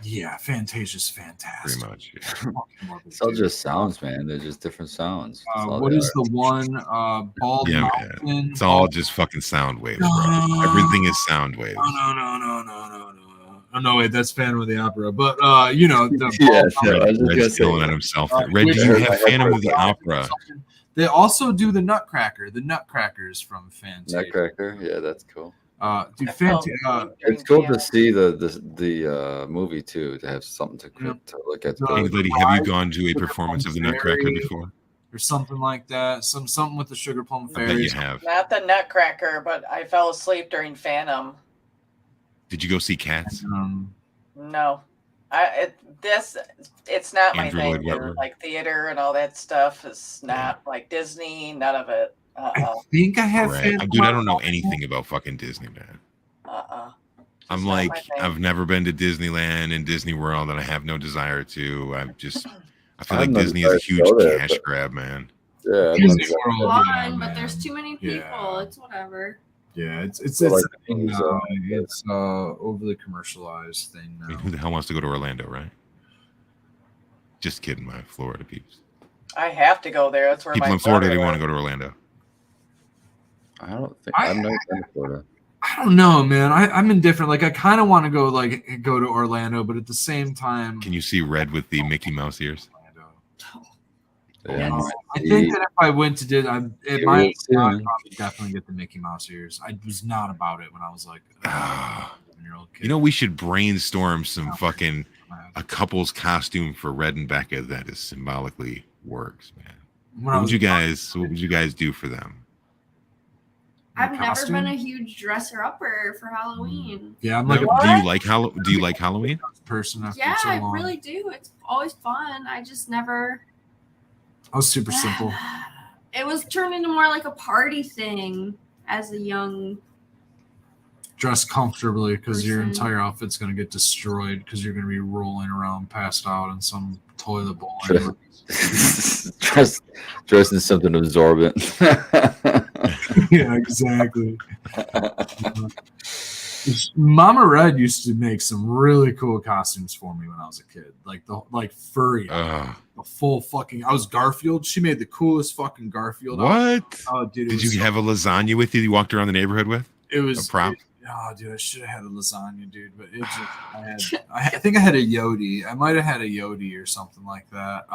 Yeah, Fantasia's fantastic. pretty much. Yeah. It's all just sounds, man. They're just different sounds. That's all What they is are. the one? Bald Yeah, man. Mountain. It's all just fucking sound waves, bro. No. Everything is sound waves. Oh, no, wait, that's Phantom of the Opera. But the Yes, yeah, I was just gonna Red's say yelling at himself. Uh, Red, do you which- have Phantom of the Opera? They also do the Nutcrackers from Fantasia. Nutcracker. Yeah, that's cool. Dude, I felt Fantasia. It's cool to see the movie too, to have something to look at. No, Hey, Liddy, have you gone to a performance of the Nutcracker before? or something like that. Something with the Sugar Plum I bet you Fairies. have. Not the Nutcracker, but I fell asleep during Phantom. Did you go see Cats? No, it's not my Andrew thing. Lloyd Webber. Dude. Like theater and all that stuff is not like Disney. None of it. I think I have. Right. Phantom Dude, I of don't know the anything about fucking Disney, man. I'm Just not like, my thing. I've never been to Disneyland and Disney World, and I have no desire to. I feel I like have no Disney is a desire to huge go there, cash but- grab, man. Yeah, Disney that's- World. Yeah, Fun, but man. there's too many people. Yeah. It's whatever. Yeah, it's So, like, a thing things, now. It's overly commercialized thing I mean, now. who the hell wants to go to Orlando, right? Just kidding, my Florida peeps. I have to go there. That's where People my in Florida, brother they want to lives. go to Orlando. I don't think I've never been to Florida. I don't know, man. I'm indifferent. Like I kind of want to go to Orlando, but at the same time, Can you see Red with the Mickey Mouse ears? Orlando. Yeah, I think that if I went to Disney, it might will too, man. probably definitely get the Mickey Mouse ears. I was not about it when I was like a Ah. 11-year-old kid. You know, we should brainstorm some fucking a couple's costume for Red and Becca that is symbolically works, man. When I What was would you guys do for them? I've never costume? been a huge dresser upper for Halloween. Yeah, I'm like Do a you like Halloween? person after Yeah, so I long. really do. It's always fun. I just never. I was super simple. It was turned into more like a party thing as a young dress comfortably because your Person. entire outfit's gonna get destroyed because you're gonna be rolling around passed out in some toilet bowl. Dress in something absorbent. Yeah, exactly. Mama Red used to make some really cool costumes for me when I was a kid, like furry, Ugh. the full fucking. I was Garfield. She made the coolest fucking Garfield. What? Oh, dude! Did you have a lasagna with you walked around the neighborhood with? It was a prop? Oh, dude! I should have had a lasagna, dude. But it just, I think I had a Yodi. I might have had a Yodi or something like that.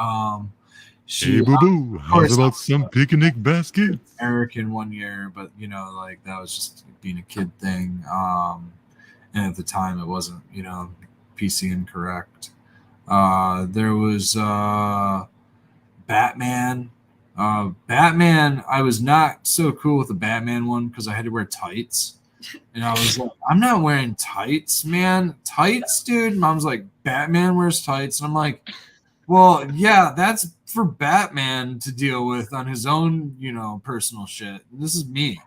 Hey, boo boo. How's about some picnic baskets? American one year, but like that was just being a kid thing. And at the time, it wasn't, PC incorrect. There was Batman. Batman, I was not so cool with the Batman one because I had to wear tights. And I was like, I'm not wearing tights, man. Tights, dude. Mom's like, Batman wears tights. And I'm like, well, yeah, that's for Batman to deal with on his own, personal shit. This is me.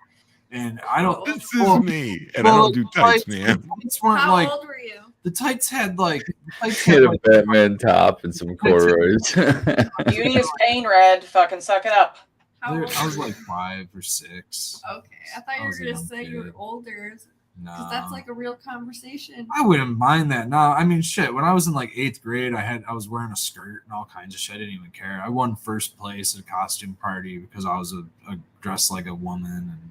And I don't. This is me. And I don't do tights, man. The tights weren't How like. old were you? The tights had like. He had a Batman top and some corduroys. Beauty is pain, Red. Fucking suck it up. How old I was were like 5 or 6. you? Okay, I thought I you was were a gonna young say you were kid. older. No. Because that's like a real conversation. I wouldn't mind that. No, I mean, shit. When I was in like 8th grade, I was wearing a skirt and all kinds of shit. I didn't even care. I won first place at a costume party because I was dressed like a woman, and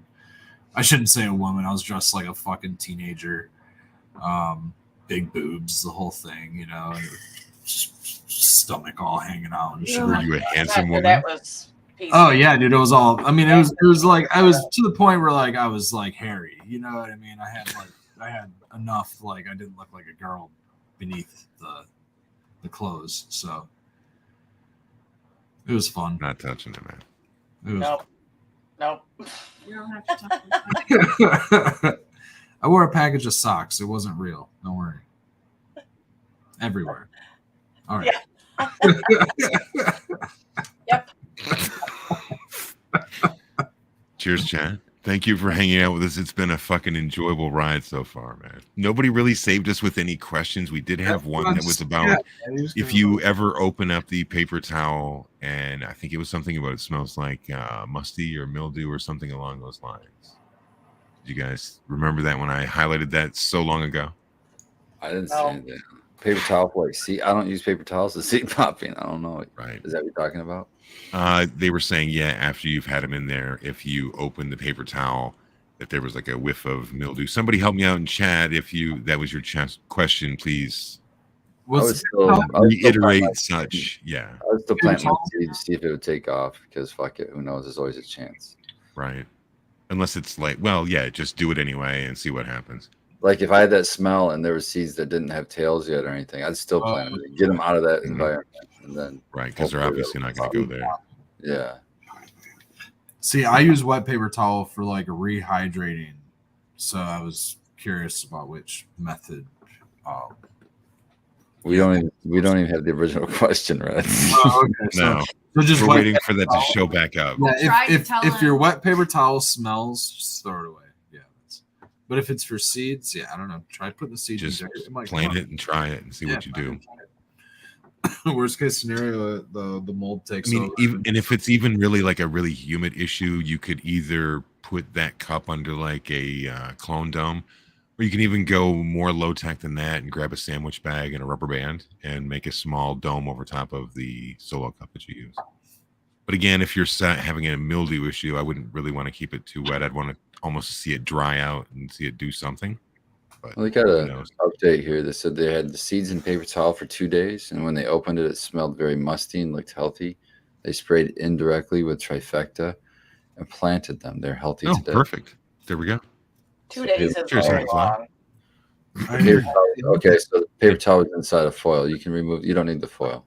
I shouldn't say a woman. I was dressed like a fucking teenager. Big boobs, the whole thing, and stomach all hanging out and shit. Were you a handsome woman? That was PC. Oh yeah, dude. It was all. I mean, it was like I was to the point where like I was like hairy. You know what I mean? I had enough. Like I didn't look like a girl beneath the clothes. So it was fun. Not touching it, man. It was. Nope. You don't have to talk about it. I wore a package of socks. It wasn't real. Don't worry. Everywhere. All right. Yep. Cheers, Chad. Thank you for hanging out with us. It's been a fucking enjoyable ride so far, man. Nobody really saved us with any questions. We did have one that was about if you ever open up the paper towel, and I think it was something about it smells like musty or mildew or something along those lines. Did you guys remember that when I highlighted that so long ago? I didn't see anything. Paper towel for like seat. I don't use paper towels to seat popping. I don't know. Right. Is that what you're talking about? They were saying, yeah, after you've had them in there, if you open the paper towel, that there was like a whiff of mildew. Somebody help me out in chat if that was your question, please. Reiterate such. Yeah. I was still planting my seed to see if it would take off because fuck it. Who knows? There's always a chance. Right. Unless it's like, well, yeah, just do it anyway and see what happens. Like if I had that smell and there were seeds that didn't have tails yet or anything, I'd still plant it. Get them out of that environment, and then right, because they're obviously not going to go there. Yeah. See, I use wet paper towel for like rehydrating, so I was curious about which method. We don't even have the original question, right? Oh, okay. No. So just we're waiting for that to show back up. Yeah, if your wet paper towel smells, just throw it away. Yeah. But if it's for seeds, yeah, I don't know. Try putting the seeds just in there. It might plant it and try it and see what you do. Worst case scenario, the mold takes over. And if it's even really like a really humid issue, you could either put that cup under like a clone dome, or you can even go more low tech than that and grab a sandwich bag and a rubber band and make a small dome over top of the solo cup that you use. But again, if you're having a mildew issue, I wouldn't really want to keep it too wet. I'd want to almost see it dry out and see it do something. But well, they got an update here that said they had the seeds in paper towel for 2 days, and when they opened it, it smelled very musty and looked healthy. They sprayed indirectly with trifecta and planted them. They're healthy today. Perfect. There we go. 2 days is very long. Okay, so the paper towel is inside a foil. You can remove. You don't need the foil.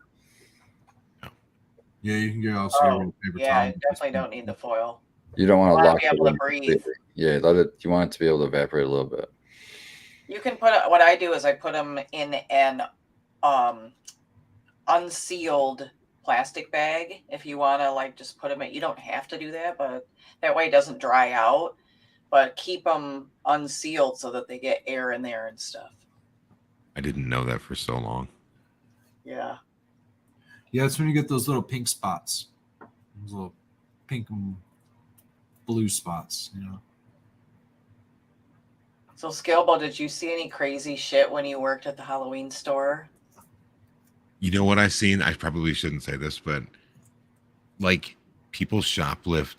Yeah, you can get also paper towel. I definitely don't need the foil. You don't want to lock it in completely. Yeah, let it. You want it to be able to evaporate a little bit. You can put what I do is I put them in an unsealed plastic bag. If you want to like just put them in, you don't have to do that, but that way it doesn't dry out. but keep them unsealed so that they get air in there and stuff. I didn't know that for so long. Yeah. Yeah, that's when you get those little pink spots. Those little pink and blue spots, you know. So, Scalebo, did you see any crazy shit when you worked at the Halloween store? You know what I've seen? I probably shouldn't say this, but like people shoplift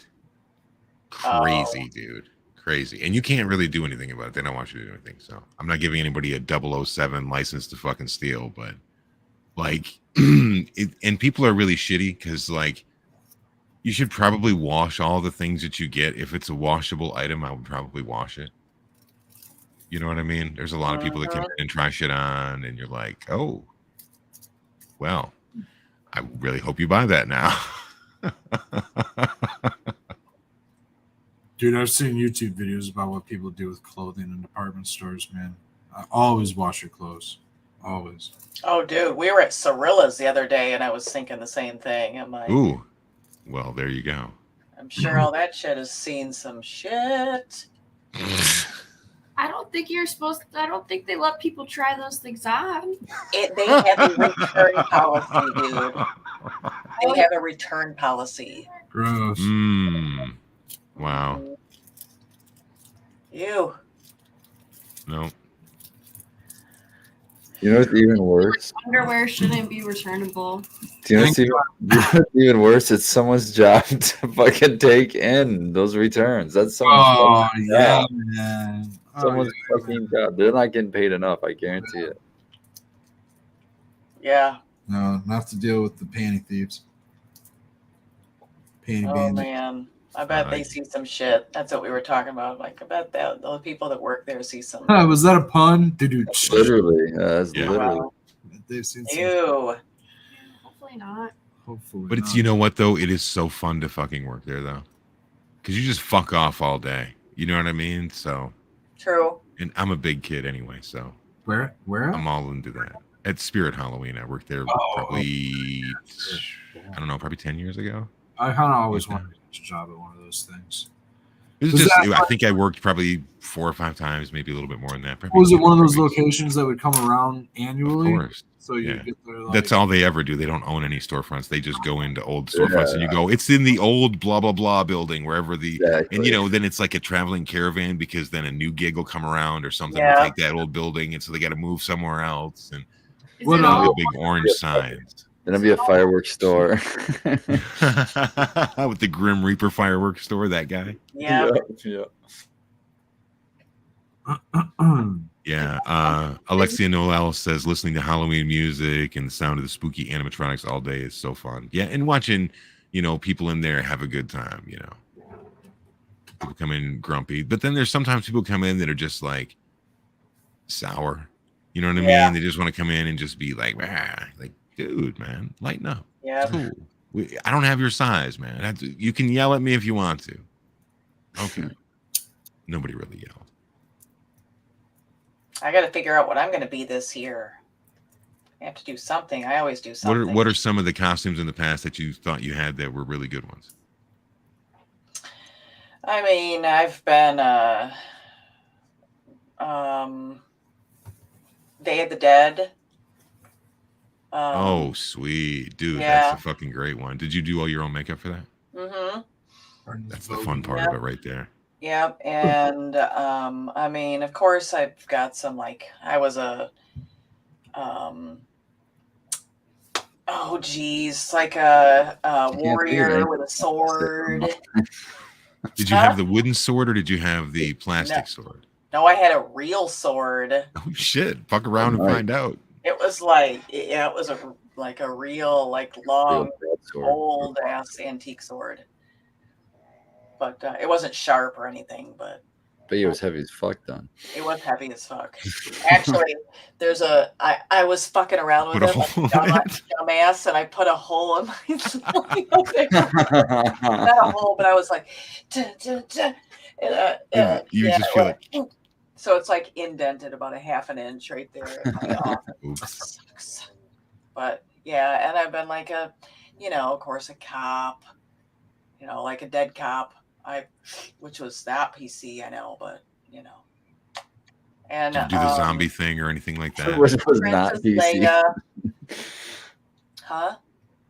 crazy, dude. Crazy. And you can't really do anything about it. They don't want you to do anything. So I'm not giving anybody a 007 license to fucking steal, but like, and people are really shitty because like, you should probably wash all the things that you get. If it's a washable item, I would probably wash it. You know what I mean? There's a lot of people that come in and try shit on, and you're like, oh, well, I really hope you buy that now. Dude, I've seen YouTube videos about what people do with clothing in department stores, man. I always wash your clothes. Always. Oh, dude, we were at Cirilla's the other day, and I was thinking the same thing. I'm like, ooh, well, there you go. I'm sure all that shit has seen some shit. I don't think you're supposed to, I don't think they let people try those things on. They have a return policy, dude. They have a return policy. Gross. Wow. Ew. No. You know what's even worse? Underwear shouldn't be returnable. Do you know what's even worse? It's someone's job to fucking take in those returns. That's someone's Oh, fucking yeah, job. man. Someone's fucking job. They're not getting paid enough. I guarantee it. Yeah. No, not to deal with the panty thieves. Panty Oh, bandits. man. I bet they see some shit. That's what we were talking about. Like, I bet that the people that work there see some. Was that a pun? Dude, Literally. That's Yeah. literally. Wow. they've seen some. Ew. Hopefully not. Hopefully, But it's, not. you know what, though? It is so fun to fucking work there, though. Because you just fuck off all day. You know what I mean? So, True. and I'm a big kid anyway, so Where? I'm all into that. At Spirit Halloween, I worked there probably, I don't know, probably 10 years ago. I kind of always Okay. wanted to get a job at one of those things. It was Was just, that- I think I worked probably 4 or 5 times, maybe a little bit more than that. Probably Was it one of 2 or those 3 weeks. locations that would come around Of annually? course. So you Yeah. get there. Like, That's all they ever do. They don't own any storefronts. They just go into old storefronts and you go, it's in the old blah, blah, blah building, wherever the, Exactly. and you know, then it's like a traveling caravan because then a new gig will come around or something Yeah. will take that old building. And so they got to move somewhere else. And Is What it all the all? big orange signs Then it'll be a fireworks store. with the Grim Reaper fireworks store. That guy. Yeah. Yeah. Yeah. Alexia Noel says listening to Halloween music and the sound of the spooky animatronics all day is so fun. Yeah. And watching, you know, people in there have a good time, you know. People come in grumpy, but then there's sometimes people come in that are just like sour. You know what I Yeah. mean? They just want to come in and just be like, "Ah," like, dude, man, lighten up. Yeah. Cool. I don't have your size, man. You can yell at me if you want to. Okay. Nobody really yelled. I got to figure out what I'm going to be this year. I have to do something. I always do something. What are some of the costumes in the past that you thought you had that were really good ones? I mean, I've been Day of the Dead. Oh, sweet. Dude, yeah. that's a fucking great one. Did you do all your own makeup for that? Mm-hmm. That's the fun part of it right there. Yep. And I mean, of course, I've got some, like, I was a oh geez, like a warrior with a sword. Did you have the wooden sword or did you have the plastic sword? No, I had a real sword. Oh shit! Fuck around and find out. It was like, yeah, it was like a real, like, long, old ass antique sword. But it wasn't sharp or anything. But it was heavy as fuck, then. It was heavy as fuck. Actually, I was fucking around with it like a dumbass, and I put a hole in my sleeve. Not a hole, but I was like, you just feel like. So it's like indented about a half an inch right there. Oops. Sucks. But yeah, and I've been like a, you know, of course, a cop, you know, like a dead cop. which was that PC, I know, but you know. And Did you do the zombie thing or anything like that? It was not Princess PC. Leia. Huh?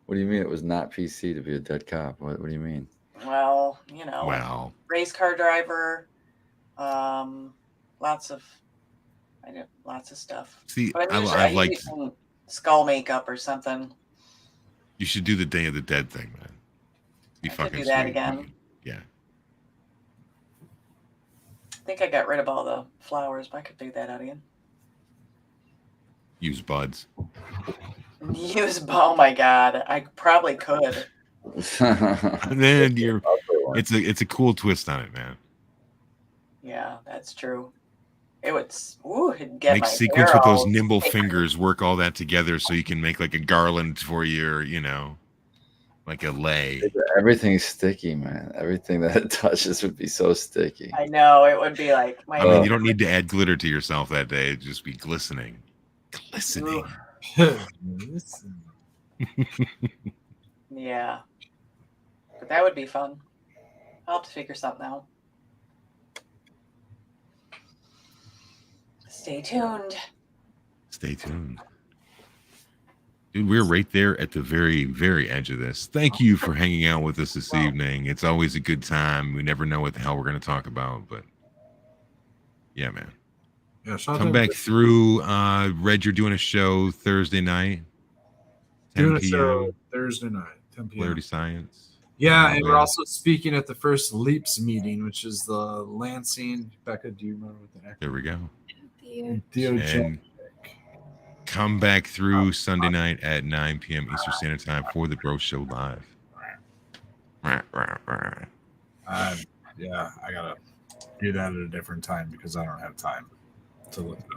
What do you mean it was not PC to be a dead cop? What do you mean? Well, you know, Well, race car driver, lots of stuff. see, But I usually like. some skull makeup or something. You should do the Day of the Dead thing, man. Be I could fucking do that sweet. again. Yeah. I think I got rid of all the flowers, but I could do that out again. Use buds. Oh my god, I probably could. And then it's a cool twist on it, man. Yeah, that's true. It'd get Make my sequence hair with those all nimble thick. fingers, work all that together so you can make like a garland for your, like a lay. Everything's sticky, man. Everything that it touches would be so sticky. I know, it would be like my I mean, you don't need to add glitter to yourself that day. It'd just be glistening. Glistening. Yeah. But that would be fun. I'll have to figure something out. Stay tuned. Stay tuned. Dude, we're right there at the very, very edge of this. Thank you for hanging out with us this evening. It's always a good time. We never know what the hell we're going to talk about, but yeah, man. Yeah, Come back through. Red, you're doing a show Thursday night, 10 Doing a p.m. show Thursday night, 10 p.m. Polarity Science. Yeah, and we're also speaking at the first LEAPS meeting, which is the Lansing. Becca, do you remember what the acronym? There we go. DOJ. And come back through Sunday night at 9 p.m. Eastern Standard Time for the Bro Show Live. Yeah, I gotta do that at a different time because I don't have time to look it up.